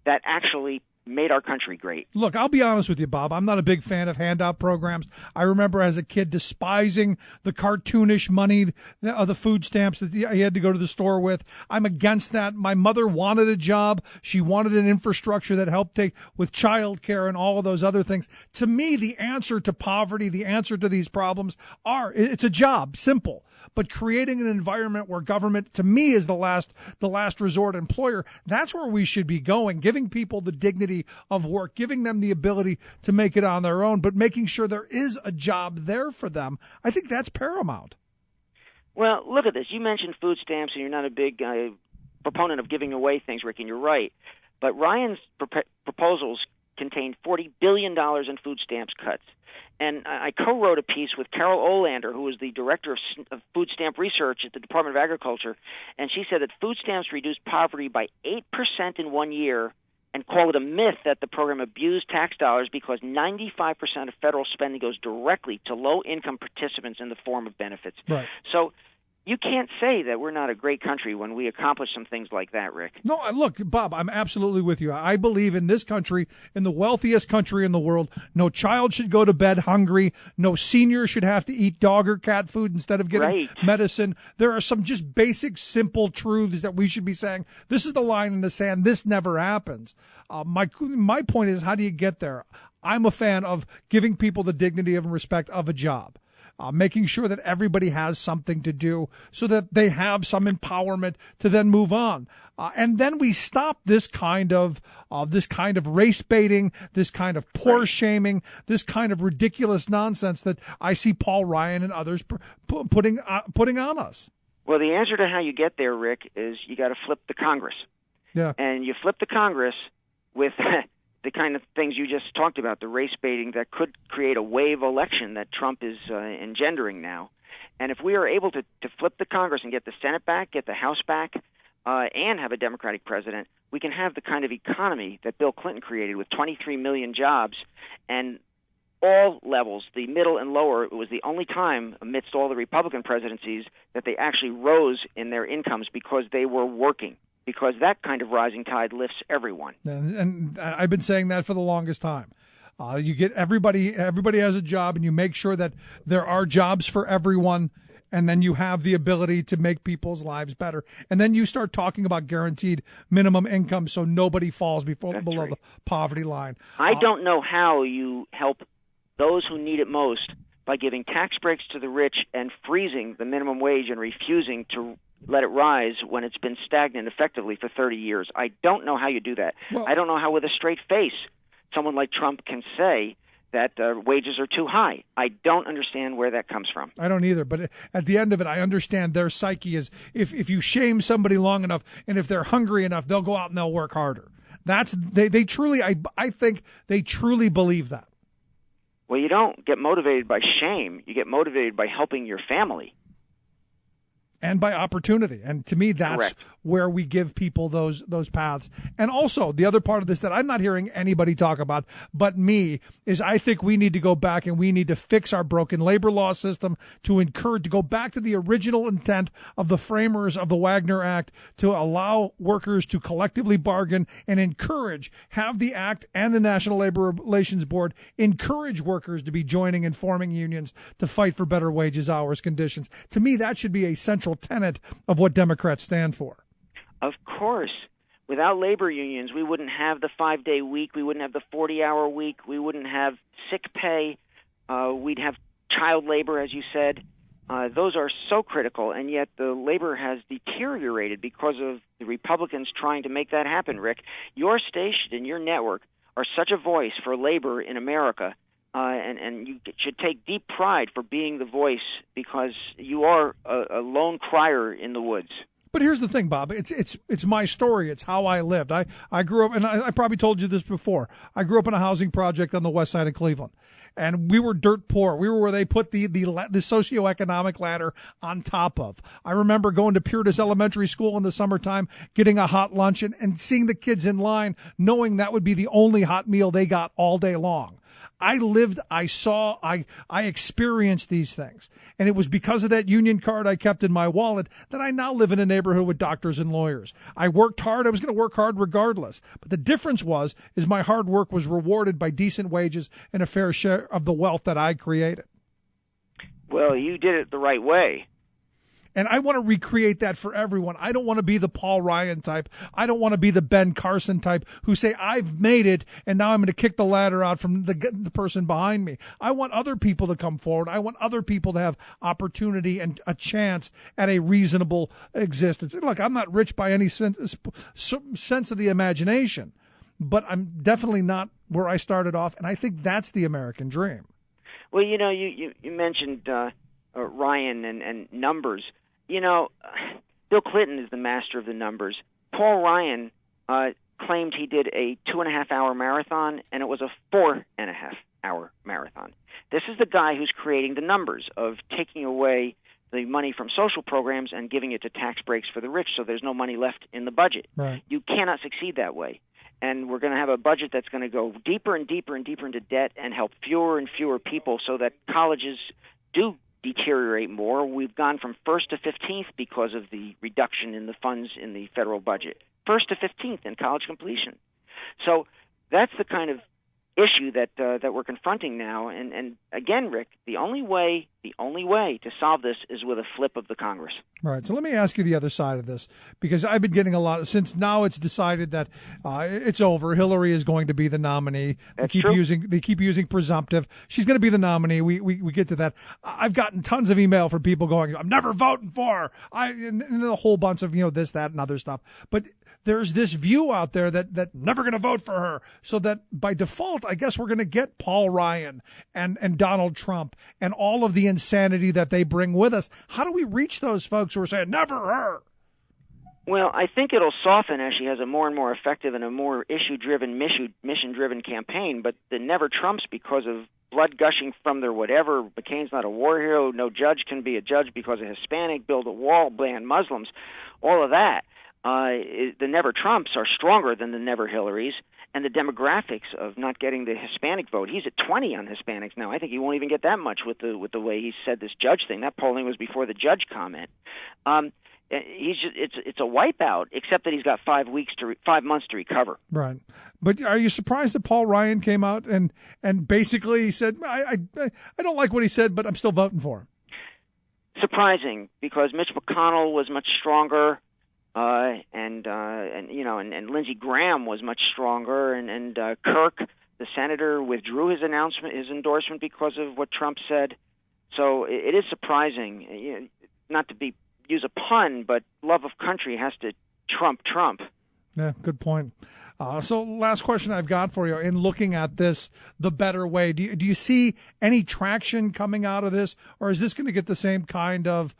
that actually made our country great. Look, I'll be honest with you, Bob. I'm not a big fan of handout programs. I remember as a kid despising the cartoonish money of the food stamps that you had to go to the store with. I'm against that. My mother wanted a job. She wanted an infrastructure that helped take with child care and all of those other things. To me, the answer to poverty, the answer to these problems it's a job, simple. But creating an environment where government, to me, is the last resort employer, that's where we should be going, giving people the dignity of work, giving them the ability to make it on their own, but making sure there is a job there for them. I think that's paramount. Well, look at this. You mentioned food stamps, and you're not a big proponent of giving away things, Rick, and you're right. But Ryan's proposals contain $40 billion in food stamps cuts. And I co-wrote a piece with Carol Olander, who is the director of food stamp research at the Department of Agriculture, and she said that food stamps reduced poverty by 8% in 1 year, and called it a myth that the program abused tax dollars because 95% of federal spending goes directly to low-income participants in the form of benefits. Right. So you can't say that we're not a great country when we accomplish some things like that, Rick. No, look, Bob, I'm absolutely with you. I believe in this country, in the wealthiest country in the world, no child should go to bed hungry. No senior should have to eat dog or cat food instead of getting medicine. There are some just basic, simple truths that we should be saying, this is the line in the sand. This never happens. My point is, how do you get there? I'm a fan of giving people the dignity and respect of a job. Making sure that everybody has something to do so that they have some empowerment to then move on. And then we stop this kind of race baiting, this kind of poor shaming, this kind of ridiculous nonsense that I see Paul Ryan and others putting on us. Well, the answer to how you get there, Rick, is you got to flip the Congress. Yeah. And you flip the Congress with the kind of things you just talked about, the race baiting that could create a wave election that Trump is engendering now. And if we are able to flip the Congress and get the Senate back, get the House back, and have a Democratic president, we can have the kind of economy that Bill Clinton created with 23 million jobs and all levels, the middle and lower. It was the only time amidst all the Republican presidencies that they actually rose in their incomes because they were working. Because that kind of rising tide lifts everyone. And I've been saying that for the longest time. You get everybody has a job, and you make sure that there are jobs for everyone. And then you have the ability to make people's lives better. And then you start talking about guaranteed minimum income so nobody falls below the poverty line. I don't know how you help those who need it most by giving tax breaks to the rich and freezing the minimum wage and refusing to let it rise when it's been stagnant effectively for 30 years. I don't know how you do that. I don't know how with a straight face someone like Trump can say that wages are too high. I don't understand where that comes from. I don't either, but at the end of it, I understand their psyche is if you shame somebody long enough and if they're hungry enough, they'll go out and they'll work harder. They truly, I think they truly believe that. Well, you don't get motivated by shame. You get motivated by helping your family. And by opportunity. And to me, that's Correct. where we give people those paths. And also, the other part of this that I'm not hearing anybody talk about but me is I think we need to go back and we need to fix our broken labor law system to go back to the original intent of the framers of the Wagner Act to allow workers to collectively bargain and have the Act and the National Labor Relations Board encourage workers to be joining and forming unions to fight for better wages, hours, conditions. To me, that should be a central tenet of what Democrats stand for. Of course. Without labor unions, we wouldn't have the 5-day week. We wouldn't have the 40-hour week. We wouldn't have sick pay. We'd have child labor, as you said. Those are so critical, and yet the labor has deteriorated because of the Republicans trying to make that happen, Rick. Your station and your network are such a voice for labor in America. And you should take deep pride for being the voice because you are a lone crier in the woods. But here's the thing, Bob. It's my story. It's how I lived. I grew up, and I probably told you this before. I grew up in a housing project on the west side of Cleveland, and we were dirt poor. We were where they put the socioeconomic ladder on top of. I remember going to Purtis Elementary School in the summertime, getting a hot lunch, and seeing the kids in line, knowing that would be the only hot meal they got all day long. I lived, I saw, I experienced these things. And it was because of that union card I kept in my wallet that I now live in a neighborhood with doctors and lawyers. I worked hard. I was going to work hard regardless. But the difference is my hard work was rewarded by decent wages and a fair share of the wealth that I created. Well, you did it the right way. And I want to recreate that for everyone. I don't want to be the Paul Ryan type. I don't want to be the Ben Carson type who say, I've made it, and now I'm going to kick the ladder out from the person behind me. I want other people to come forward. I want other people to have opportunity and a chance at a reasonable existence. Look, I'm not rich by any sense of the imagination, but I'm definitely not where I started off, and I think that's the American dream. Well, you know, you mentioned Ryan and numbers. You know, Bill Clinton is the master of the numbers. Paul Ryan claimed he did a 2.5-hour marathon, and it was a 4.5-hour marathon. This is the guy who's creating the numbers of taking away the money from social programs and giving it to tax breaks for the rich, so there's no money left in the budget. Right. You cannot succeed that way. And we're going to have a budget that's going to go deeper and deeper and deeper into debt and help fewer and fewer people so that colleges do deteriorate more. We've gone from 1st to 15th because of the reduction in the funds in the federal budget. 1st to 15th in college completion. So that's the kind of issue that we're confronting now. And again, Rick, the only way to solve this is with a flip of the Congress. Right. So let me ask you the other side of this, because I've been getting a lot since now it's decided that it's over. Hillary is going to be the nominee. They keep using presumptive. She's going to be the nominee. We get to that. I've gotten tons of email from people going, I'm never voting for her. And a whole bunch of, this, that, and other stuff. But there's this view out there that never going to vote for her. So that by default, I guess we're going to get Paul Ryan and Donald Trump and all of the insanity that they bring with us. How do we reach those folks who are saying, never her? Well, I think it'll soften as she has a more and more effective and a more issue-driven, mission-driven campaign. But the never Trumps because of blood gushing from their whatever. McCain's not a war hero. No judge can be a judge because of Hispanic. Build a wall, ban Muslims. All of that. The never Trumps are stronger than the never Hillarys. And the demographics of not getting the Hispanic vote. He's at 20 on Hispanics now. I think he won't even get that much with the way he said this judge thing. That polling was before the judge comment. it's a wipeout, except that he's got 5 months to recover. Right. But are you surprised that Paul Ryan came out and basically said, I don't like what he said, but I'm still voting for him? Surprising, because Mitch McConnell was much stronger, and Lindsey Graham was much stronger, and Kirk, the senator, withdrew his endorsement because of what Trump said. So it is surprising, not to use a pun, but love of country has to trump Trump. Yeah, good point. So last question I've got for you, in looking at this the better way, do you see any traction coming out of this, or is this going to get the same kind of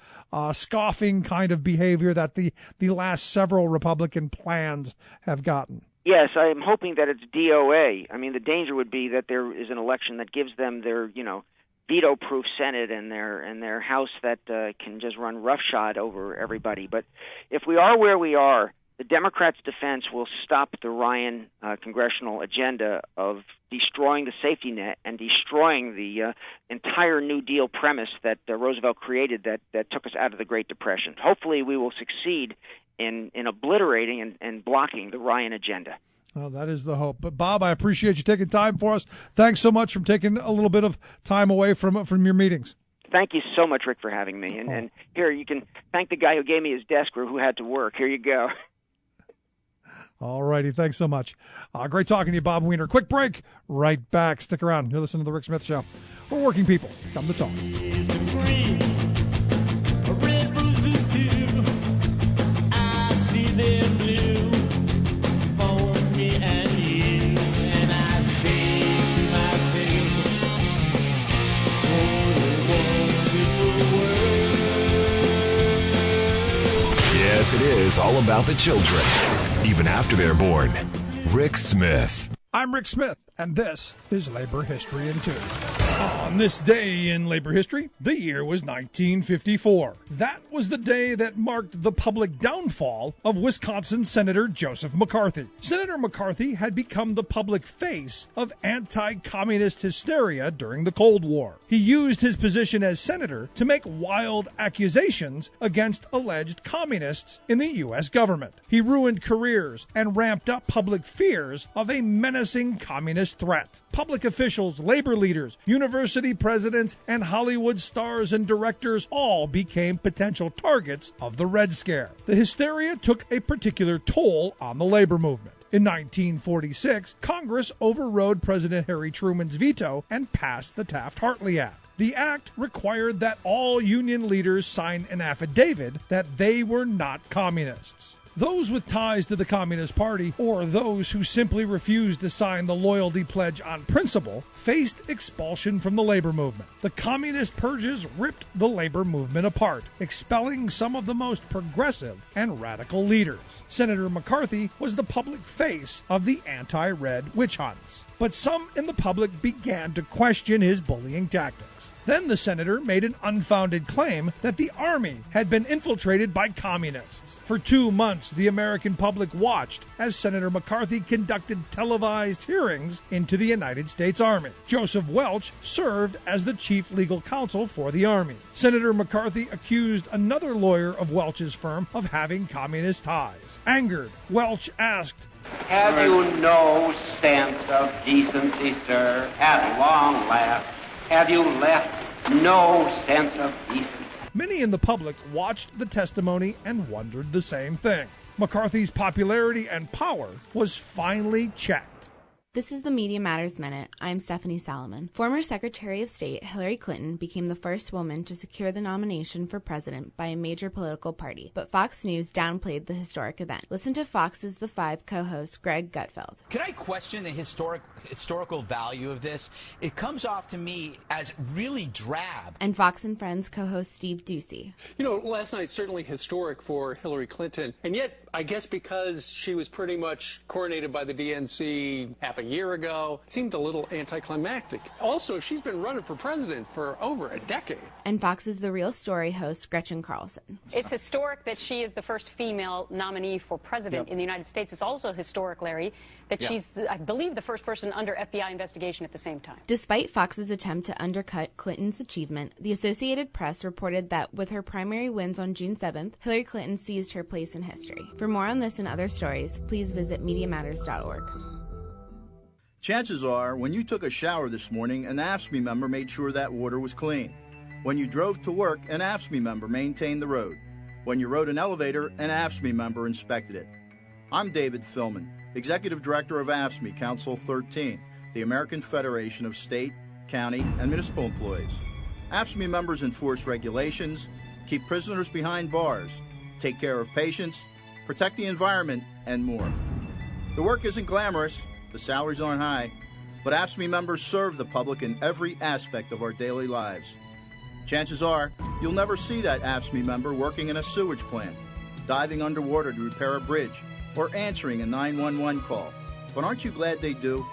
scoffing kind of behavior that the last several Republican plans have gotten? Yes, I am hoping that it's DOA. I mean, the danger would be that there is an election that gives them their, veto-proof Senate and their House that can just run roughshod over everybody. But if we are where we are, the Democrats' defense will stop the Ryan congressional agenda of destroying the safety net and destroying the entire New Deal premise that Roosevelt created that took us out of the Great Depression. Hopefully we will succeed in obliterating and blocking the Ryan agenda. Well, that is the hope. But, Bob, I appreciate you taking time for us. Thanks so much for taking a little bit of time away from your meetings. Thank you so much, Rick, for having me. And here, you can thank the guy who gave me his desk or who had to work. Here you go. All righty. Thanks so much. Great talking to you, Bob Weiner. Quick break. Right back. Stick around. You're listening to The Rick Smith Show. We're working people. Come to talk. Red roses too. I see them blue for me and you. And I say to myself, what a wonderful world. Yes, it is all about the children, even after they're born. Rick Smith. I'm Rick Smith, and this is Labor History in 2. On this day in labor history, the year was 1954. That was the day that marked the public downfall of Wisconsin Senator Joseph McCarthy. Senator McCarthy had become the public face of anti-communist hysteria during the Cold War. He used his position as senator to make wild accusations against alleged communists in the U.S. government. He ruined careers and ramped up public fears of a menacing communist threat. Public officials, labor leaders, university presidents, and Hollywood stars and directors all became potential targets of the Red Scare. The hysteria took a particular toll on the labor movement. In 1946, Congress overrode President Harry Truman's veto and passed the Taft-Hartley Act. The act required that all union leaders sign an affidavit that they were not communists. Those with ties to the Communist Party, or those who simply refused to sign the loyalty pledge on principle, faced expulsion from the labor movement. The communist purges ripped the labor movement apart, expelling some of the most progressive and radical leaders. Senator McCarthy was the public face of the anti-red witch hunts, but some in the public began to question his bullying tactics. Then the senator made an unfounded claim that the army had been infiltrated by communists. For 2 months, the American public watched as Senator McCarthy conducted televised hearings into the United States Army. Joseph Welch served as the chief legal counsel for the Army. Senator McCarthy accused another lawyer of Welch's firm of having communist ties. Angered, Welch asked, "Have you no sense of decency, sir? At long last, have you left no sense of decency?" Many in the public watched the testimony and wondered the same thing. McCarthy's popularity and power was finally checked. This is the Media Matters Minute. I'm Stephanie Salomon. Former Secretary of State Hillary Clinton became the first woman to secure the nomination for president by a major political party, but Fox News downplayed the historic event. Listen to Fox's The Five co-host Greg Gutfeld. Can I question the historical value of this? It comes off to me as really drab. And Fox and Friends co-host Steve Doocy. You know, last night certainly historic for Hillary Clinton, and yet I guess because she was pretty much coronated by the DNC half a year ago, it seemed a little anticlimactic. Also, she's been running for president for over a decade. And Fox's The Real Story host, Gretchen Carlson. It's historic that she is the first female nominee for president in the United States. It's also historic, Larry, that she's, I believe, the first person under FBI investigation at the same time. Despite Fox's attempt to undercut Clinton's achievement, the Associated Press reported that with her primary wins on June 7th, Hillary Clinton seized her place in history. For more on this and other stories, please visit MediaMatters.org. Chances are, when you took a shower this morning, an AFSCME member made sure that water was clean. When you drove to work, an AFSCME member maintained the road. When you rode an elevator, an AFSCME member inspected it. I'm David Philman, Executive Director of AFSCME Council 13, the American Federation of State, County, and Municipal Employees. AFSCME members enforce regulations, keep prisoners behind bars, take care of patients, protect the environment, and more. The work isn't glamorous, the salaries aren't high, but AFSCME members serve the public in every aspect of our daily lives. Chances are, you'll never see that AFSCME member working in a sewage plant, diving underwater to repair a bridge, or answering a 911 call. But aren't you glad they do?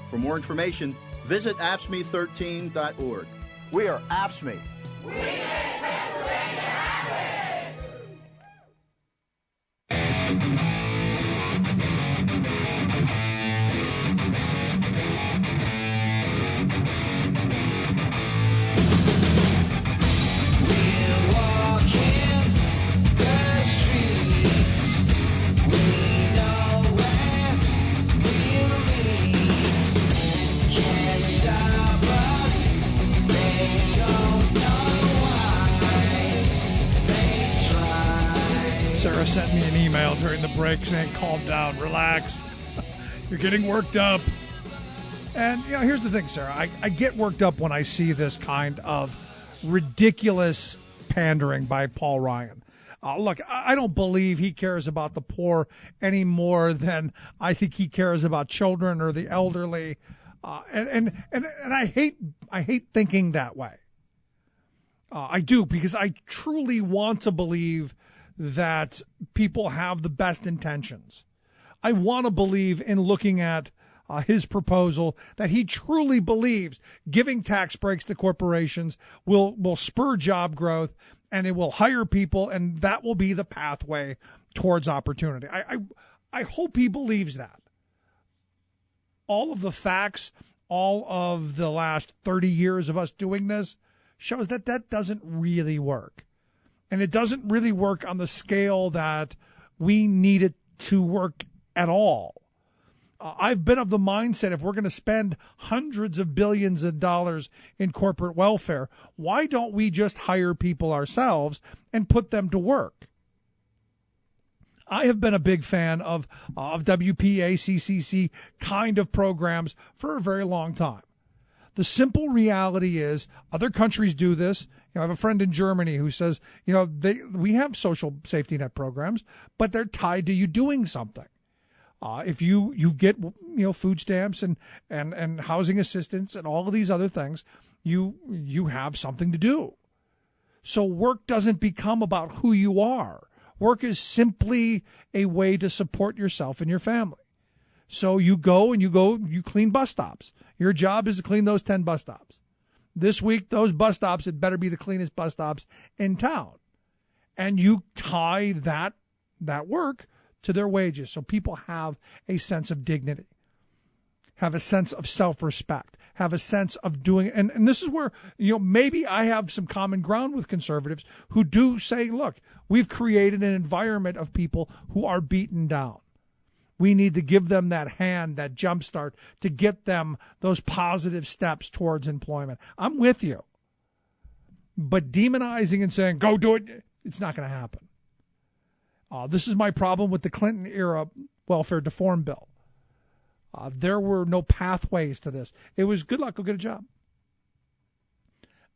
For more information, visit AFSCME13.org. We are AFSCME. We make Pennsylvania happen! We're walking the streets. We know where we'll meet. Can't stop us. They don't know why. They try. Sarah sent me an email during the break saying, calm down, relax. You're getting worked up. And, you know, here's the thing, Sarah. I get worked up when I see this kind of ridiculous pandering by Paul Ryan. Look, I don't believe he cares about the poor any more than I think he cares about children or the elderly. And I hate thinking that way. I do, because I truly want to believe that people have the best intentions. I want to believe, in looking at his proposal, that he truly believes giving tax breaks to corporations will spur job growth, and it will hire people, and that will be the pathway towards opportunity. I hope he believes that. All of the facts, all of the last 30 years of us doing this shows that that doesn't really work. And it doesn't really work on the scale that we need it to work at all. I've been of the mindset, if we're going to spend hundreds of billions of dollars in corporate welfare, why don't we just hire people ourselves and put them to work? I have been a big fan of WPA, CCC kind of programs for a very long time. The simple reality is other countries do this. You know, I have a friend in Germany who says, you know, we have social safety net programs, but they're tied to you doing something. If you get, you know, food stamps and housing assistance and all of these other things, you have something to do. So work doesn't become about who you are. Work is simply a way to support yourself and your family. So you clean bus stops. Your job is to clean those 10 bus stops. This week, those bus stops had better be the cleanest bus stops in town. And you tie that work to their wages, so people have a sense of dignity, have a sense of self-respect, have a sense of doing, and this is where, you know, maybe I have some common ground with conservatives who do say, look, we've created an environment of people who are beaten down. We need to give them that hand, that jumpstart, to get them those positive steps towards employment. I'm with you. But demonizing and saying, go do it, it's not going to happen. This is my problem with the Clinton-era welfare reform bill. There were no pathways to this. It was good luck, go get a job.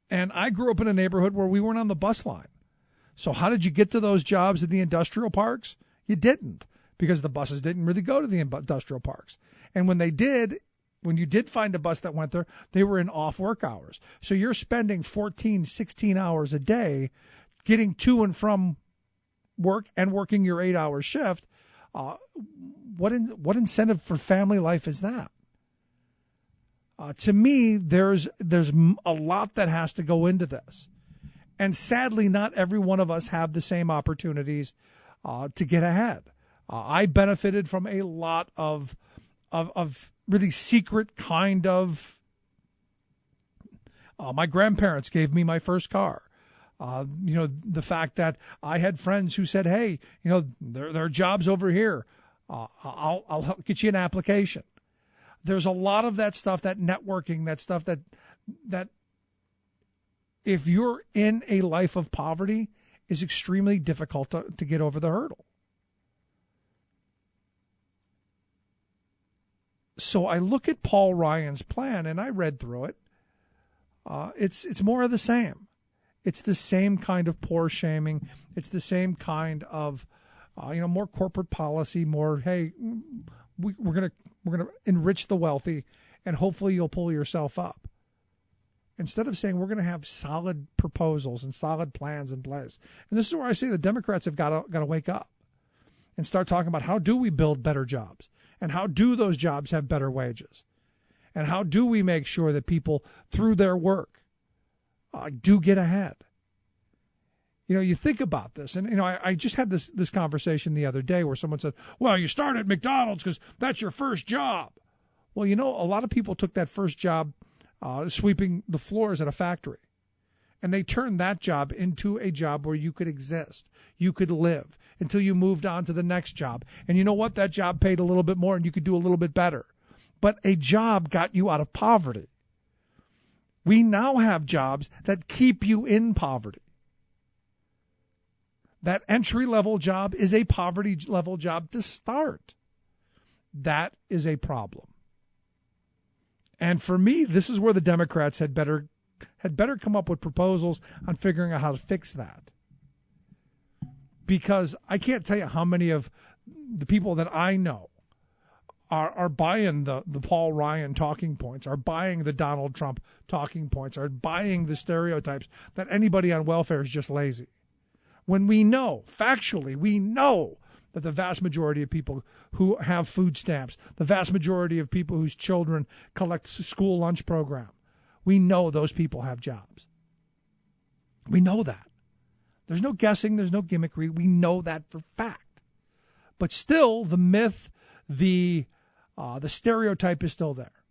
And I grew up in a neighborhood where we weren't on the bus line. So how did you get to those jobs in the industrial parks? You didn't, because the buses didn't really go to the industrial parks. And when you did find a bus that went there, they were in off work hours. So you're spending 14, 16 hours a day getting to and from work and working your 8-hour shift, what incentive for family life is that? To me, there's a lot that has to go into this. And sadly, not every one of us have the same opportunities to get ahead. I benefited from a lot of really secret kind of. My grandparents gave me my first car. The fact that I had friends who said, "Hey, there are jobs over here. I'll help get you an application." There's a lot of that stuff, that networking, that stuff that if you're in a life of poverty is extremely difficult to get over the hurdle. So I look at Paul Ryan's plan and I read through it. It's more of the same. It's the same kind of poor shaming. It's the same kind of, more corporate policy, more, hey, we're gonna enrich the wealthy, and hopefully you'll pull yourself up. Instead of saying we're going to have solid proposals and solid plans in place. And this is where I say the Democrats have got to wake up and start talking about how do we build better jobs, and how do those jobs have better wages, and how do we make sure that people through their work do get ahead. You think about this, and I just had this conversation the other day where someone said, well, you start at McDonald's because that's your first job. Well, a lot of people took that first job sweeping the floors at a factory, and they turned that job into a job where you could exist, you could live until you moved on to the next job. And you know what? That job paid a little bit more and you could do a little bit better. But a job got you out of poverty. We now have jobs that keep you in poverty. That entry-level job is a poverty-level job to start. That is a problem. And for me, this is where the Democrats had better come up with proposals on figuring out how to fix that. Because I can't tell you how many of the people that I know are buying the Paul Ryan talking points, are buying the Donald Trump talking points, are buying the stereotypes that anybody on welfare is just lazy. When we know, factually, that the vast majority of people who have food stamps, the vast majority of people whose children collect school lunch program, we know those people have jobs. We know that. There's no guessing. There's no gimmickry. We know that for fact. But still, the myth, the stereotype is still there.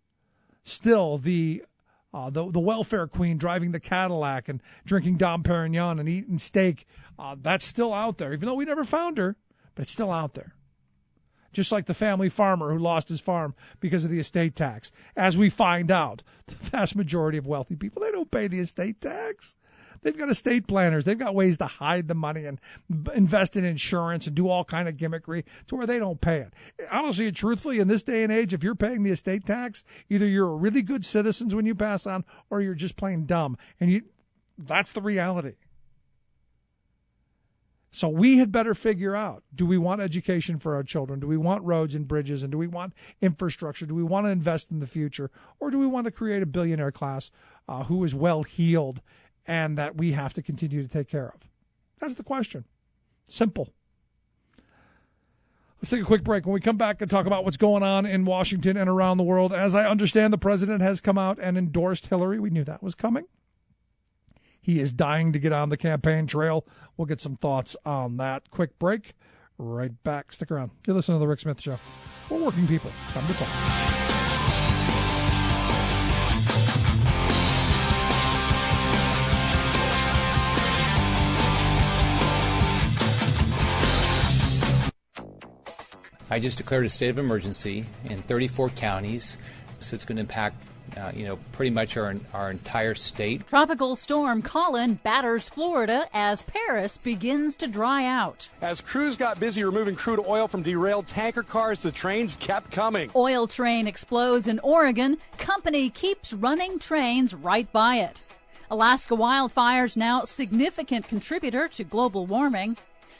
Still, the welfare queen driving the Cadillac and drinking Dom Perignon and eating steak, that's still out there, even though we never found her, but it's still out there. Just like the family farmer who lost his farm because of the estate tax. As we find out, the vast majority of wealthy people, they don't pay the estate tax. They've got estate planners. They've got ways to hide the money and invest in insurance and do all kind of gimmickry to where they don't pay it. Honestly and truthfully, in this day and age, if you're paying the estate tax, either you're a really good citizen when you pass on or you're just plain dumb. And that's the reality. So we had better figure out, do we want education for our children? Do we want roads and bridges? And do we want infrastructure? Do we want to invest in the future? Or do we want to create a billionaire class who is well-heeled and that we have to continue to take care of? That's the question. Simple. Let's take a quick break. When we come back and talk about what's going on in Washington and around the world, as I understand, the president has come out and endorsed Hillary. We knew that was coming. He is dying to get on the campaign trail. We'll get some thoughts on that. Quick break. Right back. Stick around. You're listening to The Rick Smith Show. We're working people. Time to talk. I just declared a state of emergency in 34 counties, so it's going to impact pretty much our entire state. Tropical storm Colin batters Florida as Paris begins to dry out. As crews got busy removing crude oil from derailed tanker cars, the trains kept coming. Oil train explodes in Oregon. Company keeps running trains right by it. Alaska wildfires now significant contributor to global warming.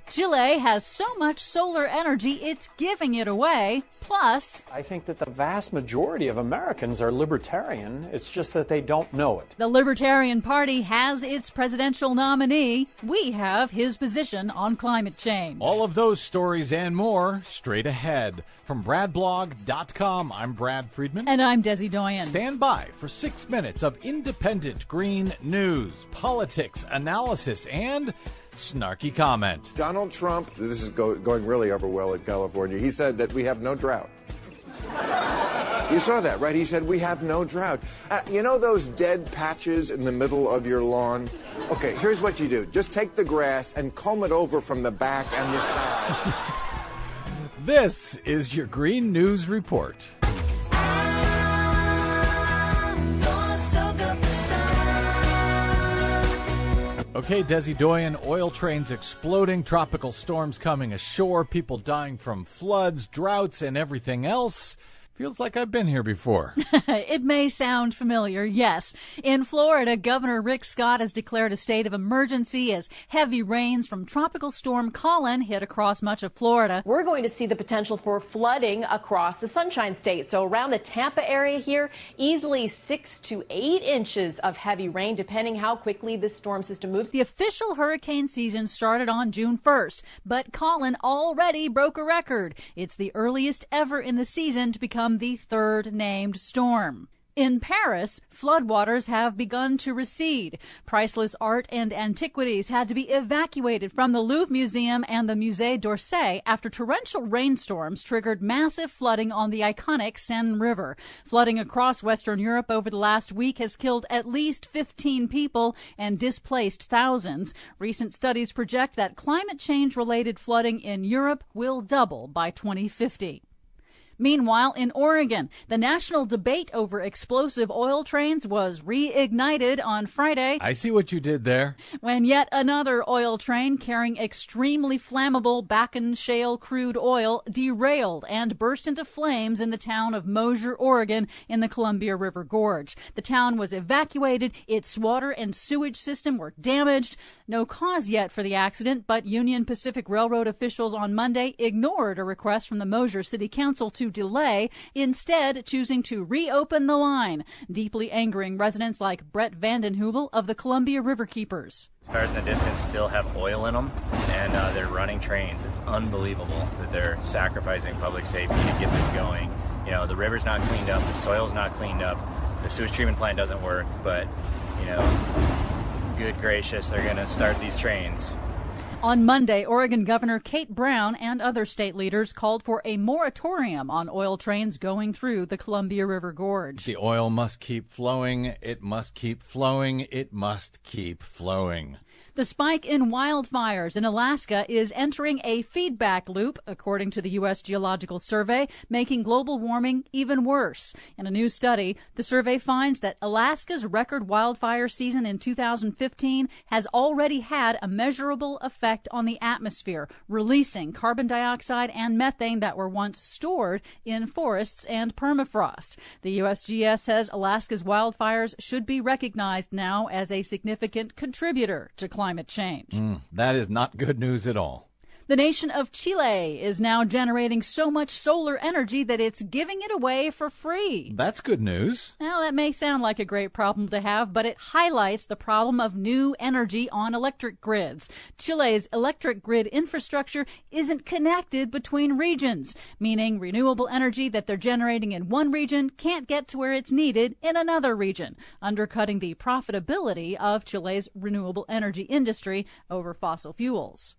Chile has so much solar energy, it's giving it away. Plus, I think that the vast majority of Americans are libertarian. It's just that they don't know it. The Libertarian Party has its presidential nominee. We have his position on climate change. All of those stories and more straight ahead. From BradBlog.com, I'm Brad Friedman. And I'm Desi Doyen. Stand by for 6 minutes of independent green news, politics, analysis, and snarky comment. Donald Trump, this is going really over well in California, he said that we have no drought. You saw that, right? He said we have no drought. You know those dead patches in the middle of your lawn? Okay, here's what you do. Just take the grass and comb it over from the back and the side. This is your Green News Report. Okay, Desi Doyen, oil trains exploding, tropical storms coming ashore, people dying from floods, droughts, and everything else. Feels like I've been here before. It may sound familiar, yes. In Florida, Governor Rick Scott has declared a state of emergency as heavy rains from Tropical Storm Colin hit across much of Florida. We're going to see the potential for flooding across the Sunshine State. So around the Tampa area here, easily 6 to 8 inches of heavy rain, depending how quickly this storm system moves. The official hurricane season started on June 1st, but Colin already broke a record. It's the earliest ever in the season to become the third named storm. In Paris, floodwaters have begun to recede. Priceless art and antiquities had to be evacuated from the Louvre Museum and the Musée d'Orsay after torrential rainstorms triggered massive flooding on the iconic Seine River. Flooding across Western Europe over the last week has killed at least 15 people and displaced thousands. Recent studies project that climate change-related flooding in Europe will double by 2050. Meanwhile, in Oregon, the national debate over explosive oil trains was reignited on Friday. I see what you did there. When yet another oil train carrying extremely flammable Bakken shale crude oil derailed and burst into flames in the town of Mosier, Oregon, in the Columbia River Gorge. The town was evacuated. Its water and sewage system were damaged. No cause yet for the accident, but Union Pacific Railroad officials on Monday ignored a request from the Mosier City Council to delay, instead choosing to reopen the line, deeply angering residents like Brett Vandenheuvel of the Columbia River Keepers. Cars in the distance still have oil in them, and they're running trains. It's unbelievable that they're sacrificing public safety to get this going. You know, the river's not cleaned up, the soil's not cleaned up, the sewage treatment plant doesn't work, but, you know, good gracious, they're going to start these trains. On Monday, Oregon Governor Kate Brown and other state leaders called for a moratorium on oil trains going through the Columbia River Gorge. The oil must keep flowing. It must keep flowing. It must keep flowing. The spike in wildfires in Alaska is entering a feedback loop, according to the U.S. Geological Survey, making global warming even worse. In a new study, the survey finds that Alaska's record wildfire season in 2015 has already had a measurable effect on the atmosphere, releasing carbon dioxide and methane that were once stored in forests and permafrost. The USGS says Alaska's wildfires should be recognized now as a significant contributor to climate change. That is not good news at all. The nation of Chile is now generating so much solar energy that it's giving it away for free. That's good news. Now, that may sound like a great problem to have, but it highlights the problem of new energy on electric grids. Chile's electric grid infrastructure isn't connected between regions, meaning renewable energy that they're generating in one region can't get to where it's needed in another region, undercutting the profitability of Chile's renewable energy industry over fossil fuels.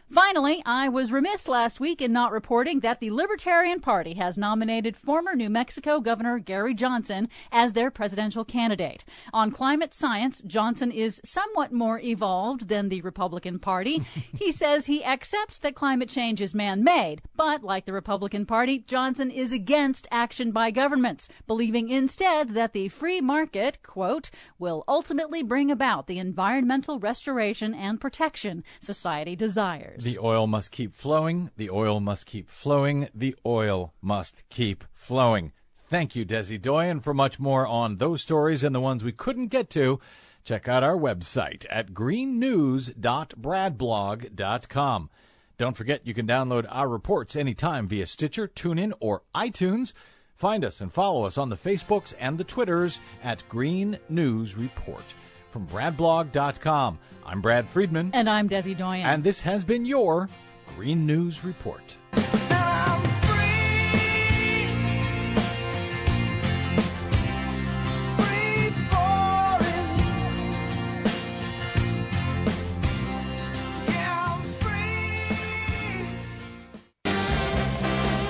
Finally, I was remiss last week in not reporting that the Libertarian Party has nominated former New Mexico Governor Gary Johnson as their presidential candidate. On climate science, Johnson is somewhat more evolved than the Republican Party. He says he accepts that climate change is man-made, but like the Republican Party, Johnson is against action by governments, believing instead that the free market, quote, will ultimately bring about the environmental restoration and protection society desires. The oil must keep flowing. The oil must keep flowing. The oil must keep flowing. Thank you, Desi Doyen. For much more on those stories and the ones we couldn't get to, Check out our website at greennews.bradblog.com. Don't forget you can download our reports anytime via Stitcher, TuneIn, or iTunes. Find us and follow us on the Facebooks and the Twitters at Green News Report. From bradblog.com, I'm Brad Friedman. And I'm Desi Doyen. And this has been your Green News Report.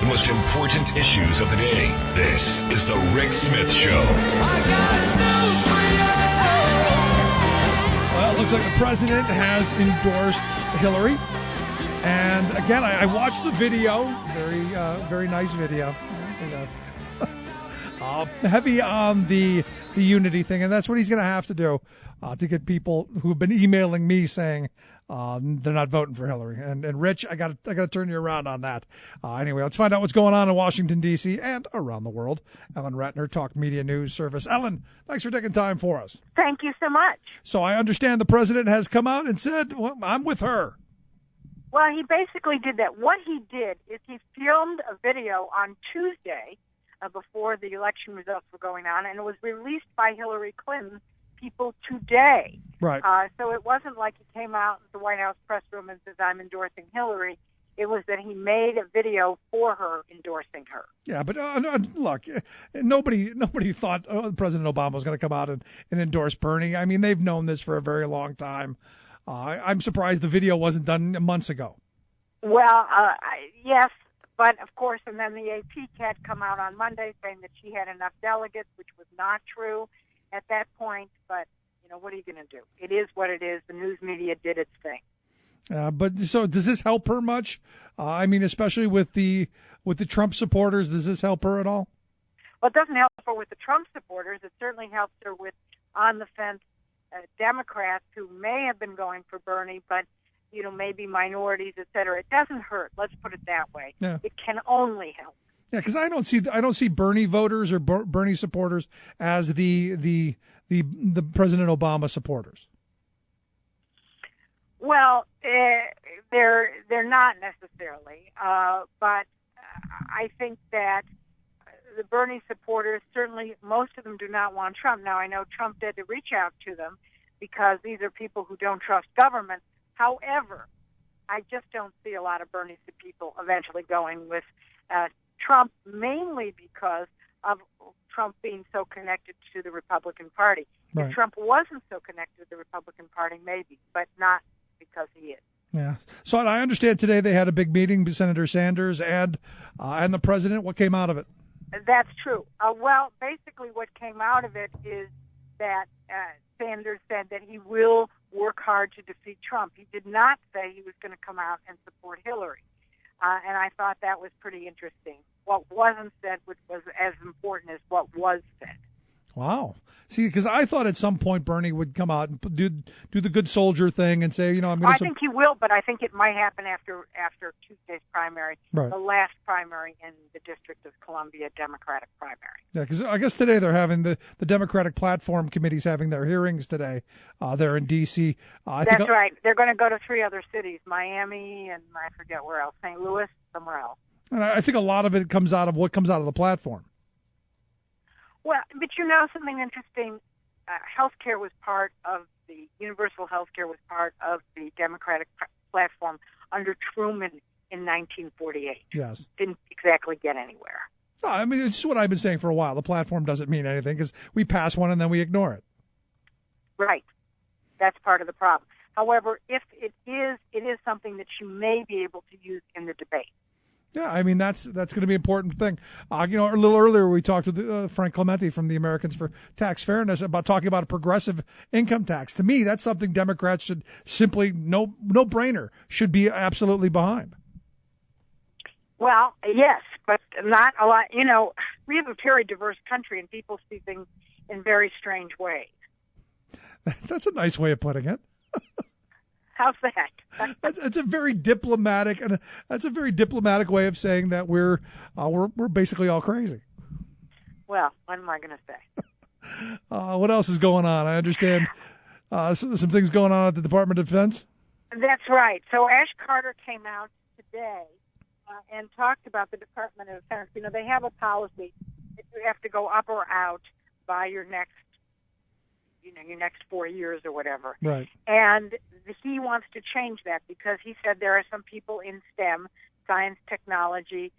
Most important issues of the day. This is the Rick Smith Show. Well, it looks like the president has endorsed Hillary. And again, I watched the video. Very nice video. Heavy on the unity thing, and that's what he's going to have to do to get people who've been emailing me saying they're not voting for Hillary. And Rich, I got to turn you around on that. Anyway, let's find out what's going on in Washington, D.C. and around the world. Ellen Ratner, Talk Media News Service. Ellen, thanks for taking time for us. Thank you so much. So I understand the president has come out and said, well, I'm with her. Well, he basically did that. What he did is he filmed a video on Tuesday before the election results were going on, and it was released by Hillary Clinton people today. Right. So it wasn't like he came out in the White House press room and says, I'm endorsing Hillary. It was that he made a video for her endorsing her. Yeah, but look, nobody thought President Obama was going to come out and endorse Bernie. I mean, they've known this for a very long time. I'm surprised the video wasn't done months ago. Well, yes, but of course, and then the AP had come out on Monday saying that she had enough delegates, which was not true at that point. But, what are you going to do? It is what it is. The news media did its thing. But so does this help her much? I mean, especially with the Trump supporters, does this help her at all? Well, it doesn't help her with the Trump supporters. It certainly helps her with on-the-fence Democrats who may have been going for Bernie, but, maybe minorities, et cetera. It doesn't hurt. Let's put it that way. Yeah. It can only help. Yeah, because I don't see Bernie voters or Bernie supporters as the President Obama supporters. Well, they're not necessarily, but I think that the Bernie supporters, certainly most of them do not want Trump. Now, I know Trump did reach out to them because these are people who don't trust government. However, I just don't see a lot of Bernie people eventually going with Trump, mainly because of Trump being so connected to the Republican Party. Right. If Trump wasn't so connected to the Republican Party, maybe, but not because he is. Yeah. So I understand today they had a big meeting with Senator Sanders and the president. What came out of it? That's true. Well, basically what came out of it is that Sanders said that he will work hard to defeat Trump. He did not say he was going to come out and support Hillary. And I thought that was pretty interesting. What wasn't said was as important as what was said. Wow. See, because I thought at some point Bernie would come out and do the good soldier thing and say, I'm going to... I think he will, but I think it might happen after Tuesday's primary, right. The last primary in the District of Columbia Democratic primary. Yeah, because I guess today they're having the Democratic Platform Committee's having their hearings today. They're in D.C. That's right. They're going to go to 3 other cities, Miami and I forget where else, St. Louis, somewhere else. And I think a lot of it comes out of what comes out of the platform. Well, but something interesting, healthcare was part of universal healthcare was part of the Democratic platform under Truman in 1948. Yes. Didn't exactly get anywhere. No, I mean, it's just what I've been saying for a while. The platform doesn't mean anything because we pass one and then we ignore it. Right. That's part of the problem. However, if it is something that you may be able to use in the debate. Yeah, I mean, that's going to be an important thing. A little earlier we talked with Frank Clementi from the Americans for Tax Fairness about talking about a progressive income tax. To me, that's something Democrats should simply, no-brainer, should be absolutely behind. Well, yes, but not a lot. We have a very diverse country and people see things in very strange ways. That's a nice way of putting it. How's that? That's a very diplomatic, and that's a very diplomatic way of saying that we're basically all crazy. Well, what am I going to say? What else is going on? I understand some things going on at the Department of Defense? That's right. So Ash Carter came out today and talked about the Department of Defense. You know, they have a policy that you have to go up or out by your next 4 years or whatever. Right. And he wants to change that because he said there are some people in STEM, science, technology,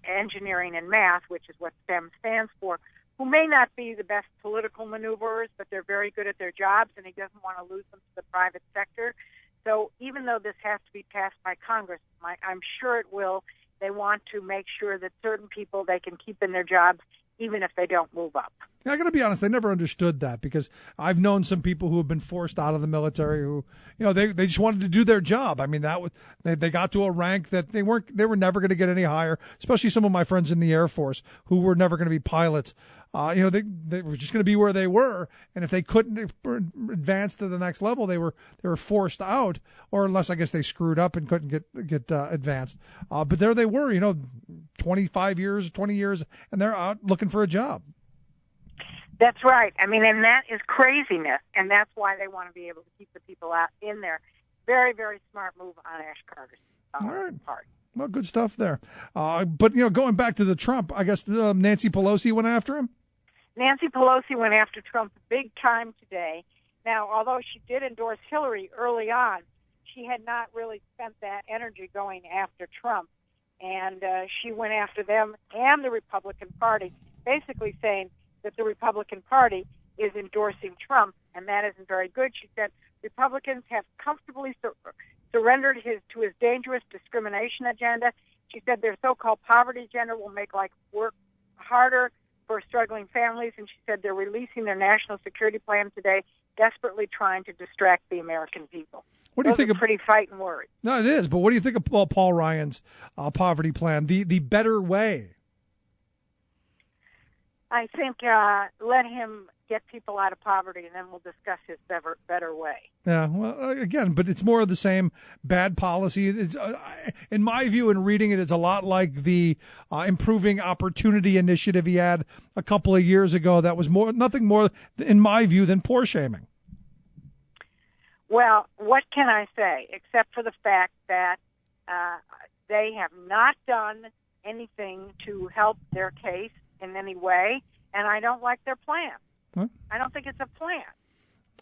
engineering, and math, which is what STEM stands for, who may not be the best political maneuverers, but they're very good at their jobs, and he doesn't want to lose them to the private sector. So even though this has to be passed by Congress, I'm sure it will, they want to make sure that certain people they can keep in their jobs even if they don't move up. I got to be honest, I never understood that because I've known some people who have been forced out of the military who, they just wanted to do their job. I mean, they got to a rank that they were never going to get any higher, especially some of my friends in the Air Force who were never going to be pilots. They were just going to be where they were, and if they couldn't advance to the next level, they were forced out, or unless I guess they screwed up and couldn't get advanced. But there they were, 25 years, 20 years, and they're out looking for a job. That's right. I mean, and that is craziness, and that's why they want to be able to keep the people out in there. Very, very smart move on Ash Carter's part. Well, good stuff there. But, going back to the Trump, I guess Nancy Pelosi went after him? Nancy Pelosi went after Trump big time today. Now, although she did endorse Hillary early on, she had not really spent that energy going after Trump. And she went after them and the Republican Party, basically saying that the Republican Party is endorsing Trump, and that isn't very good. She said Republicans have comfortably surrendered to his dangerous discrimination agenda. She said their so-called poverty agenda will make life work harder for struggling families, and she said they're releasing their national security plan today, desperately trying to distract the American people. What do you think of pretty fighting words? No, it is. But what do you think of Paul Ryan's poverty plan, the better way? I think let him get people out of poverty, and then we'll discuss his better way. Yeah, well, again, but it's more of the same bad policy. It's, in my view, in reading it, it's a lot like the Improving Opportunity Initiative he had a couple of years ago. That was nothing more, in my view, than poor shaming. Well, what can I say, except for the fact that they have not done anything to help their case in any way, and I don't like their plan. Huh? I don't think it's a plan.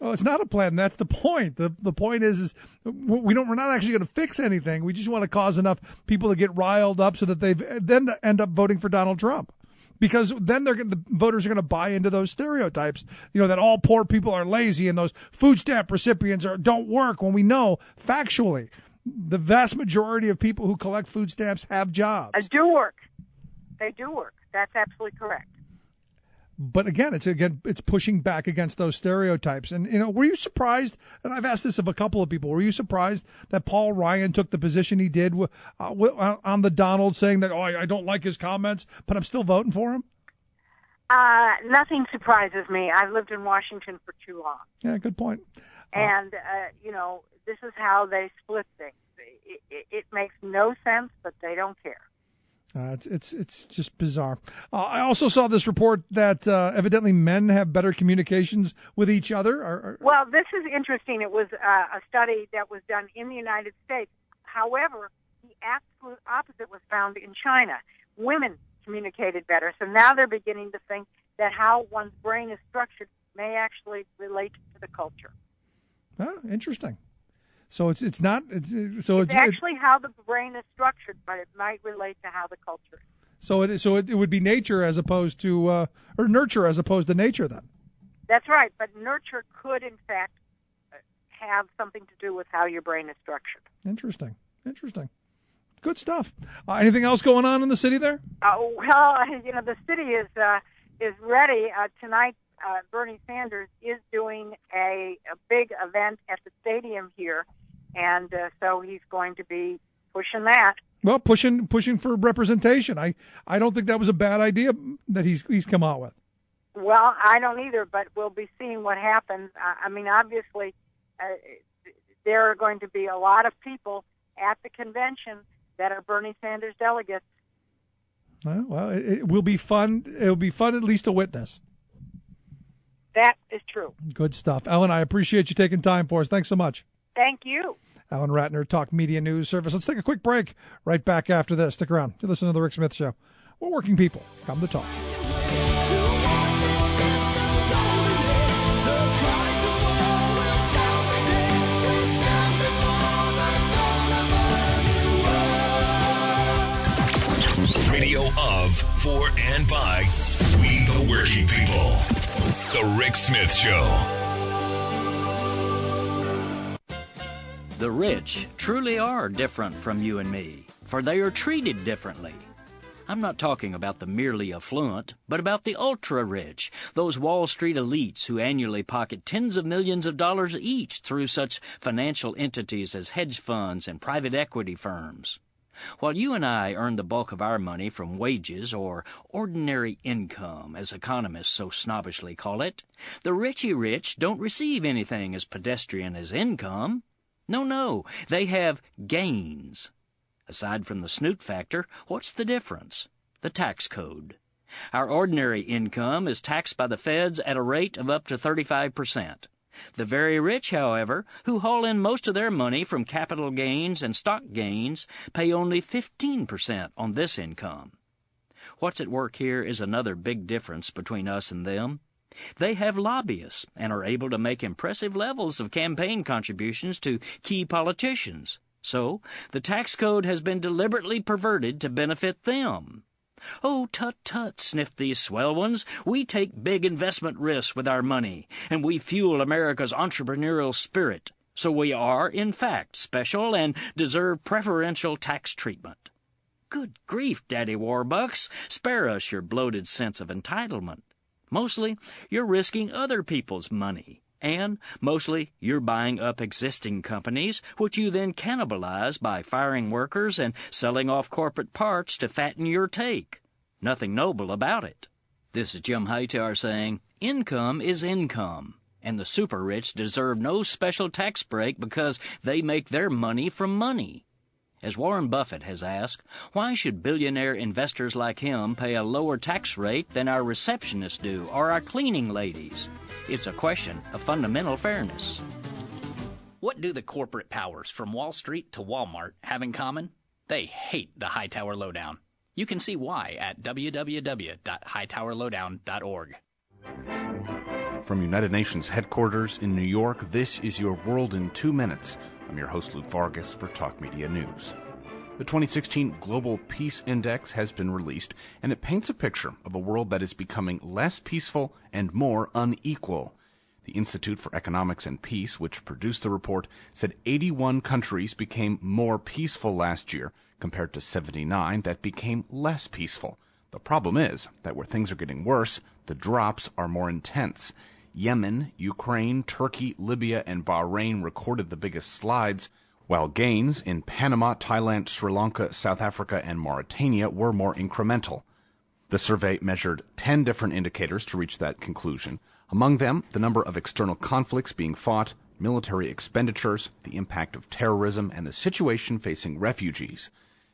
Oh, it's not a plan. That's the point. The point is we're not actually going to fix anything. We just want to cause enough people to get riled up so that they then end up voting for Donald Trump. Because then the voters are going to buy into those stereotypes, that all poor people are lazy and those food stamp recipients don't work, when we know factually the vast majority of people who collect food stamps have jobs. They do work. They do work. That's absolutely correct. But again, it's pushing back against those stereotypes. And, were you surprised, and I've asked this of a couple of people, were you surprised that Paul Ryan took the position he did on the Donald, saying that, I don't like his comments, but I'm still voting for him? Nothing surprises me. I've lived in Washington for too long. Yeah, good point. And, this is how they split things. It makes no sense, but they don't care. It's just bizarre. I also saw this report that evidently men have better communications with each other. Well, this is interesting. It was a study that was done in the United States. However, the absolute opposite was found in China. Women communicated better. So now they're beginning to think that how one's brain is structured may actually relate to the culture. Interesting. So it's actually how the brain is structured, but it might relate to how the culture is. So it would be nature as opposed to or nurture as opposed to nature then. That's right, but nurture could in fact have something to do with how your brain is structured. Interesting. Good stuff. Anything else going on in the city there? Well, the city is ready tonight. Bernie Sanders is doing a big event at the stadium here, and so he's going to be pushing that. Well, pushing for representation. I don't think that was a bad idea that he's come out with. Well, I don't either, but we'll be seeing what happens. I mean, obviously, there are going to be a lot of people at the convention that are Bernie Sanders delegates. Well, it will be fun. It will be fun at least to witness. That is true. Good stuff. Ellen, I appreciate you taking time for us. Thanks so much. Thank you. Ellen Ratner, Talk Media News Service. Let's take a quick break right back after this. Stick around. You listen to The Rick Smith Show. We're working people. Come to talk. Radio of, for, and by we the working people. The Rick Smith Show. The rich truly are different from you and me, for they are treated differently. I'm not talking about the merely affluent, but about the ultra-rich, those Wall Street elites who annually pocket tens of millions of dollars each through such financial entities as hedge funds and private equity firms. While you and I earn the bulk of our money from wages or ordinary income, as economists so snobbishly call it, the richy rich don't receive anything as pedestrian as income. No, they have gains. Aside from the snoot factor, what's the difference? The tax code. Our ordinary income is taxed by the feds at a rate of up to 35%. The very rich, however, who haul in most of their money from capital gains and stock gains, pay only 15% on this income. What's at work here is another big difference between us and them. They have lobbyists and are able to make impressive levels of campaign contributions to key politicians. So, the tax code has been deliberately perverted to benefit them. "Oh, tut-tut," sniffed these swell ones. "We take big investment risks with our money, and we fuel America's entrepreneurial spirit. So we are, in fact, special and deserve preferential tax treatment." Good grief, Daddy Warbucks, spare us your bloated sense of entitlement. Mostly, you're risking other people's money. And, mostly, you're buying up existing companies, which you then cannibalize by firing workers and selling off corporate parts to fatten your take. Nothing noble about it. This is Jim Hightower saying, income is income, and the super-rich deserve no special tax break because they make their money from money. As Warren Buffett has asked, why should billionaire investors like him pay a lower tax rate than our receptionists do or our cleaning ladies? It's a question of fundamental fairness. What do the corporate powers from Wall Street to Walmart have in common? They hate the Hightower Lowdown. You can see why at www.hightowerlowdown.org. From United Nations headquarters in New York, this is your World in 2 Minutes. I'm your host, Luke Vargas, for Talk Media News. The 2016 Global Peace Index has been released, and it paints a picture of a world that is becoming less peaceful and more unequal. The Institute for Economics and Peace, which produced the report, said 81 countries became more peaceful last year, compared to 79 that became less peaceful. The problem is that where things are getting worse, the drops are more intense. Yemen, Ukraine, Turkey, Libya, and Bahrain recorded the biggest slides, while gains in Panama, Thailand, Sri Lanka, South Africa, and Mauritania were more incremental. The survey measured 10 different indicators to reach that conclusion. Among them, the number of external conflicts being fought, military expenditures, the impact of terrorism, and the situation facing refugees.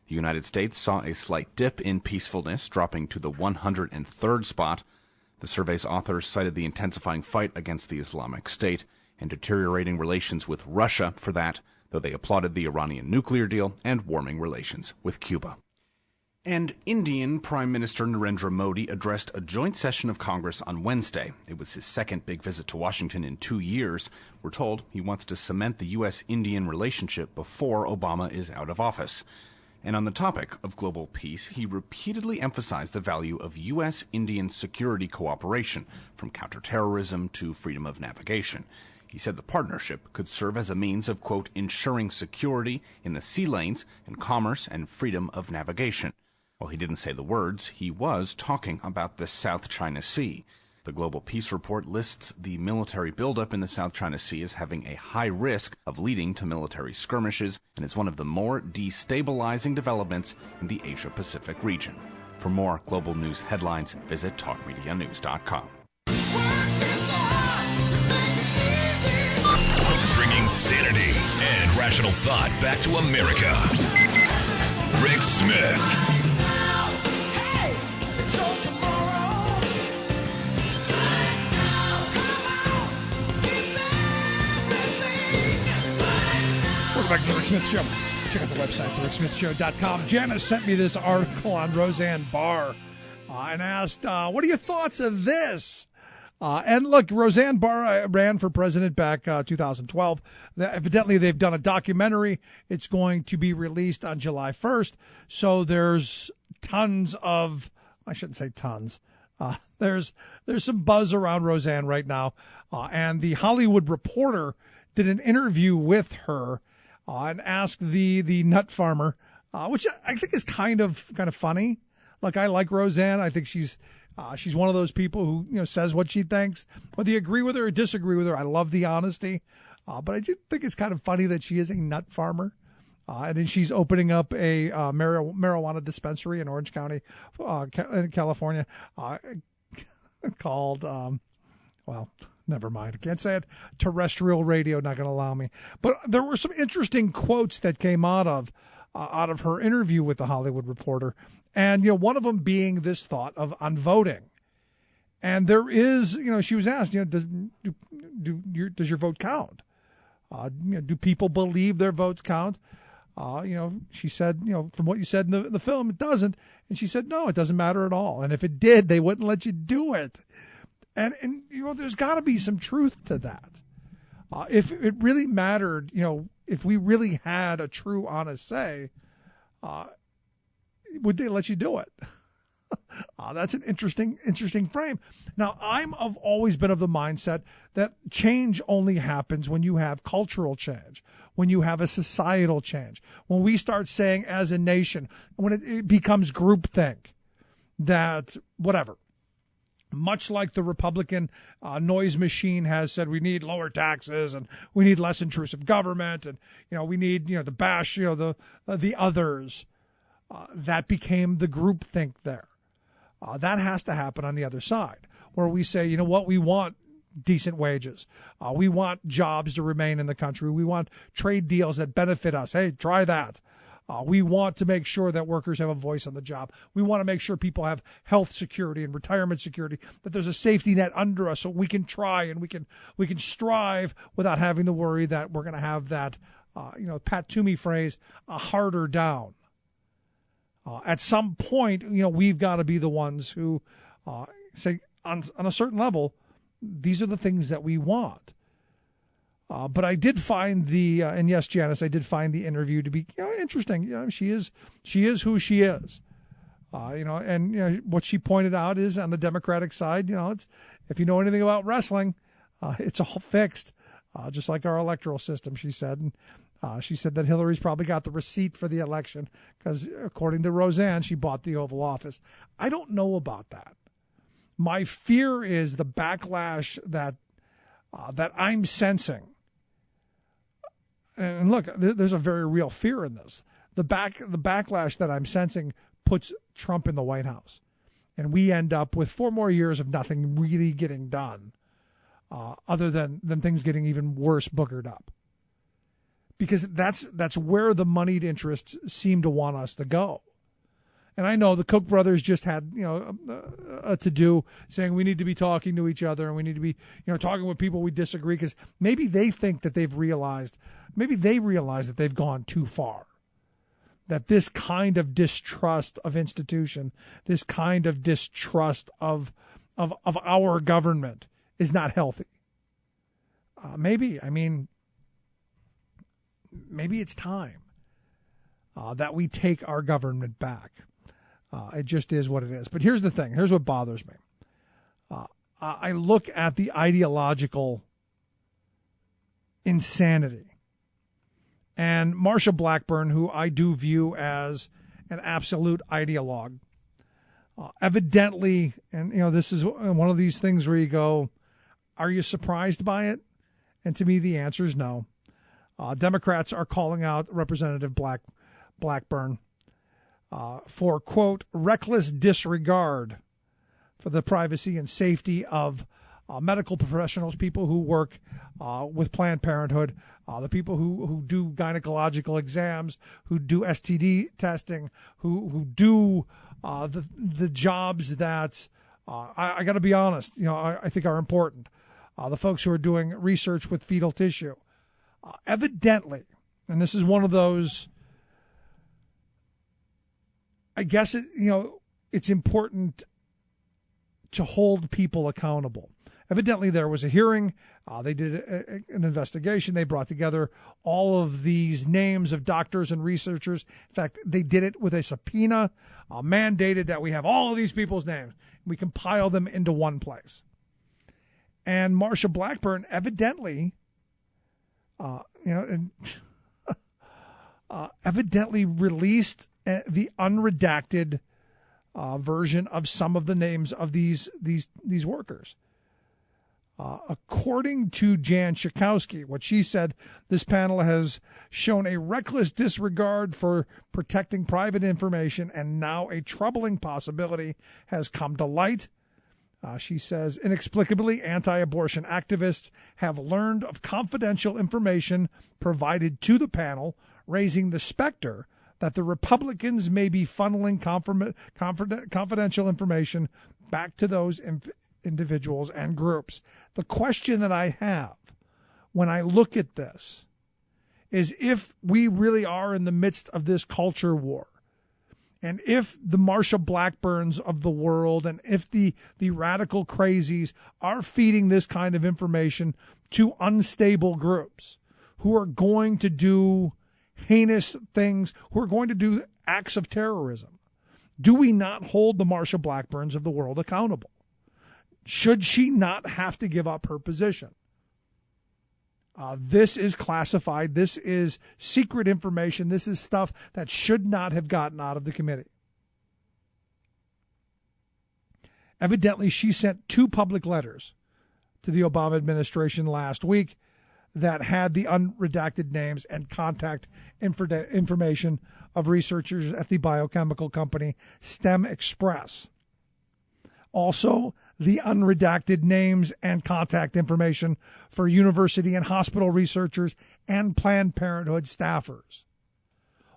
The United States saw a slight dip in peacefulness, dropping to the 103rd spot. The survey's authors cited the intensifying fight against the Islamic State and deteriorating relations with Russia for that, though they applauded the Iranian nuclear deal and warming relations with Cuba. And Indian Prime Minister Narendra Modi addressed a joint session of Congress on Wednesday. It was his second big visit to Washington in 2 years. We're told he wants to cement the U.S.-Indian relationship before Obama is out of office. And on the topic of global peace, he repeatedly emphasized the value of U.S.-Indian security cooperation, from counterterrorism to freedom of navigation. He said the partnership could serve as a means of, quote, ensuring security in the sea lanes and commerce and freedom of navigation. While he didn't say the words, he was talking about the South China Sea. The Global Peace Report lists the military buildup in the South China Sea as having a high risk of leading to military skirmishes and is one of the more destabilizing developments in the Asia-Pacific region. For more global news headlines, visit TalkMediaNews.com. Bringing sanity and rational thought back to America. Rick Smith. Smith Show. Check out the website, thericksmithshow.com. Janice sent me this article on Roseanne Barr and asked, what are your thoughts of this? And look, Roseanne Barr ran for president back 2012. Evidently, they've done a documentary. It's going to be released on July 1st. So there's tons of, I shouldn't say tons. There's some buzz around Roseanne right now. And the Hollywood Reporter did an interview with her and asked the nut farmer, which I think is kind of funny. Like, I like Roseanne. I think she's one of those people who says what she thinks, whether you agree with her or disagree with her. I love the honesty, but I do think it's kind of funny that she is a nut farmer, and then she's opening up a marijuana dispensary in Orange County, California, called well, never mind. I can't say it. Terrestrial radio, not going to allow me. But there were some interesting quotes that came out of her interview with the Hollywood Reporter. And, one of them being this thought on voting. And there is, she was asked, does your vote count? Do people believe their votes count? She said, from what you said in the film, it doesn't. And she said, no, it doesn't matter at all. And if it did, they wouldn't let you do it. And there's got to be some truth to that. If it really mattered, if we really had a true, honest say, would they let you do it? That's an interesting frame. Now, I've always been of the mindset that change only happens when you have cultural change, when you have a societal change, when we start saying as a nation, when it becomes groupthink, that whatever. Much like the Republican noise machine has said, we need lower taxes and we need less intrusive government, and we need to bash the others. That became the groupthink there. That has to happen on the other side, where we say, we want decent wages. We want jobs to remain in the country. We want trade deals that benefit us. Hey, try that. We want to make sure that workers have a voice on the job. We want to make sure people have health security and retirement security, that there's a safety net under us so we can try and we can strive without having to worry that we're going to have that, Pat Toomey phrase, a harder down. At some point, we've got to be the ones who say on a certain level, these are the things that we want. But I did find and yes, Janice, I did find the interview to be interesting. She is who she is. And what she pointed out is on the Democratic side, it's, if you know anything about wrestling, it's all fixed, just like our electoral system, she said. And she said that Hillary's probably got the receipt for the election because, according to Roseanne, she bought the Oval Office. I don't know about that. My fear is the backlash that I'm sensing. And look, there's a very real fear in this. The backlash that I'm sensing puts Trump in the White House, and we end up with 4 more years of nothing really getting done, other than things getting even worse, boogered up. Because that's where the moneyed interests seem to want us to go. And I know the Koch brothers just had, a to-do saying we need to be talking to each other and we need to be, talking with people we disagree, because maybe they think that they realize that they've gone too far. That this kind of distrust of institution, this kind of distrust of our government is not healthy. Maybe it's time that we take our government back. It just is what it is. But here's the thing. Here's what bothers me. I look at the ideological insanity. And Marsha Blackburn, who I do view as an absolute ideologue, evidently, and this is one of these things where you go, are you surprised by it? And to me, the answer is no. Democrats are calling out Representative Blackburn for, quote, reckless disregard for the privacy and safety of medical professionals, people who work with Planned Parenthood, the people who do gynecological exams, who do STD testing, who do the jobs that, I got to be honest, I think are important. The folks who are doing research with fetal tissue. Evidently, And this is one of those, I guess, it's important to hold people accountable. Evidently, there was a hearing. They did an investigation. They brought together all of these names of doctors and researchers. In fact, they did it with a subpoena, mandated that we have all of these people's names. We compile them into one place. And Marsha Blackburn evidently, evidently released the unredacted version of some of the names of these workers. According to Jan Schakowsky, what she said, this panel has shown a reckless disregard for protecting private information, and now a troubling possibility has come to light. She says, inexplicably, anti-abortion activists have learned of confidential information provided to the panel, raising the specter that the Republicans may be funneling confidential information back to those individuals and groups. The question that I have when I look at this is, if we really are in the midst of this culture war, and if the Marsha Blackburns of the world and if the radical crazies are feeding this kind of information to unstable groups who are going to do heinous things, who are going to do acts of terrorism, do we not hold the Marsha Blackburns of the world accountable? Should she not have to give up her position? This is classified. This is secret information. This is stuff that should not have gotten out of the committee. Evidently, she sent 2 public letters to the Obama administration last week that had the unredacted names and contact information of researchers at the biochemical company STEM Express. Also, the unredacted names and contact information for university and hospital researchers and Planned Parenthood staffers.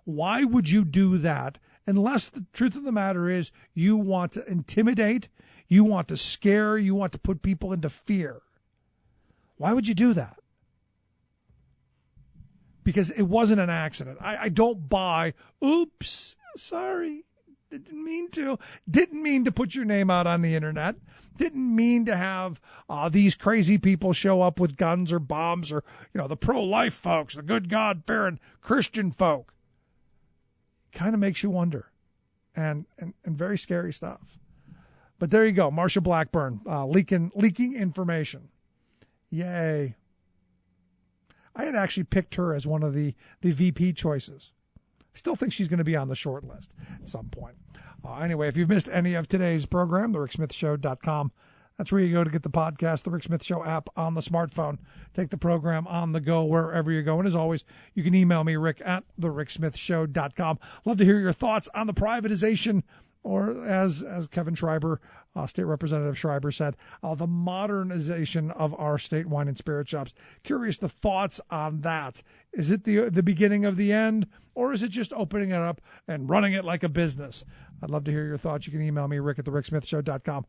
Why would you do that unless the truth of the matter is you want to intimidate, you want to scare, you want to put people into fear? Why would you do that? Because it wasn't an accident. I don't buy, oops, sorry, didn't mean to put your name out on the internet. Didn't mean to have these crazy people show up with guns or bombs, or, the pro-life folks, the good God-fearing Christian folk. Kind of makes you wonder, and very scary stuff. But there you go, Marsha Blackburn leaking information. Yay. I had actually picked her as one of the VP choices. Still think she's going to be on the short list at some point. Anyway, if you've missed any of today's program, thericksmithshow.com. That's where you go to get the podcast, the Rick Smith Show app on the smartphone. Take the program on the go wherever you go. And as always, you can email me, Rick, at thericksmithshow.com. Love to hear your thoughts on the privatization, or as Kevin Schreiber, State Representative Schreiber said, the modernization of our state wine and spirit shops. Curious the thoughts on that. Is it the beginning of the end, or is it just opening it up and running it like a business? I'd love to hear your thoughts. You can email me, Rick, at thericksmithshow.com.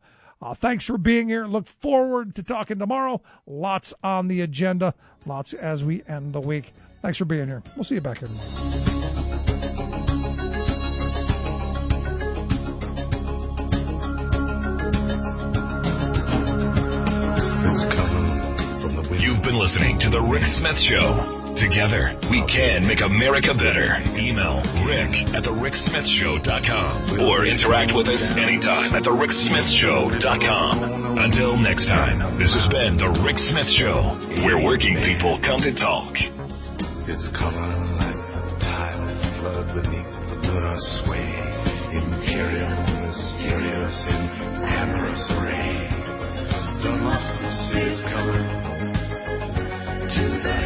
Thanks for being here. Look forward to talking tomorrow. Lots on the agenda. Lots as we end the week. Thanks for being here. We'll see you back here tomorrow. You've been listening to The Rick Smith Show. Together, we can make America better. Email Rick at thericksmithshow.com or interact with us anytime at thericksmithshow.com. Until next time, this has been The Rick Smith Show, where working people come to talk. Its color like the tidal flood beneath the lunar sway, imperial, mysterious, in amorous array. Democracy is coming to the